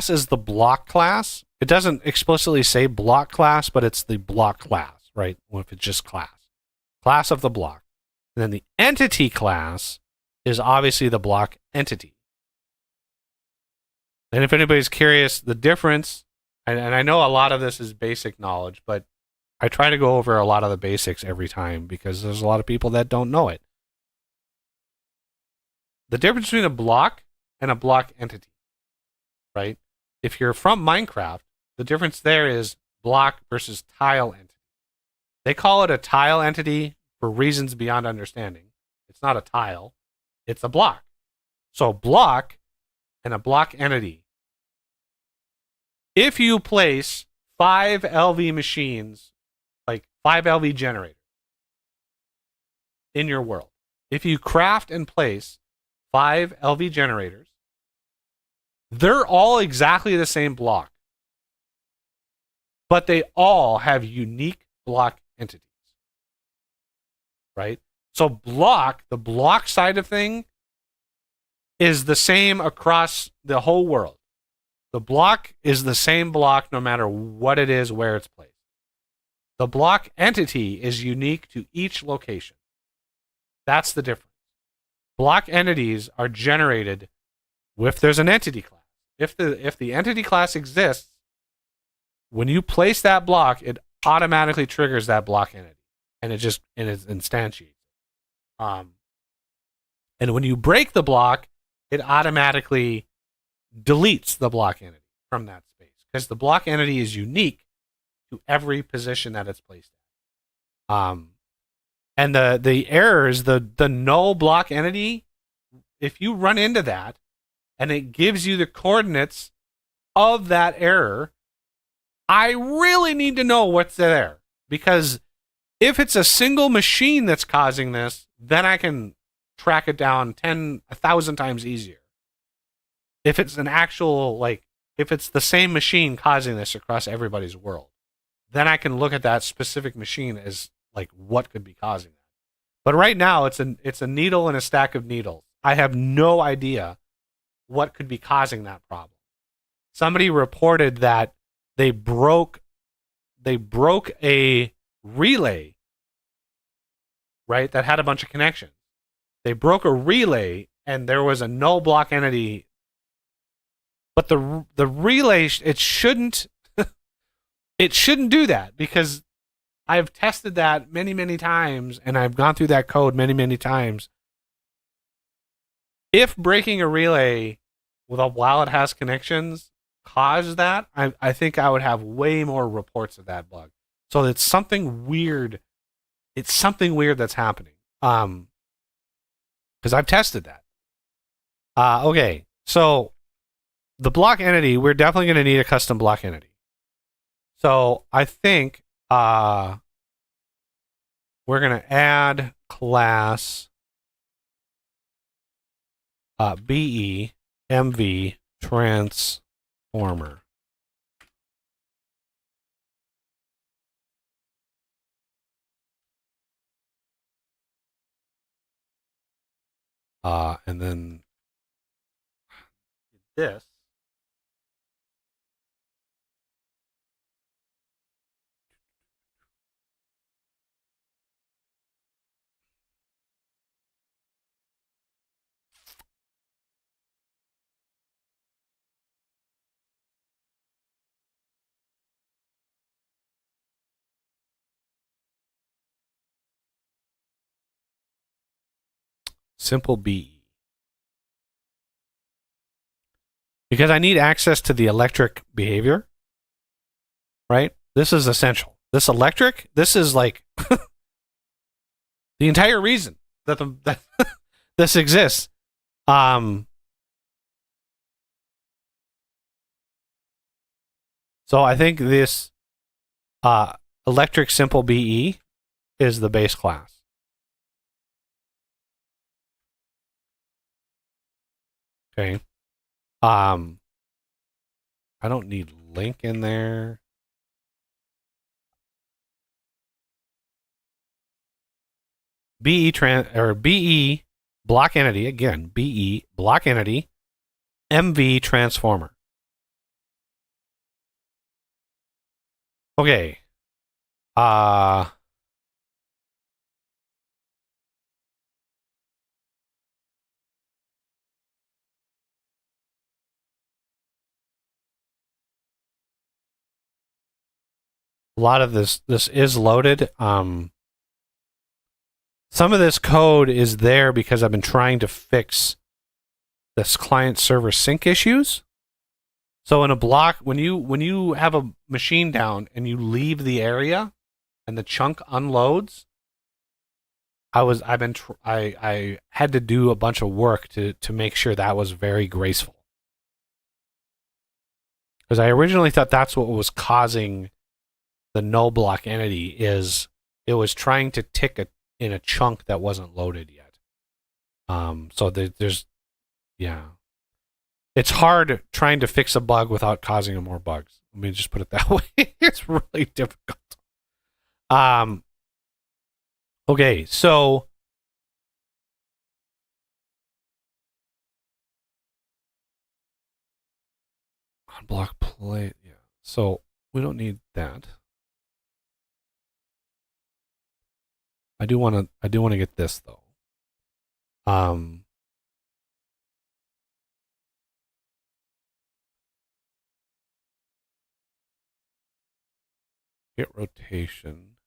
is the block class. It doesn't explicitly say block class, but it's the block class, right? What if it's just class of the block. And then the entity class is obviously the block entity. And if anybody's curious, the difference, and I know a lot of this is basic knowledge, but I try to go over a lot of the basics every time because there's a lot of people that don't know it. The difference between a block and a block entity, right? If you're from Minecraft, the difference there is block versus tile entity. They call it a tile entity for reasons beyond understanding. It's not a tile, it's a block. So block and a block entity. If you place 5 LV machines, like 5 LV generators in your world, if you craft and place 5 LV generators, they're all exactly the same block, but they all have unique block entities, right? So block, the block side of thing is the same across the whole world. The block is the same block no matter what it is, where it's placed. The block entity is unique to each location. That's the difference. Block entities are generated if there's an entity class. If the entity class exists, when you place that block, it automatically triggers that block entity, and it instantiates. And when you break the block, it automatically deletes the block entity from that space because the block entity is unique to every position that it's placed in. And the errors, the null block entity, if you run into that and it gives you the coordinates of that error, I really need to know what's there, because if it's a single machine that's causing this, then I can track it down 1,000 times easier. If it's an actual, if it's the same machine causing this across everybody's world, then I can look at that specific machine as what could be causing that. But right now, it's a needle in a stack of needles. I have no idea what could be causing that problem. Somebody reported that they broke a relay, right, that had a bunch of connections. They broke a relay and there was a null block entity, but the relay, it shouldn't do that, because I've tested that many, many times and I've gone through that code many, many times. If breaking a relay while it has connections caused that, I think I would have way more reports of that bug. So it's something weird. It's something weird that's happening. Because I've tested that. Okay, so the block entity, we're definitely going to need a custom block entity. So I think we're going to add class BE MV transformer. And then this. Simple BE. Because I need access to the electric behavior, right? This is essential. This electric, this is like the entire reason that that this exists. So I think this electric simple BE is the base class. Okay. I don't need link in there. BE block entity again. BE block entity MV transformer. Okay. A lot of this is loaded. Some of this code is there because I've been trying to fix this client server sync issues. So in a block, when you have a machine down and you leave the area and the chunk unloads, I had to do a bunch of work to make sure that was very graceful. Because I originally thought that's what was causing the no block entity, is it was trying to tick in a chunk that wasn't loaded yet. So there's it's hard trying to fix a bug without causing more bugs. Let me just put it that way. It's really difficult. Okay, so on block plate, yeah. So we don't need that. I do want to get this though. Get rotation.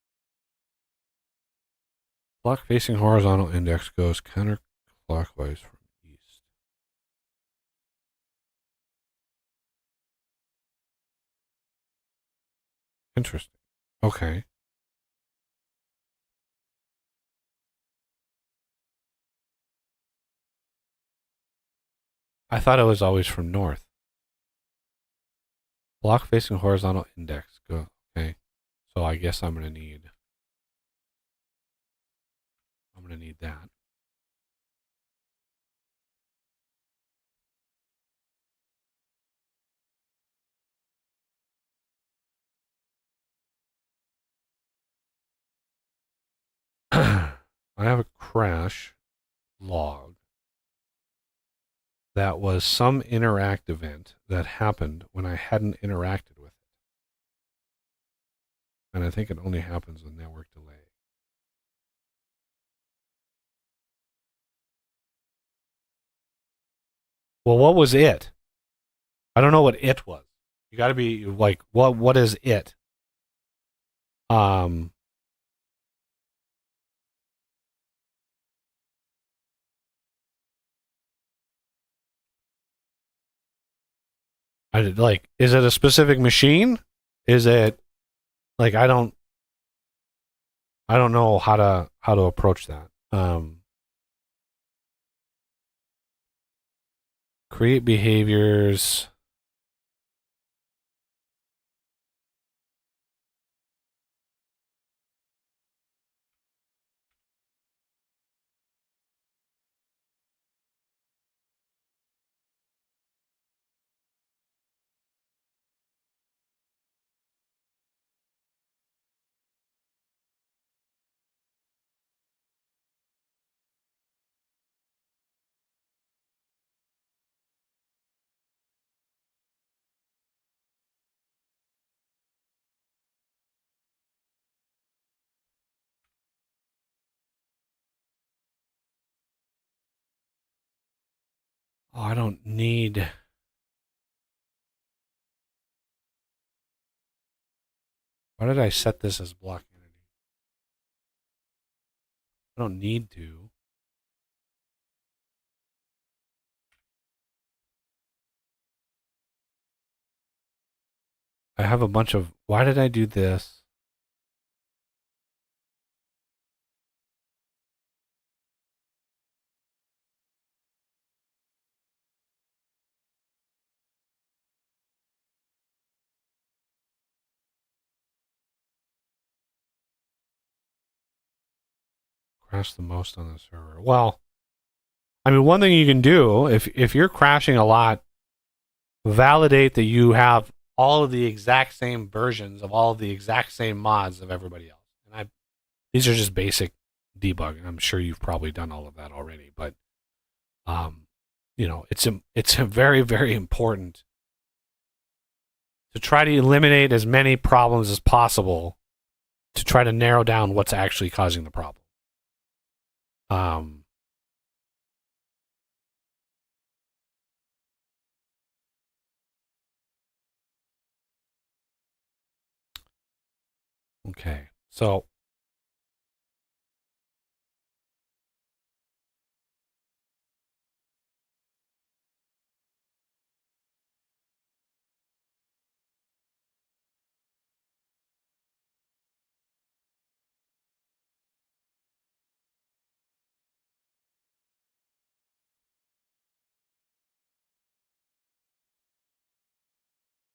Block facing horizontal index goes counterclockwise from east. Interesting. Okay. I thought it was always from north. Block facing horizontal index. Go. Okay. So I guess I'm gonna need that. I have a crash log that was some interact event that happened when I hadn't interacted with it. And I think it only happens with network delay. Well, what was it? I don't know what it was. You got to be like, what is it? I like, is it a specific machine? Is it like I don't know how to approach that. Create behaviors. Oh, I don't need. Why did I set this as block entity? I don't need to. I have a bunch of. Why did I do this? Crash the most on the server. Well, I mean, one thing you can do if you're crashing a lot, validate that you have all of the exact same versions of all of the exact same mods of everybody else. And these are just basic debugging. I'm sure you've probably done all of that already, but um, it's a very very important to try to eliminate as many problems as possible to try to narrow down what's actually causing the problem. Um, okay, so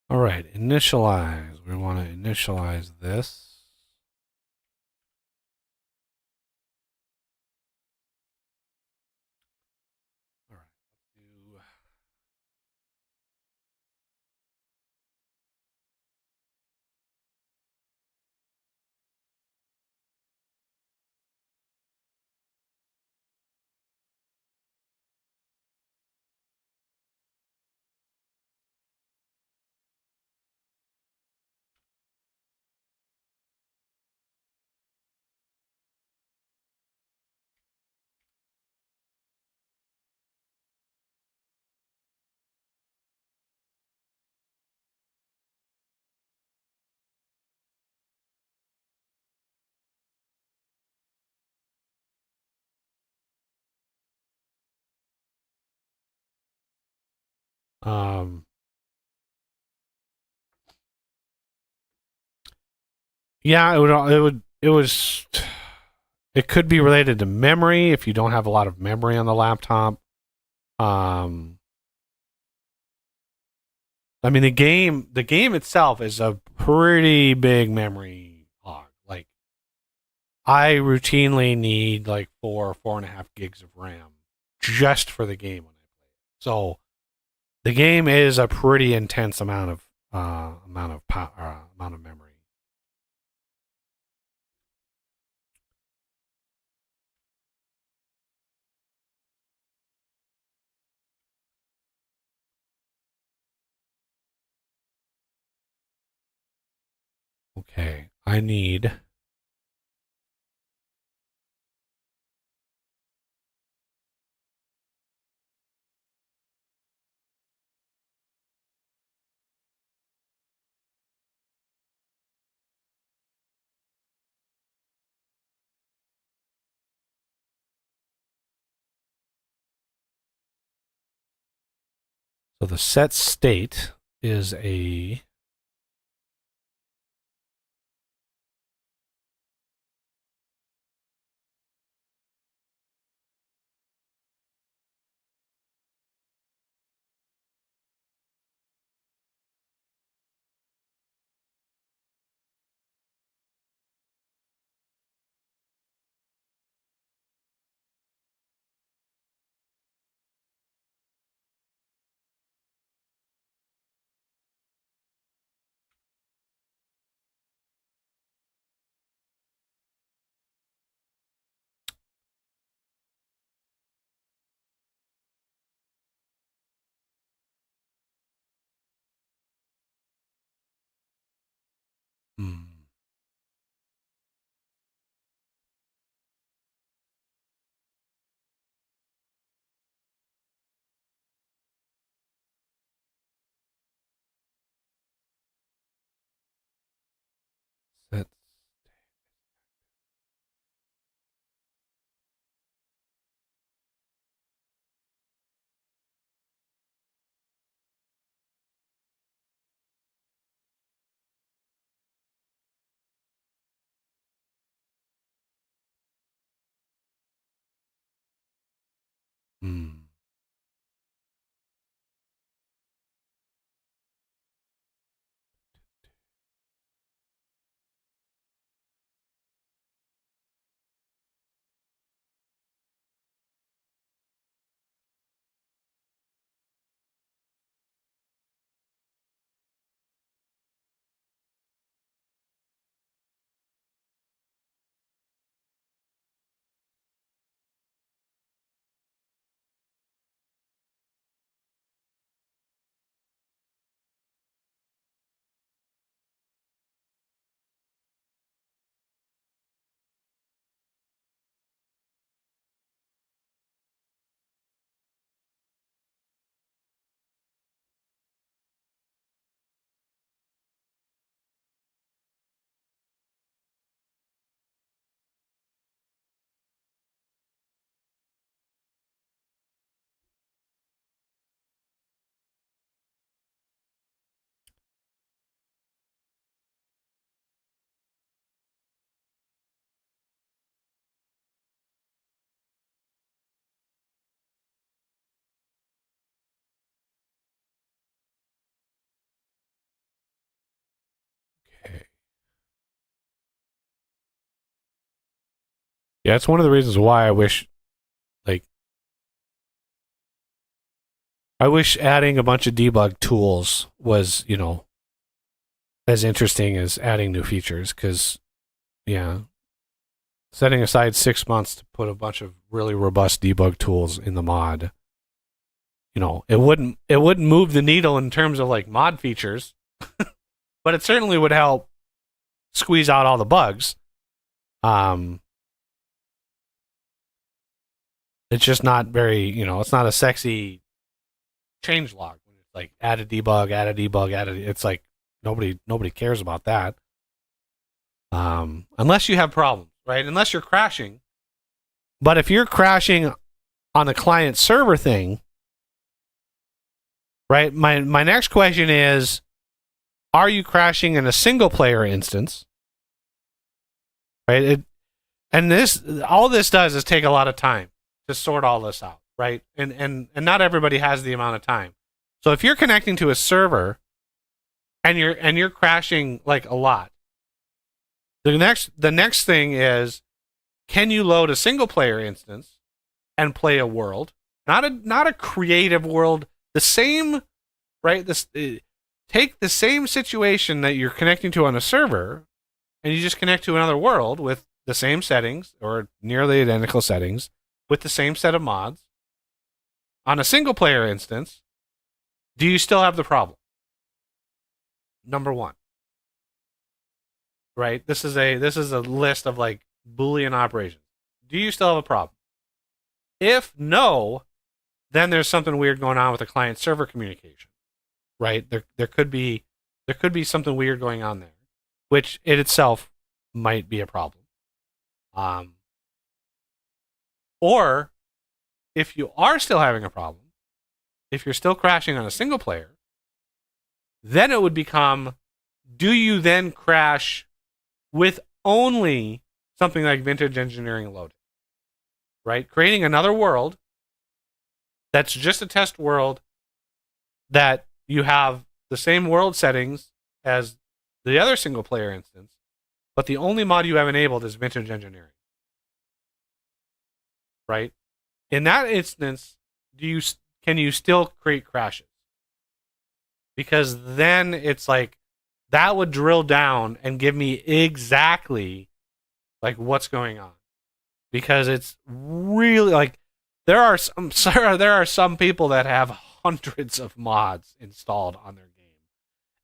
all right, initialize. We want to initialize this. All right, let's do. Um, yeah, it could be related to memory if you don't have a lot of memory on the laptop. Um, I mean the game itself is a pretty big memory hog. Like I routinely need like 4.5 gigs of RAM just for the game when I play it. So the game is a pretty intense amount of memory. Okay, I need. So the set state is a. Hmm. Hmm. Okay. Yeah, it's one of the reasons why like, I wish adding a bunch of debug tools was, as interesting as adding new features. Because, yeah, setting aside 6 months to put a bunch of really robust debug tools in the mod, it wouldn't move the needle in terms of like mod features, but it certainly would help squeeze out all the bugs. Um, it's just not very, it's not a sexy change log. It's like add a debug, add a debug, add a. It's like nobody cares about that. Unless you have problems, right? Unless you're crashing. But if you're crashing on the client server thing, right? My next question is, are you crashing in a single player instance? Right? And all this does is take a lot of time to sort all this out, right? And not everybody has the amount of time. So if you're connecting to a server and you're crashing like a lot, the next thing is, can you load a single player instance and play a world? Not a creative world. The same, right? Take the same situation that you're connecting to on a server, and you just connect to another world with the same settings or nearly identical settings with the same set of mods on a single player instance. Do you still have the problem? Number one, right? This is a list of like Boolean operations. Do you still have a problem? If no, then there's something weird going on with the client server communication, right? There could be something weird going on there, which it itself might be a problem. Or if you are still having a problem, if you're still crashing on a single player, then it would become, do you then crash with only something like vintage engineering loaded, right? Creating another world that's just a test world that you have the same world settings as the other single player instance, but the only mod you have enabled is vintage engineering, right? In that instance, can you still create crashes? Because then it's like that would drill down and give me exactly like what's going on. Because it's really like there are some people that have hundreds of mods installed on their game,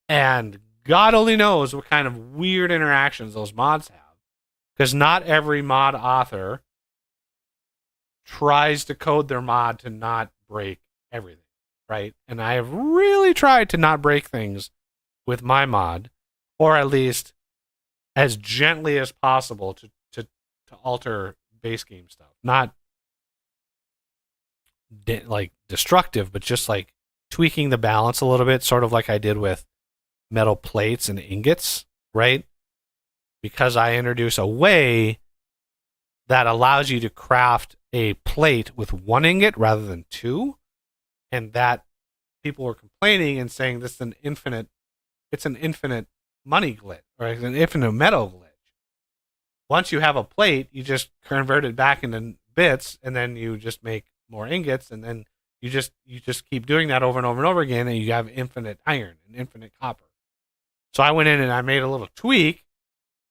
and God only knows what kind of weird interactions those mods have. Because not every mod author tries to code their mod to not break everything, right? And I have really tried to not break things with my mod, or at least as gently as possible to alter base game stuff. Not like destructive, but just like tweaking the balance a little bit, sort of like I did with metal plates and ingots, right? Because I introduce a way that allows you to craft a plate with 1 ingot rather than 2, and that people were complaining and saying this is it's an infinite money glitch, or it's an infinite metal glitch. Once you have a plate, you just convert it back into bits, and then you just make more ingots, and then you just keep doing that over and over and over again, and you have infinite iron and infinite copper. So I went in and I made a little tweak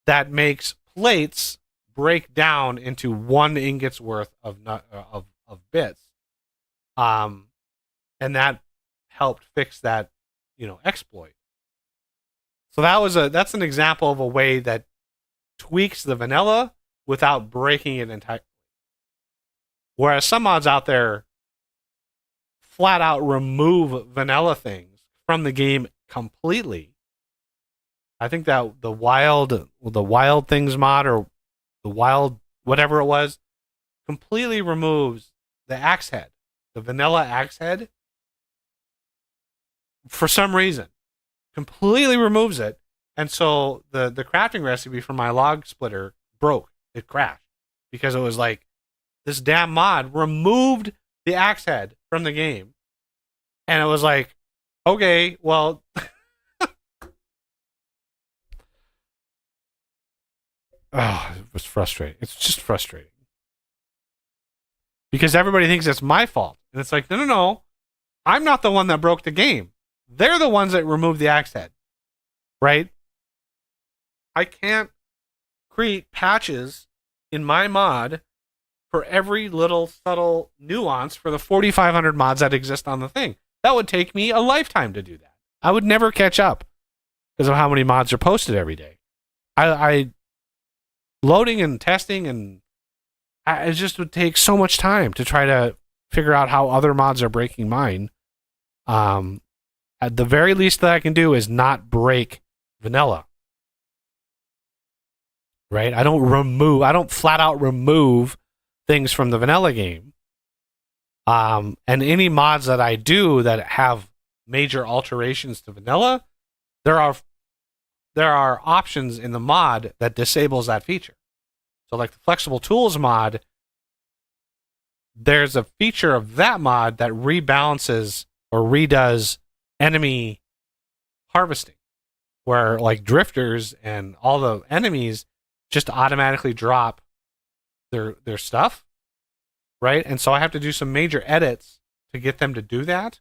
that makes plates break down into 1 ingot's worth of bits, and that helped fix that exploit. So that's an example of a way that tweaks the vanilla without breaking it entirely. Whereas some mods out there flat out remove vanilla things from the game completely. I think that the wild things mod, or the wild whatever it was, completely removes the axe head, the vanilla axe head, for some reason. Completely removes it, and so the crafting recipe for my log splitter broke. It crashed because it was like this damn mod removed the axe head from the game, and it was like, okay, well. Oh, it was frustrating. It's just frustrating because everybody thinks it's my fault, and it's like, no, I'm not the one that broke the game. They're the ones that removed the axe head, right? I can't create patches in my mod for every little subtle nuance for the 4,500 mods that exist on the thing. That would take me a lifetime to do that. I would never catch up because of how many mods are posted every day. I loading and testing, and it just would take so much time to try to figure out how other mods are breaking mine. At the very least that I can do is not break vanilla. Right? I don't flat out remove things from the vanilla game. And any mods that I do that have major alterations to vanilla, there are options in the mod that disables that feature. So like the flexible tools mod, there's a feature of that mod that rebalances or redoes enemy harvesting, where like drifters and all the enemies just automatically drop their stuff, right? And so I have to do some major edits to get them to do that.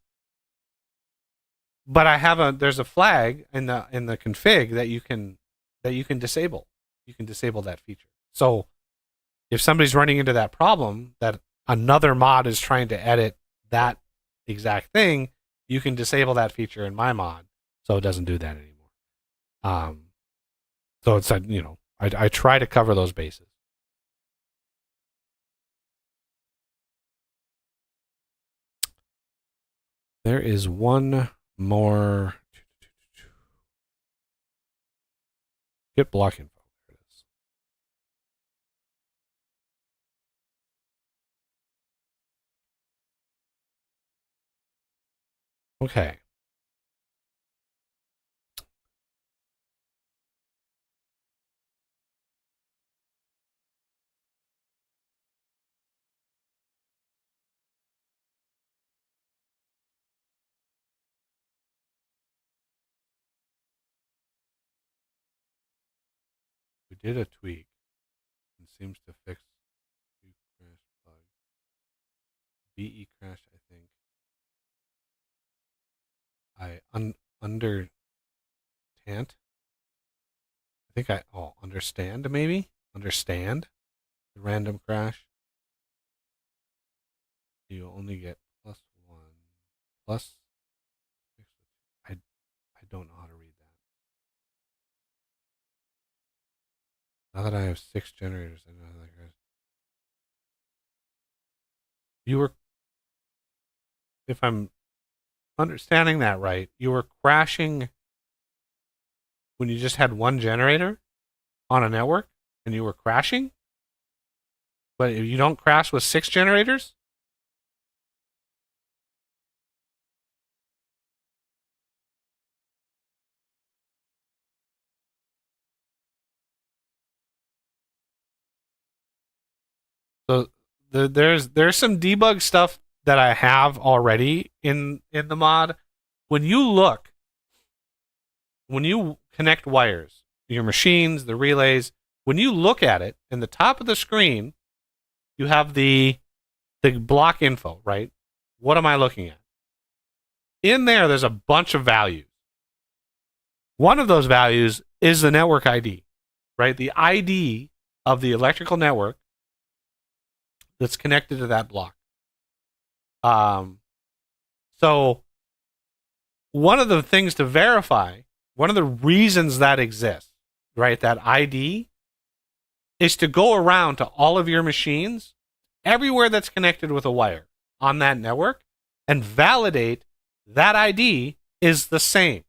But there's a flag in the config that you can disable. You can disable that feature. So if somebody's running into that problem that another mod is trying to edit that exact thing, you can disable that feature in my mod so it doesn't do that anymore. So it's I try to cover those bases. There is one more. Get block info. There it is. Okay. We did a tweak. It seems to fix the crash bug. BE crashed, I think. Understand. I think understand maybe? Understand the random crash. You only get +1. Plus. I don't know how to read that. Now that I have 6 generators, I know how that goes. If I'm understanding that right, you were crashing when you just had 1 generator on a network and you were crashing? But you don't crash with 6 generators? So there's some debug stuff that I have already in the mod. When you connect wires, your machines, the relays, when you look at it in the top of the screen, you have the block info, right? What am I looking at? In there's a bunch of values. One of those values is the network ID, right? The ID of the electrical network that's connected to that block. So one of the things to verify, one of the reasons that exists, right? That ID is to go around to all of your machines, everywhere that's connected with a wire on that network, and validate that ID is the same,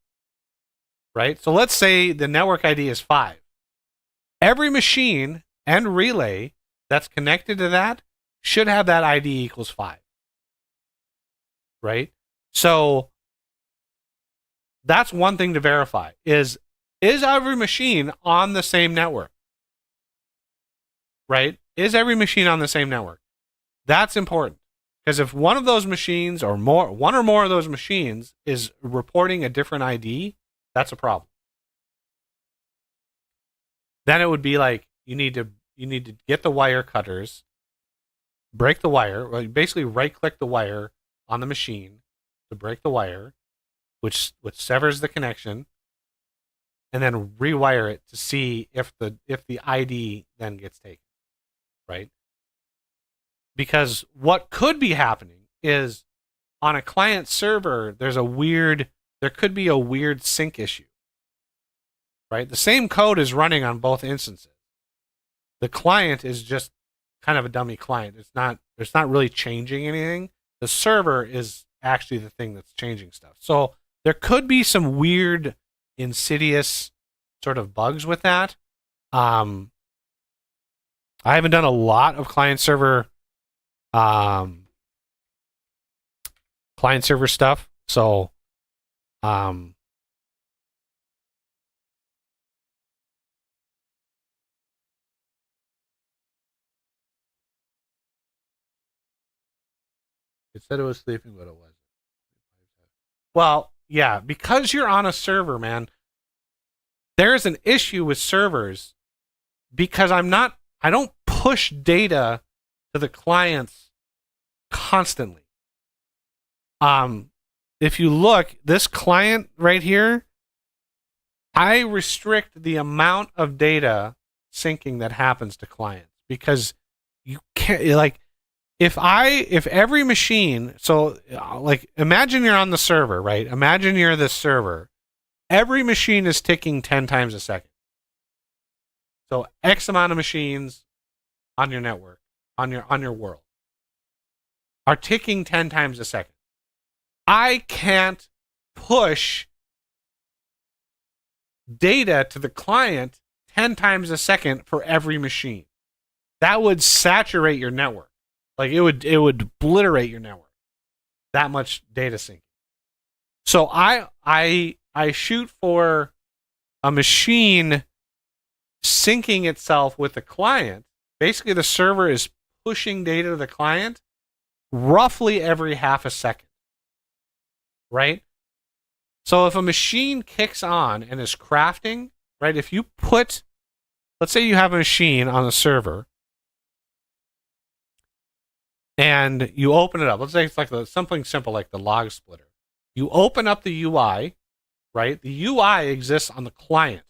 right? So let's say the network ID is 5. Every machine and relay that's connected to that should have that ID equals 5, right? So that's one thing to verify is every machine on the same network, right? Is every machine on the same network? That's important. Because if one of those machines or more, one or more of those machines is reporting a different ID, that's a problem. Then it would be like you need to get the wire cutters, break the wire, well, basically right click the wire on the machine to break the wire, which severs the connection, and then rewire it to see if the ID then gets taken, right? Because what could be happening is on a client server, there could be a weird sync issue, right? The same code is running on both instances. The client is just kind of a dummy client. It's not really changing anything. The server is actually the thing that's changing stuff. So there could be some weird, insidious sort of bugs with that. I haven't done a lot of client server stuff, so it said it was sleeping, but it wasn't. Well, yeah, because you're on a server, man, there's an issue with servers because I don't push data to the clients constantly. If you look, this client right here, I restrict the amount of data syncing that happens to clients because you can't, like, if every machine, so like imagine you're on the server, right? Imagine you're the server. Every machine is ticking 10 times a second. So X amount of machines on your network, on your world, are ticking 10 times a second. I can't push data to the client 10 times a second for every machine. That would saturate your network. Like it would obliterate your network. That much data syncing. So I shoot for a machine syncing itself with the client. Basically, the server is pushing data to the client roughly every half a second. Right? So if a machine kicks on and is crafting, right? If you let's say you have a machine on the server and you open it up. Let's say it's like something simple like the log splitter. You open up the UI, right? The UI exists on the client.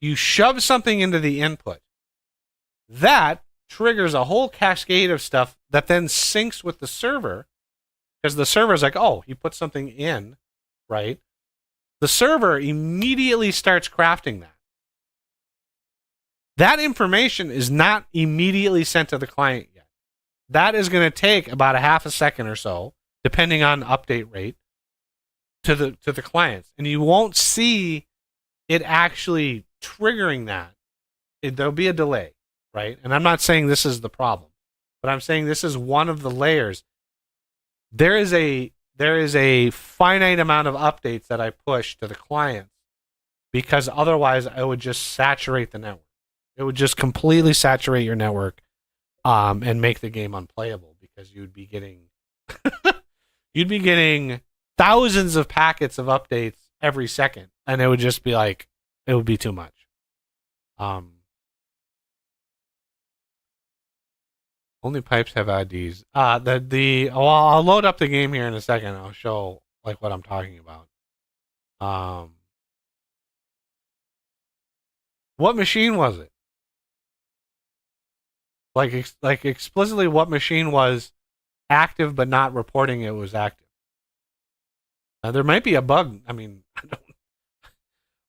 You shove something into the input. That triggers a whole cascade of stuff that then syncs with the server because the server is like, oh, he put something in, right? The server immediately starts crafting that. That information is not immediately sent to the client yet. That is going to take about a half a second or so, depending on update rate, to the clients. And you won't see it actually triggering that. There'll be a delay, right? And I'm not saying this is the problem, but I'm saying this is one of the layers. There is a finite amount of updates that I push to the clients because otherwise I would just saturate the network. It would just completely saturate your network. and make the game unplayable because you'd be getting thousands of packets of updates every second, and it would just be like it would be too much. Only pipes have IDs. I'll load up the game here in a second. I'll show like what I'm talking about. What machine was it? Like explicitly, what machine was active but not reporting it was active? There might be a bug. I mean, I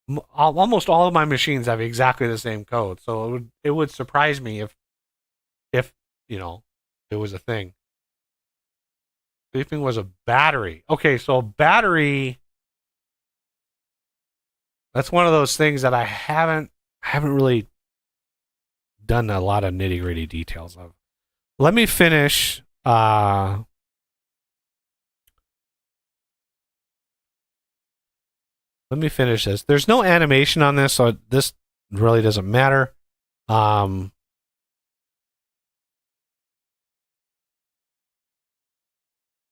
don't. Almost all of my machines have exactly the same code, so it would surprise me if it was a thing. Sleeping was a battery. Okay, so battery. That's one of those things that I haven't really done a lot of nitty gritty details of. Let me finish. Let me finish this. There's no animation on this, so this really doesn't matter.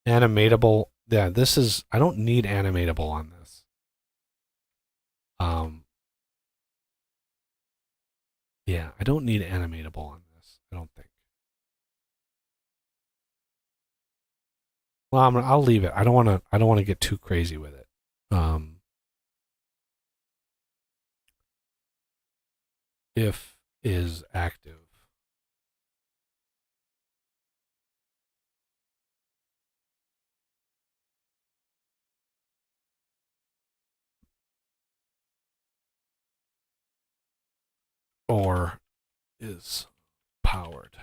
Animatable. Yeah, this is. I don't need animatable on this. Yeah, I don't need animatable on this. I don't think. Well, I'll leave it. I don't want to. I don't want to get too crazy with it. If is active. Or is powered.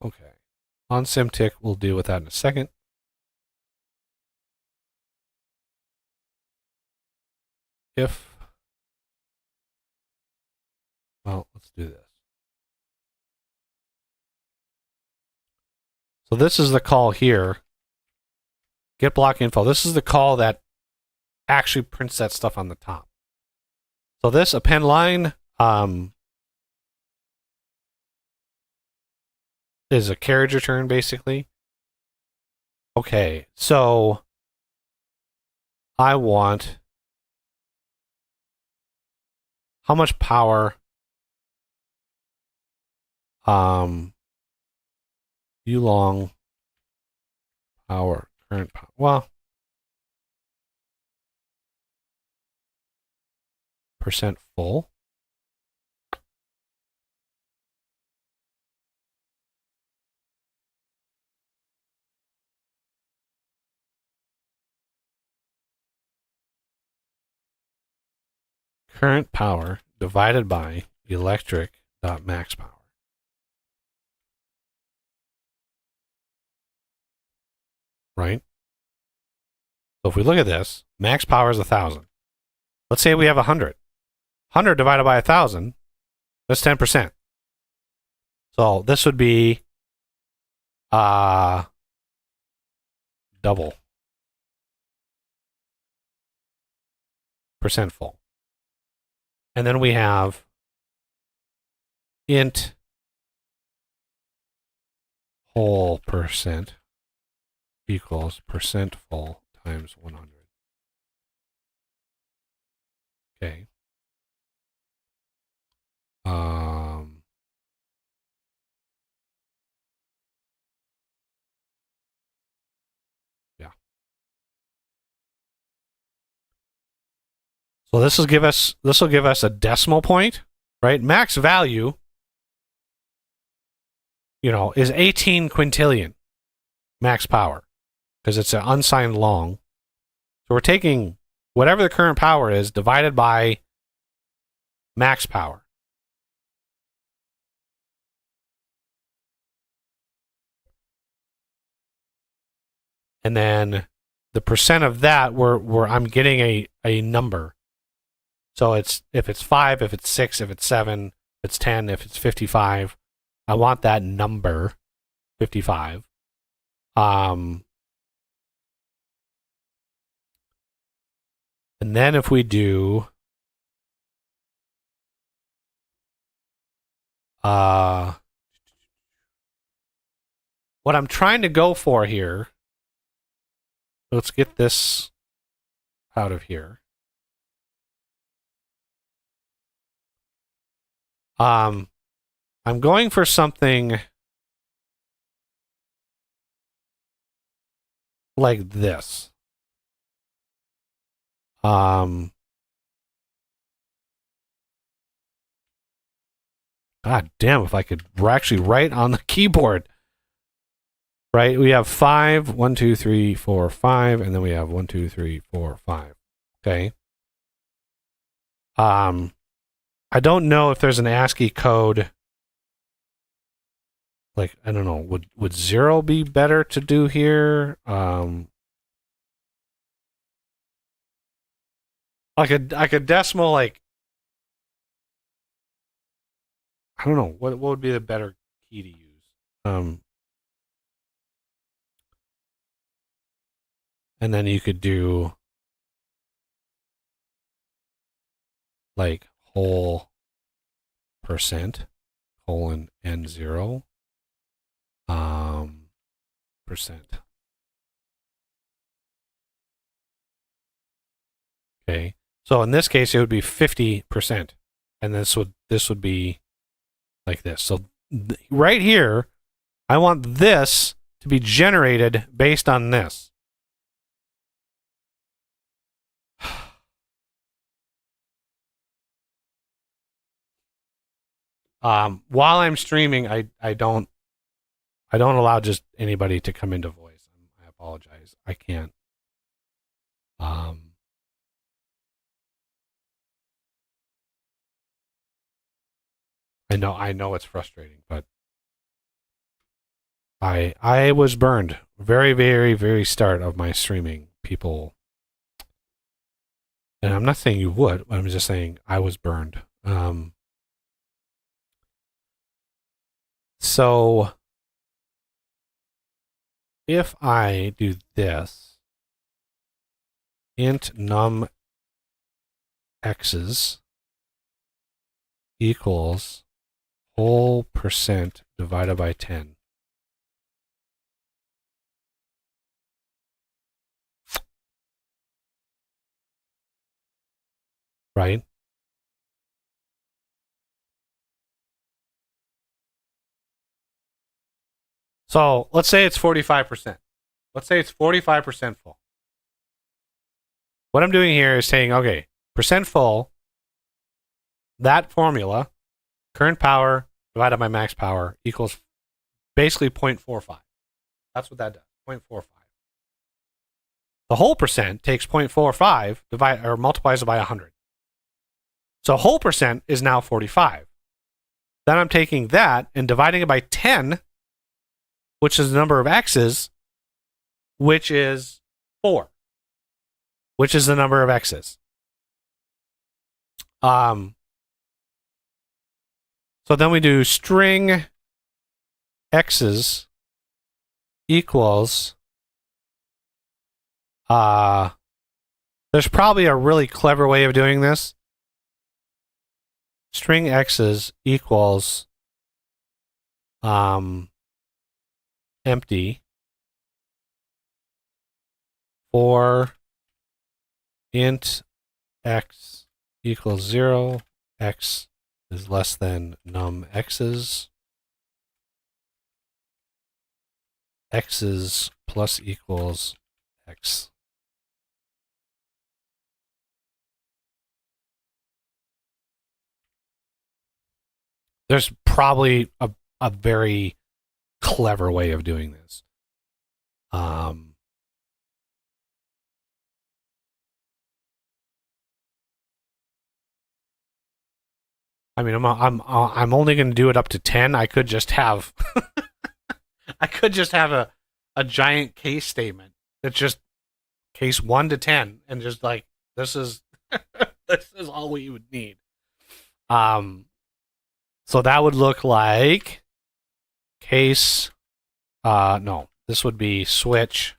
Okay. On SimTick, we'll deal with that in a second. If, well, let's do this. So this is the call here. Get block info. This is the call that actually prints that stuff on the top. So this append line is a carriage return basically. Okay, so I want how much power long power current power. Well, percent full. Current power divided by electric dot max power. Right? So if we look at this, max power is 1,000. Let's say we have 100. 100 divided by 1,000, that's 10%. So this would be double percent full. And then we have int whole percent equals percent full times 100. Okay. Yeah. So this will give us a decimal point, right? Max value, is 18 quintillion max power because it's an unsigned long. So we're taking whatever the current power is divided by max power. And then the percent of that where I'm getting a number. So it's if it's 5, if it's 6, if it's 7, if it's 10, if it's 55, I want that number 55. And then if we do what I'm trying to go for here, let's get this out of here. I'm going for something like this. God damn, if I could actually write on the keyboard. Right? We have 5, 1, 2, 3, 4, 5, and then we have 1, 2, 3, 4, 5. Okay. I don't know if there's an ASCII code. Like, I don't know, would 0 be better to do here? Like a decimal, like, I don't know, what would be the better key to use? And then you could do like whole percent colon n0 percent. Okay. So in this case it would be 50%. And this would be like this. So right here, I want this to be generated based on this. While I'm streaming, I don't allow just anybody to come into voice. I apologize. I can't. I know it's frustrating, but I was burned very, very, very start of my streaming. People, and I'm not saying you would. I'm just saying I was burned. So if I do this, int num x's equals whole percent divided by 10. Right? So let's say it's 45%. Let's say it's 45% full. What I'm doing here is saying, okay, percent full, that formula, current power divided by max power equals basically 0.45. That's what that does, 0.45. The whole percent takes 0.45 or multiplies it by 100. So whole percent is now 45. Then I'm taking that and dividing it by 10, which is the number of x's, which is 4, which is the number of x's. So then we do string x's equals, there's probably a really clever way of doing this. String x's equals empty for int x equals 0, x is less than num x's, x's plus equals x. There's probably a very clever way of doing this. I mean, I'm only going to do it up to 10. I could just have a giant case statement that's just case 1 to 10, and just like this is this is all we would need. So that would look like case. No, this would be switch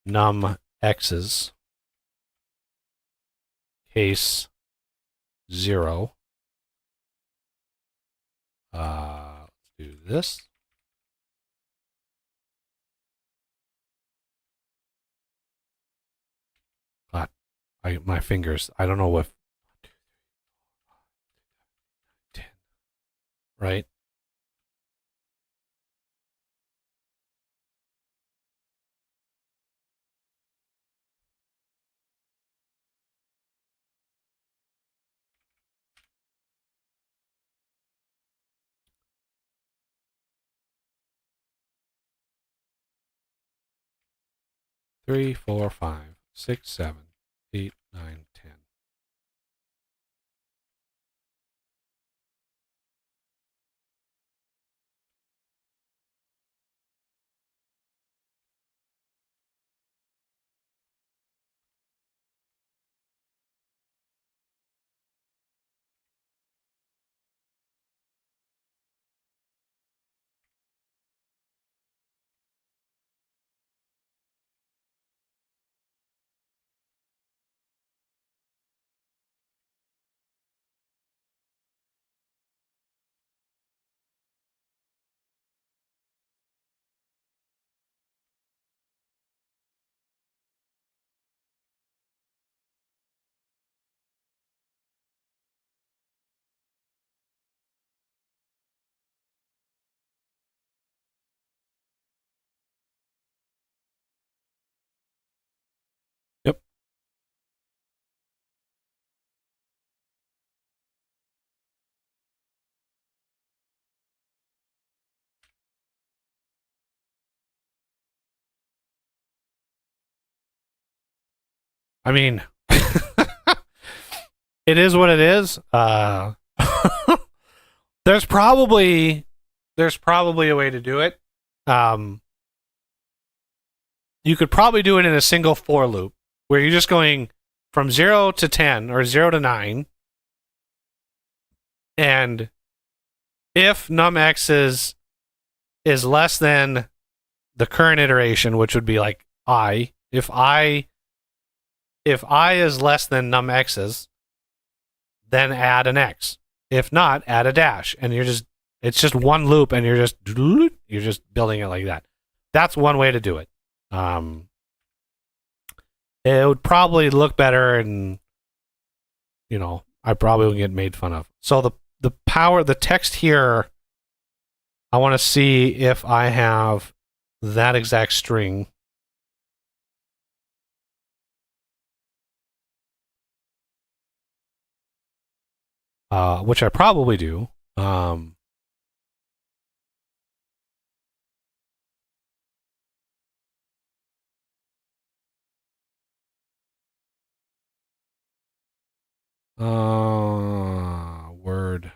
num x's case 0. Let's do this. God, my fingers. I don't know what. 10, right? Three, four, five, six, 7, 8, 9, 10. Yep. I mean, it is what it is. There's probably a way to do it. You could probably do it in a single for loop where you're just going from 0 to 10 or 0 to 9, and if numx is less than the current iteration, which would be like I, if I is less than numx's, then add an x. If not, add a dash, and it's just one loop, and you're just building it like that. That's one way to do it. It would probably look better, and I probably would get made fun of. So the text here, I want to see if I have that exact string. Which I probably do. Word.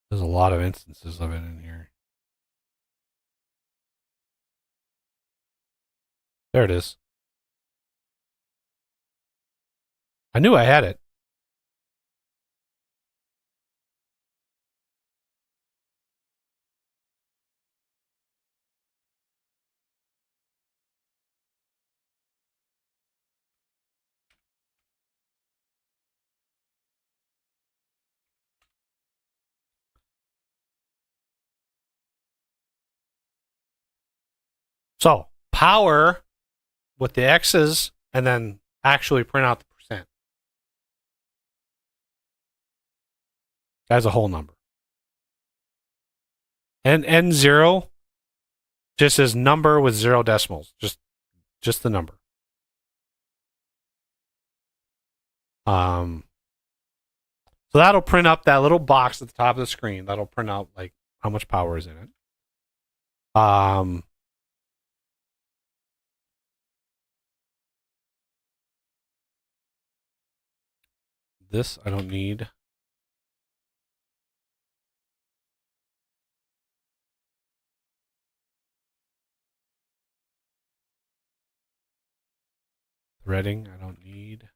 There's a lot of instances of it in here. There it is. I knew I had it. So power with the x's and then actually print out the percent as a whole number. And n0 just is number with 0 decimals, just the number. So that'll print up that little box at the top of the screen. That'll print out like how much power is in it. This I don't need. Threading I don't need.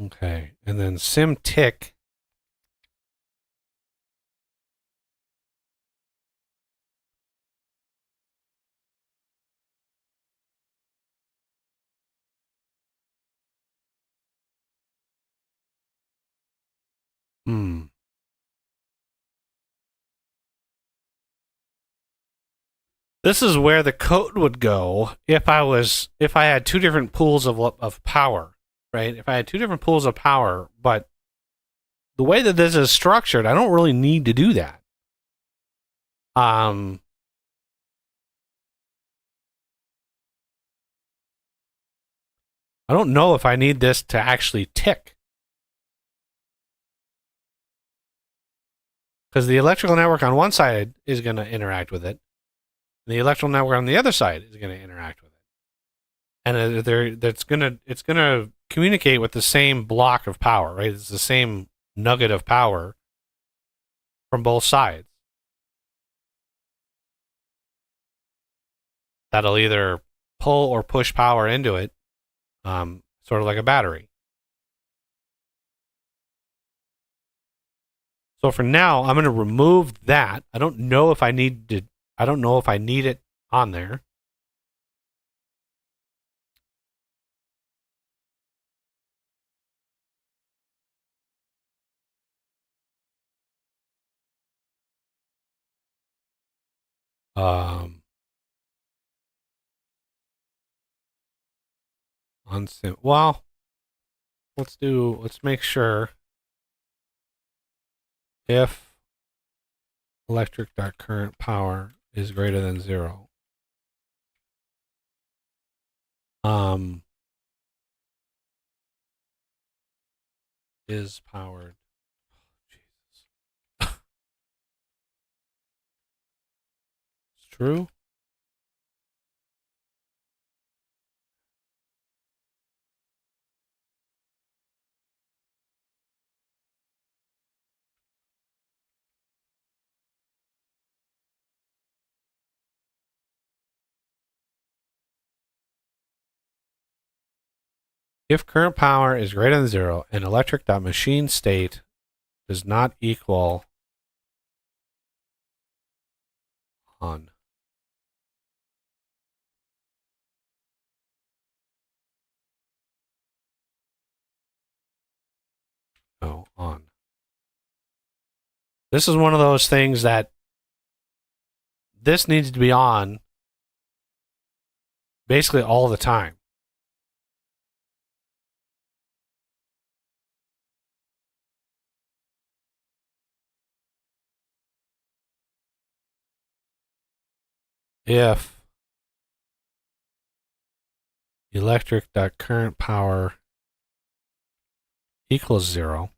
Okay, and then sim tick. Hmm. This is where the code would go if I had two different pools of power, right? If I had two different pools of power, but the way that this is structured, I don't really need to do that. I don't know if I need this to actually tick, because the electrical network on one side is going to interact with it, and the electrical network on the other side is going to interact with it, and it's gonna communicate with the same block of power, right? It's the same nugget of power from both sides. That'll either pull or push power into it, sort of like a battery. So for now, I'm going to remove that. I don't know if I need to. I don't know if I need it on there. Um, well, let's make sure if electric dot current power is greater than 0. Is powered. Jesus. It's true. If current power is greater than 0 and electric dot machine state does not equal on. No, on. This is one of those things that this needs to be on basically all the time. If electric dot current power equals 0,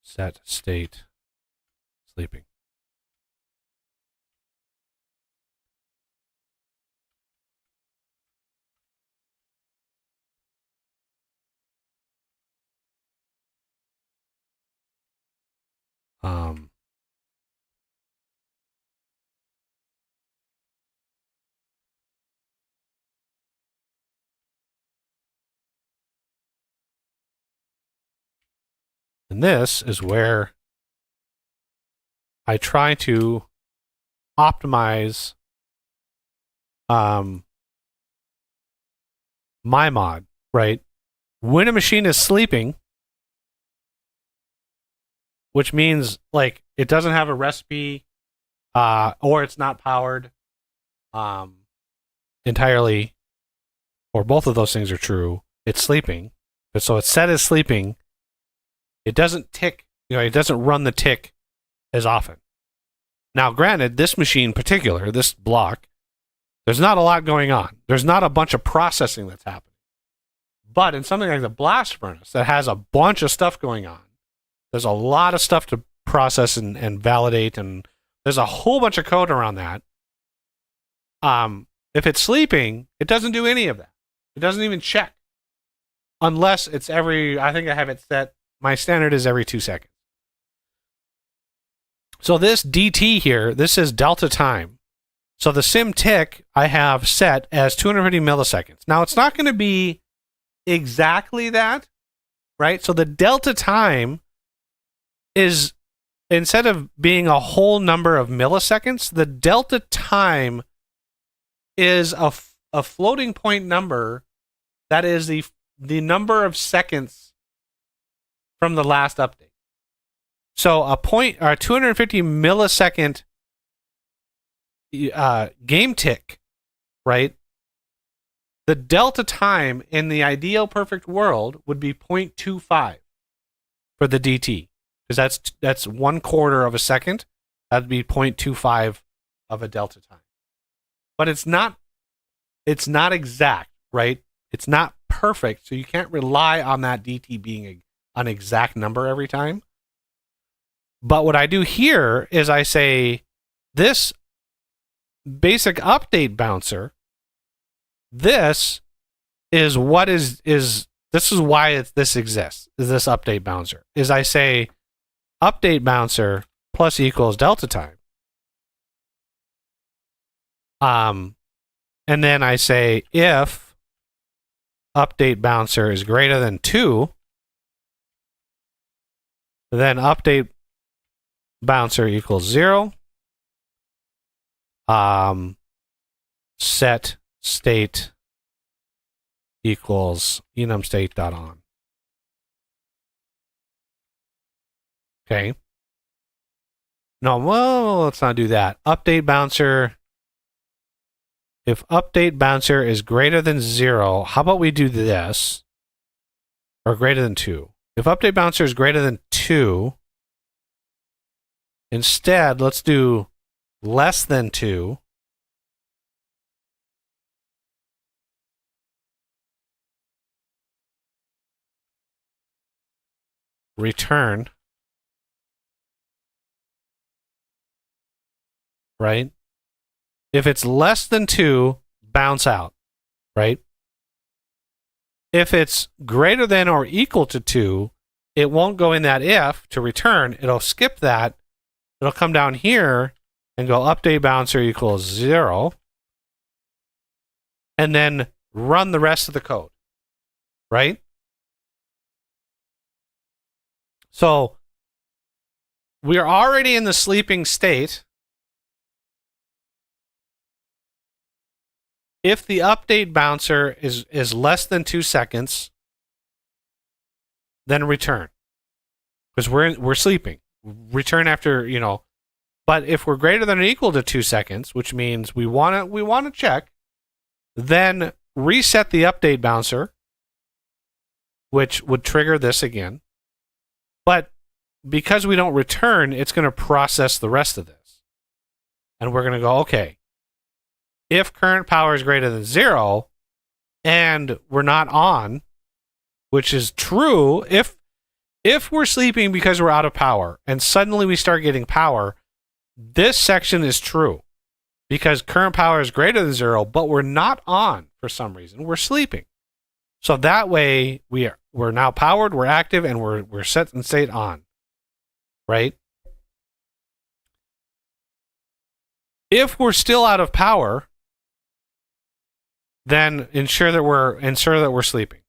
set state sleeping. Um, and this is where I try to optimize my mod, right? When a machine is sleeping, which means like it doesn't have a recipe, or it's not powered entirely, or both of those things are true. It's sleeping, but so it's set as sleeping. It doesn't tick, it doesn't run the tick as often. Now, granted, this machine in particular, this block, there's not a lot going on. There's not a bunch of processing that's happening. But in something like the blast furnace that has a bunch of stuff going on, there's a lot of stuff to process and validate, and there's a whole bunch of code around that. If it's sleeping, it doesn't do any of that. It doesn't even check. Unless it's I think I have it set, my standard is every 2 seconds. So this DT here, this is delta time. So the sim tick I have set as 250 milliseconds. Now it's not going to be exactly that, right? So the delta time is, instead of being a whole number of milliseconds, the delta time is a floating point number that is the number of seconds from the last update. So a 250 millisecond game tick, right? The delta time in the ideal perfect world would be 0.25 for the DT, because that's 1/4 of a second. That'd be 0.25 of a delta time. But it's not exact, right? It's not perfect, so you can't rely on that DT being an exact number every time. But what I do here is I say this basic update bouncer, this is what is this is why this exists, is this update bouncer, is I say update bouncer plus equals delta time. And then I say if update bouncer is greater than 2, then update bouncer equals 0. Set state equals enum state.on. Okay. No, well, let's not do that. Update bouncer. If update bouncer is greater than 0, how about we do this? Or greater than 2. If update bouncer is greater than 2, instead, let's do less than 2. Return. Right? If it's less than 2, bounce out. Right? If it's greater than or equal to 2, it won't go in that if to return. It'll skip that. It'll come down here and go update bouncer equals 0. And then run the rest of the code. Right? So we are already in the sleeping state. If the update bouncer is less than 2 seconds, then return, because we're sleeping. Return after, But if we're greater than or equal to 2 seconds, which means we want to check, then reset the update bouncer, which would trigger this again. But because we don't return, it's going to process the rest of this, and we're going to go, okay, if current power is greater than 0 and we're not on, which is true, if we're sleeping because we're out of power and suddenly we start getting power, this section is true because current power is greater than 0, but we're not on for some reason. We're sleeping. So that way we're now powered, we're active, and we're set and state on. Right? If we're still out of power, then ensure that we're sleeping,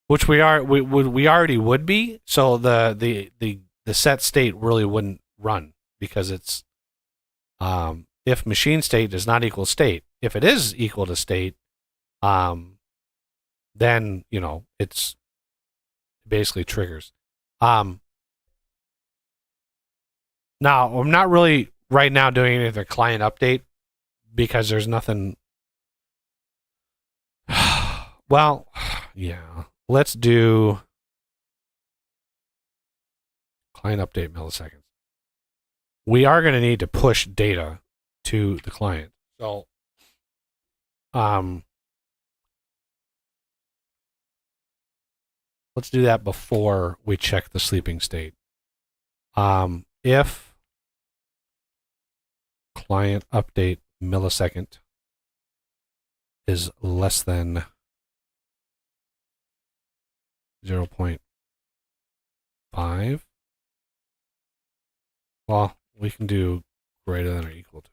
which we already would be. So the set state really wouldn't run because it's if machine state does not equal state. If it is equal to state, then it's basically triggers. Now I'm not really right now doing any of the client update, because there's nothing. Well, yeah. Let's do client update milliseconds. We are going to need to push data to the client. So, let's do that before we check the sleeping state. If client update millisecond is less than 0.5, well, we can do greater than or equal to.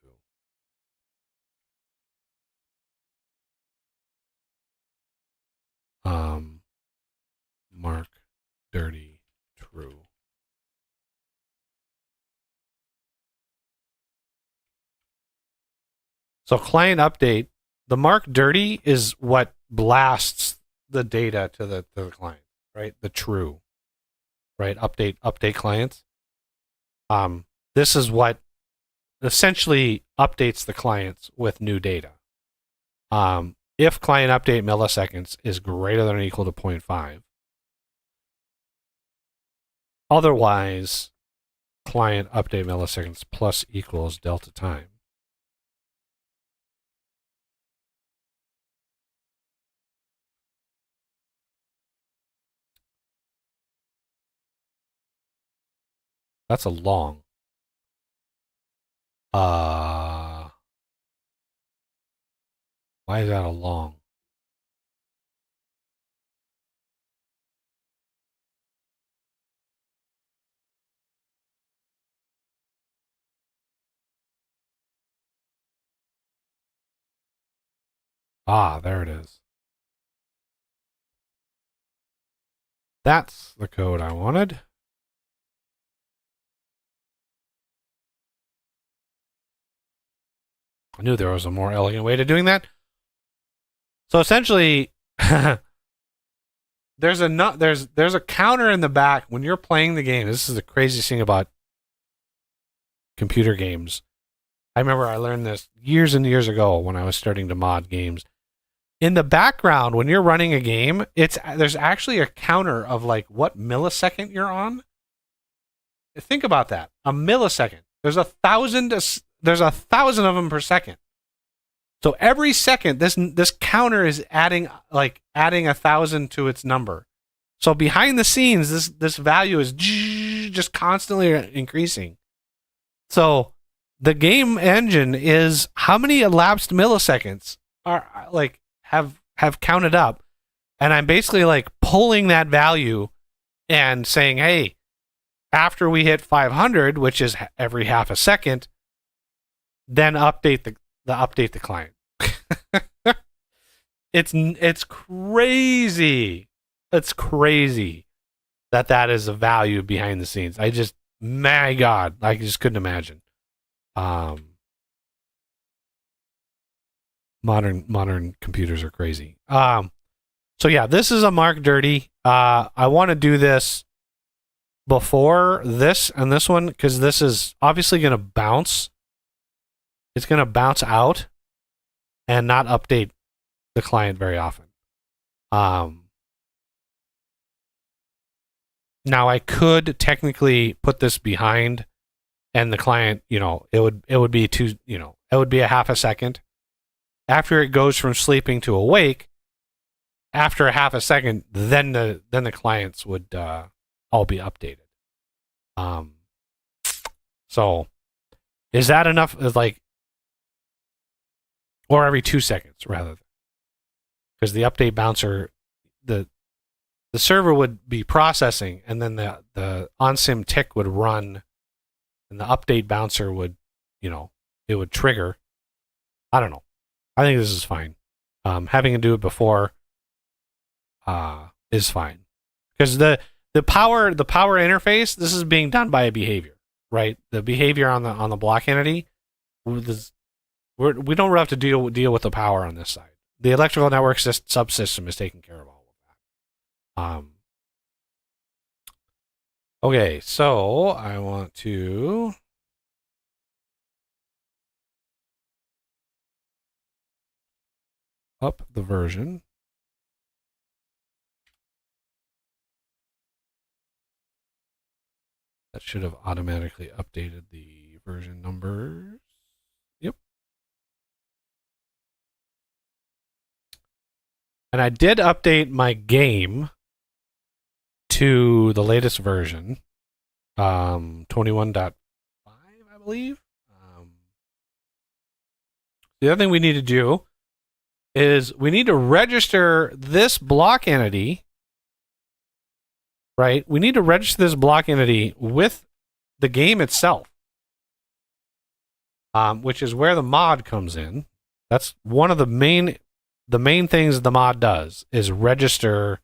Mark dirty true. So client update, the mark dirty is what blasts the data to the client, right? The true, right? Update clients. This is what essentially updates the clients with new data. If client update milliseconds is greater than or equal to 0.5, otherwise client update milliseconds plus equals delta time. That's a long. Why is that a long? There it is. That's the code I wanted. I knew there was a more elegant way to doing that. So essentially, there's a counter in the back when you're playing the game. This is the craziest thing about computer games. I remember I learned this years and years ago when I was starting to mod games. In the background, when you're running a game, there's actually a counter of like what millisecond you're on. Think about that. A millisecond. There's 1,000 of them per second. So every second, this counter is adding 1,000 to its number. So behind the scenes, this value is just constantly increasing. So the game engine is how many elapsed milliseconds are like have counted up, and I'm basically like pulling that value and saying, hey, after we hit 500, which is every half a second, then update the client. It's crazy. It's crazy that is a value behind the scenes. My God, I just couldn't imagine. Modern computers are crazy. So yeah, this is a mark dirty. I want to do this before this and this one because this is obviously going to bounce. It's going to bounce out and not update the client very often. Now I could technically put this behind, and the client, it would be it would be a half a second after it goes from sleeping to awake. After a half a second, then the clients would all be updated. So is that enough? Or every 2 seconds rather, because the update bouncer, the server would be processing, and then the onsim tick would run, and the update bouncer would, it would trigger. I don't know. I think this is fine. Having to do it before is fine, because the power interface, this is being done by a behavior, right? The behavior on the block entity, we don't really have to deal with the power on this side. The electrical network subsystem is taking care of all of that. Okay, so I want to up the version. That should have automatically updated the version numbers. Yep. And I did update my game to the latest version, 21.5, I believe. The other thing we need to do is we need to register this block entity, right? We need to register this block entity with the game itself, which is where the mod comes in. That's one of the main the main things the mod does is register,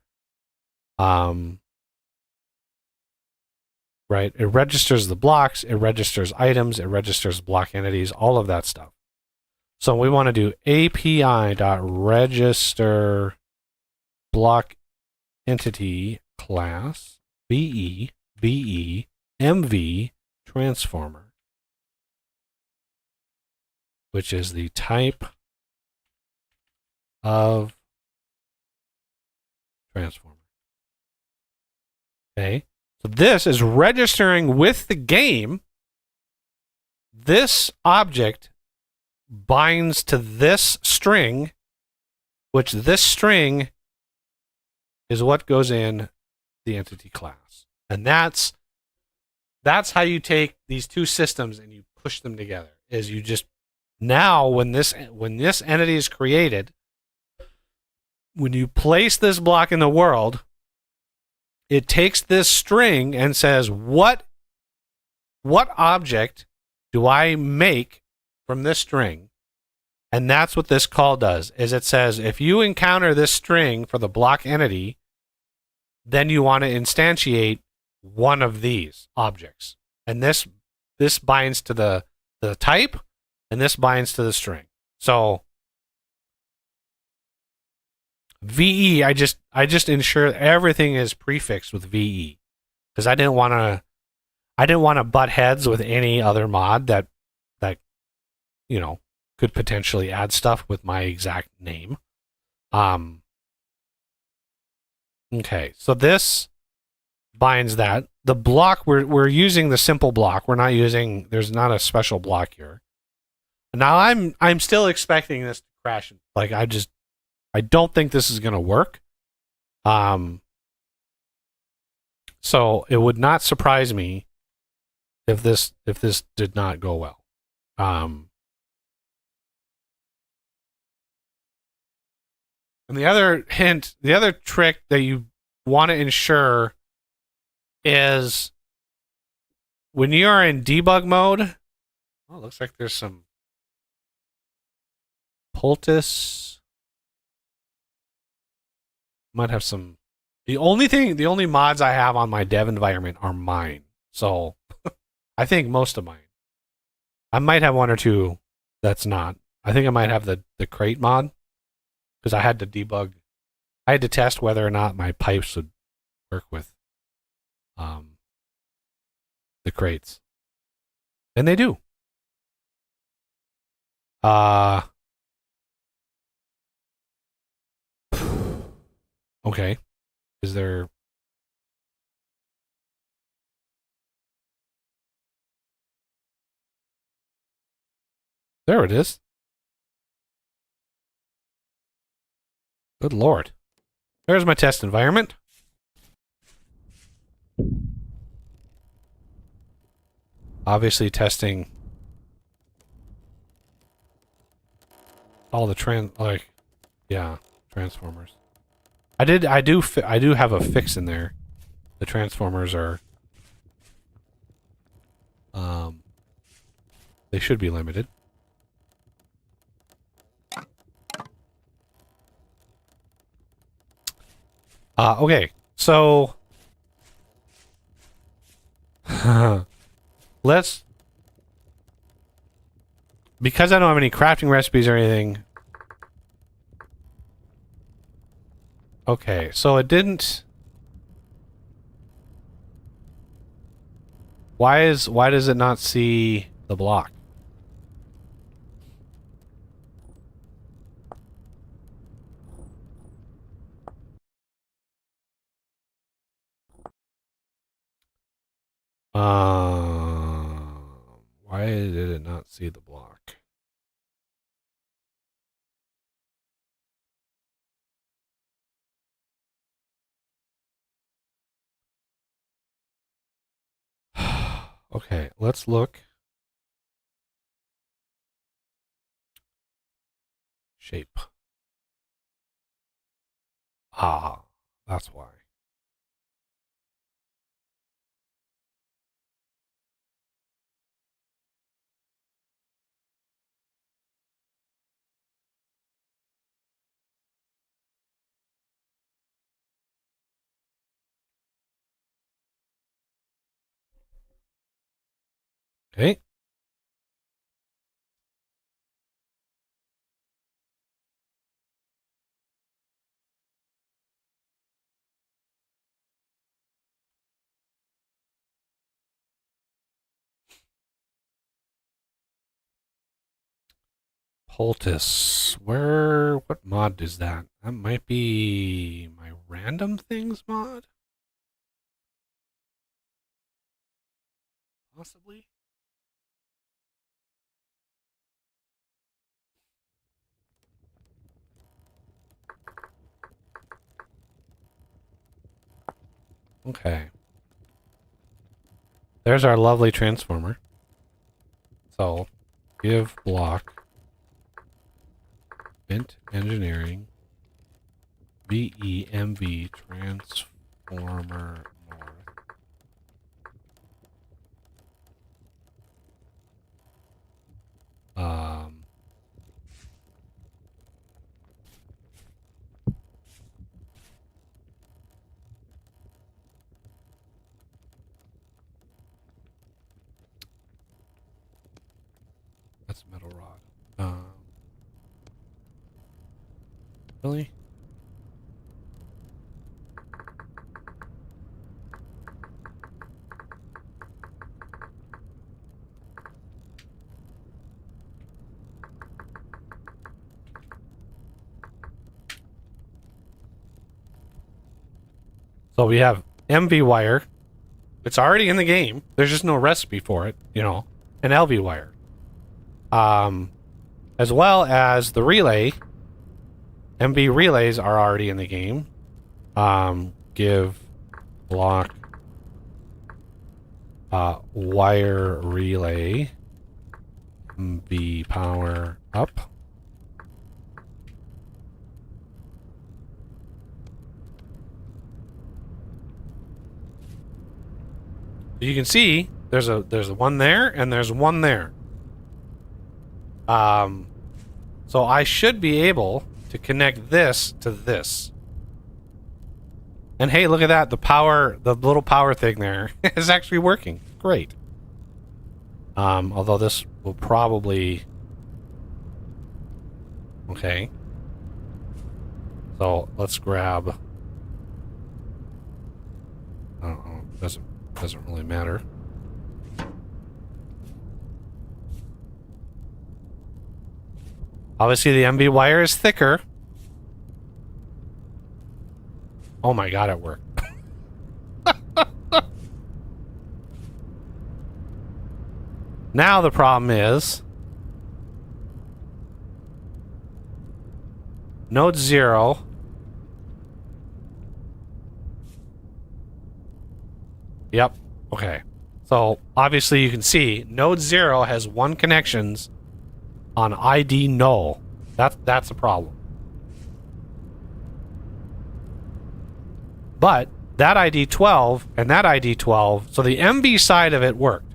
right? It registers the blocks, it registers items, it registers block entities, all of that stuff. So we want to do api.register block entity class be mv transformer, which is the type of transformer. Okay, so this is registering with the game. This object binds to this string, which this string is what goes in the entity class. And that's how you take these two systems and you push them together. Is you just now when this entity is created, when you place this block in the world, it takes this string and says, what object do I make from this string? And that's what this call does, is it says, if you encounter this string for the block entity, then you want to instantiate one of these objects. And this binds to the type, and this binds to the string. So VE, I just ensure everything is prefixed with VE, because I didn't want to butt heads with any other mod that could potentially add stuff with my exact name. Okay, so this binds that. The block, we're using the simple block. There's not a special block here. Now I'm still expecting this to crash. Like I don't think this is gonna work. So it would not surprise me if this did not go well. And the other trick that you want to ensure is when you are in debug mode. Oh, it looks like there's some poultice. Might have some. The only mods I have on my dev environment are mine. So I think most of mine. I might have one or two that's not. I think I might have the crate mod, because I had to debug. I had to test whether or not my pipes would work with the crates. And they do. Okay. Is there... There it is. Good Lord. There's my test environment. Obviously testing all the transformers. I do have a fix in there. The transformers are they should be limited. Okay, so let's, because I don't have any crafting recipes or anything. Okay, so it didn't. Why does it not see the block? Why did it not see the block? Okay, let's look. Shape. Ah, that's why. Okay. Poultice. What mod is that? That might be my random things mod? Possibly? Okay. There's our lovely transformer. So, give block Vent Engineering VEMV Transformer North. That's metal rod. Really? So we have MV wire. It's already in the game. There's just no recipe for it, you know. An LV wire. As well as the relay. MV relays are already in the game. Give block wire relay MV power up. You can see there's one there and there's one there. So I should be able to connect this to this. And hey, look at that. The little power thing there is actually working. Great. Although this will probably... Okay. So let's grab... I don't know. Doesn't really matter. Obviously the MV wire is thicker. Oh my god, it worked. Now the problem is node 0 Yep. Okay. So obviously you can see node 0 has one connections on ID null. That's a problem. But that ID 12 and that ID 12, so the MV side of it worked.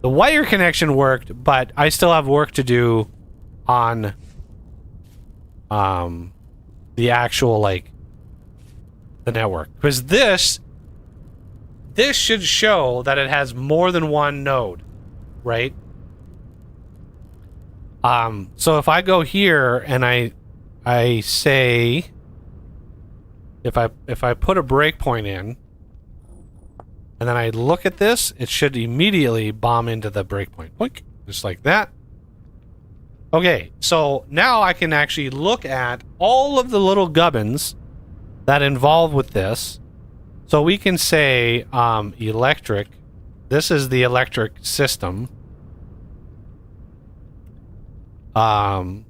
The wire connection worked, but I still have work to do on the actual, like, the network. Because this should show that it has more than one node, right? So if I go here and I say, if I put a breakpoint in, and then I look at this, it should immediately bomb into the breakpoint. Boink, just like that. Okay, so now I can actually look at all of the little gubbins that involve with this. So we can say electric. This is the electric system. Current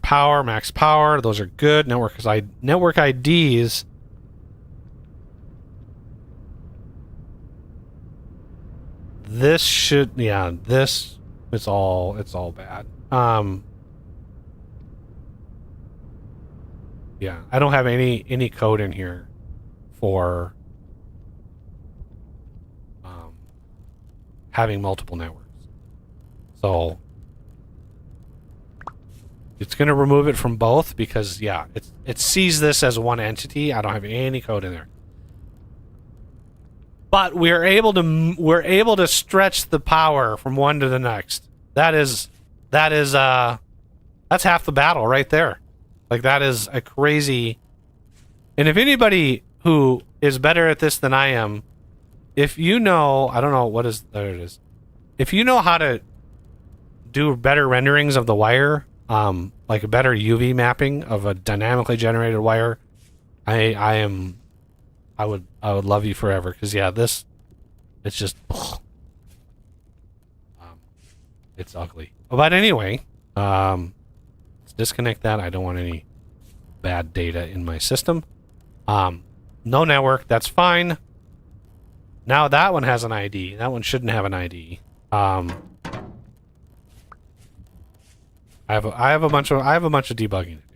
power, max power, those are good. Network IDs. This should, yeah, this it's all bad. Yeah, I don't have any code in here for having multiple networks. So it's going to remove it from both because, yeah, it sees this as one entity. I don't have any code in there. but we're able to stretch the power from one to the next. That's half the battle right there. Like, that is a crazy. And if anybody who is better at this than I am, if you know, I don't know what is there it is. If you know how to do better renderings of the wire, like a better UV mapping of a dynamically generated wire, I would love you forever, because yeah, this, it's just it's ugly. But anyway, let's disconnect that. I don't want any bad data in my system. No network, that's fine. Now that one has an ID. That one shouldn't have an ID. I have a bunch of debugging to do.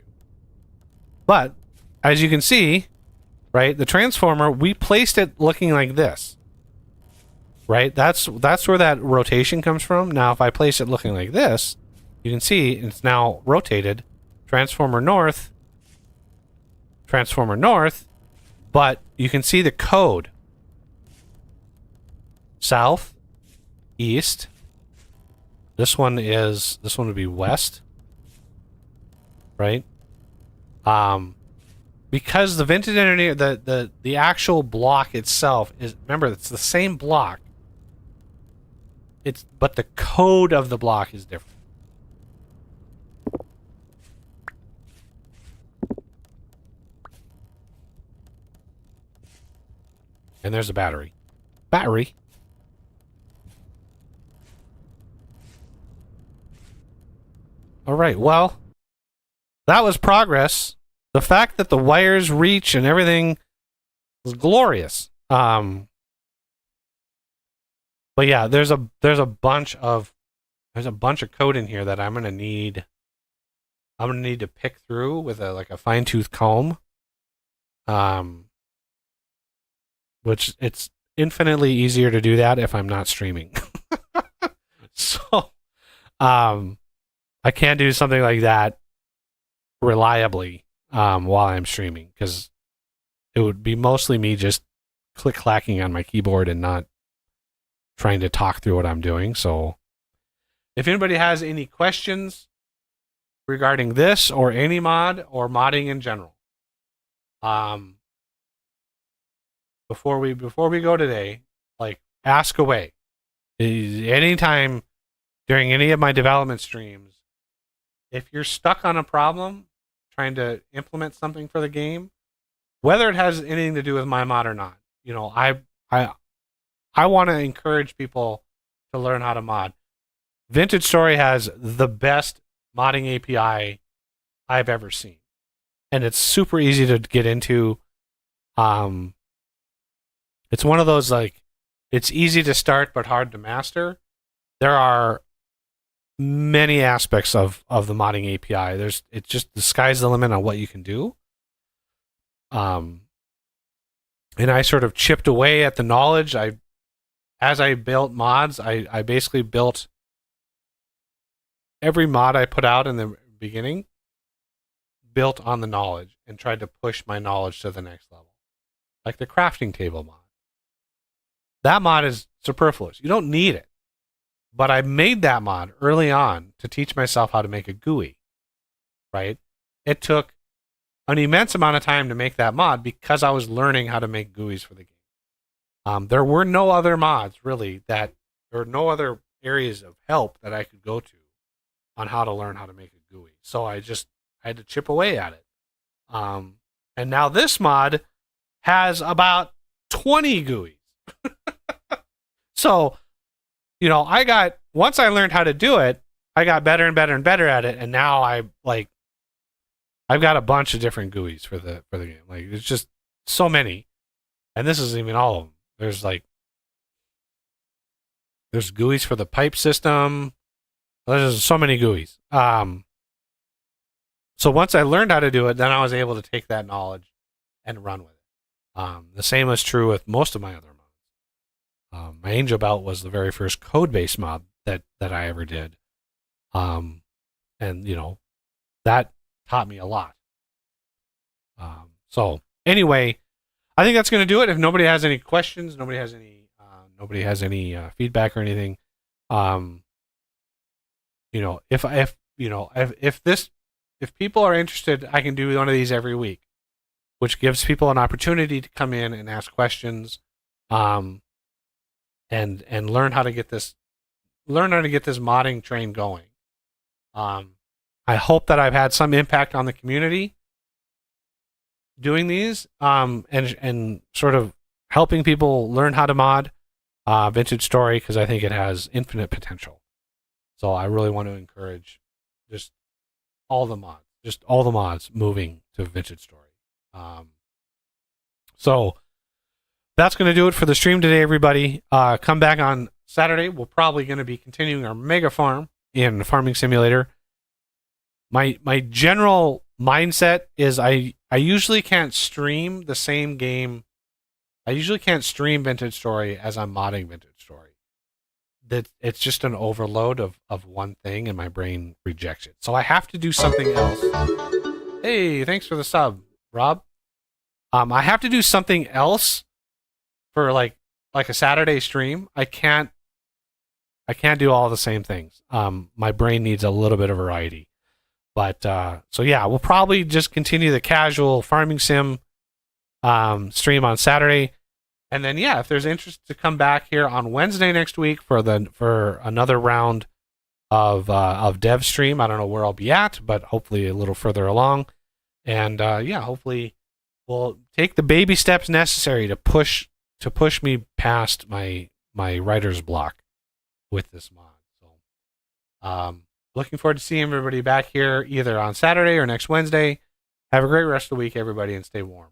But as you can see, right, the transformer, we placed it looking like this. Right? That's where that rotation comes from. Now if I place it looking like this, you can see it's now rotated. Transformer north, but you can see the code. South, east. This one would be west. Right? Because the vintage engineer, the actual block itself is, remember, it's the same block. But the code of the block is different. And there's a battery. All right, well, that was progress. The fact that the wires reach and everything was glorious. But yeah, there's a bunch of code in here that I'm gonna need to pick through with a fine-tooth comb. Which it's infinitely easier to do that if I'm not streaming. So, I can't do something like that reliably while I'm streaming, because it would be mostly me just click-clacking on my keyboard and not trying to talk through what I'm doing. So if anybody has any questions regarding this or any mod or modding in general, before we go today, like, ask away. Anytime during any of my development streams, if you're stuck on a problem trying to implement something for the game, whether it has anything to do with my mod or not, I want to encourage people to learn how to mod. Vintage Story has the best modding API I've ever seen, and it's super easy to get into. It's one of those, like, it's easy to start but hard to master. There are many aspects of the modding API. It's just the sky's the limit on what you can do. And I sort of chipped away at the knowledge. As I built mods, I basically built every mod I put out in the beginning built on the knowledge and tried to push my knowledge to the next level. Like the crafting table mod. That mod is superfluous. You don't need it. But I made that mod early on to teach myself how to make a GUI. Right? It took an immense amount of time to make that mod because I was learning how to make GUIs for the game. There were no other mods, really, there were no other areas of help that I could go to on how to learn how to make a GUI. So I had to chip away at it. And now this mod has about 20 GUIs. So, once I learned how to do it, I got better and better and better at it, and now I've got a bunch of different GUIs for the game. Like, it's just so many, and this isn't even all of them. There's GUIs for the pipe system. There's so many GUIs. So once I learned how to do it, then I was able to take that knowledge and run with it. The same was true with most of my other mods. My Angel Belt was the very first code-based mod that I ever did. And, that taught me a lot. So anyway, I think that's going to do it. If nobody has any questions, nobody has any feedback or anything, you know, if people are interested, I can do one of these every week, which gives people an opportunity to come in and ask questions, and learn how to get this modding train going. I hope that I've had some impact on the community doing these, and sort of helping people learn how to mod Vintage Story, because I think it has infinite potential. So I really want to encourage just all the mods moving to Vintage Story. So that's going to do it for the stream today, everybody. Come back on Saturday. We're probably going to be continuing our mega farm in Farming Simulator. My general mindset is I usually can't stream the same game. I usually can't stream Vintage Story as I'm modding Vintage Story. That it's just an overload of one thing, and my brain rejects it. So I have to do something else. Hey, thanks for the sub, Rob. I have to do something else for like a Saturday stream. I can't do all the same things. My brain needs a little bit of variety. But so yeah, we'll probably just continue the casual farming sim stream on Saturday, and then yeah, if there's interest to come back here on Wednesday next week for another round of dev stream. I don't know where I'll be at, but hopefully a little further along, and yeah, hopefully we'll take the baby steps necessary to push me past my writer's block with this mod. So looking forward to seeing everybody back here either on Saturday or next Wednesday. Have a great rest of the week, everybody, and stay warm.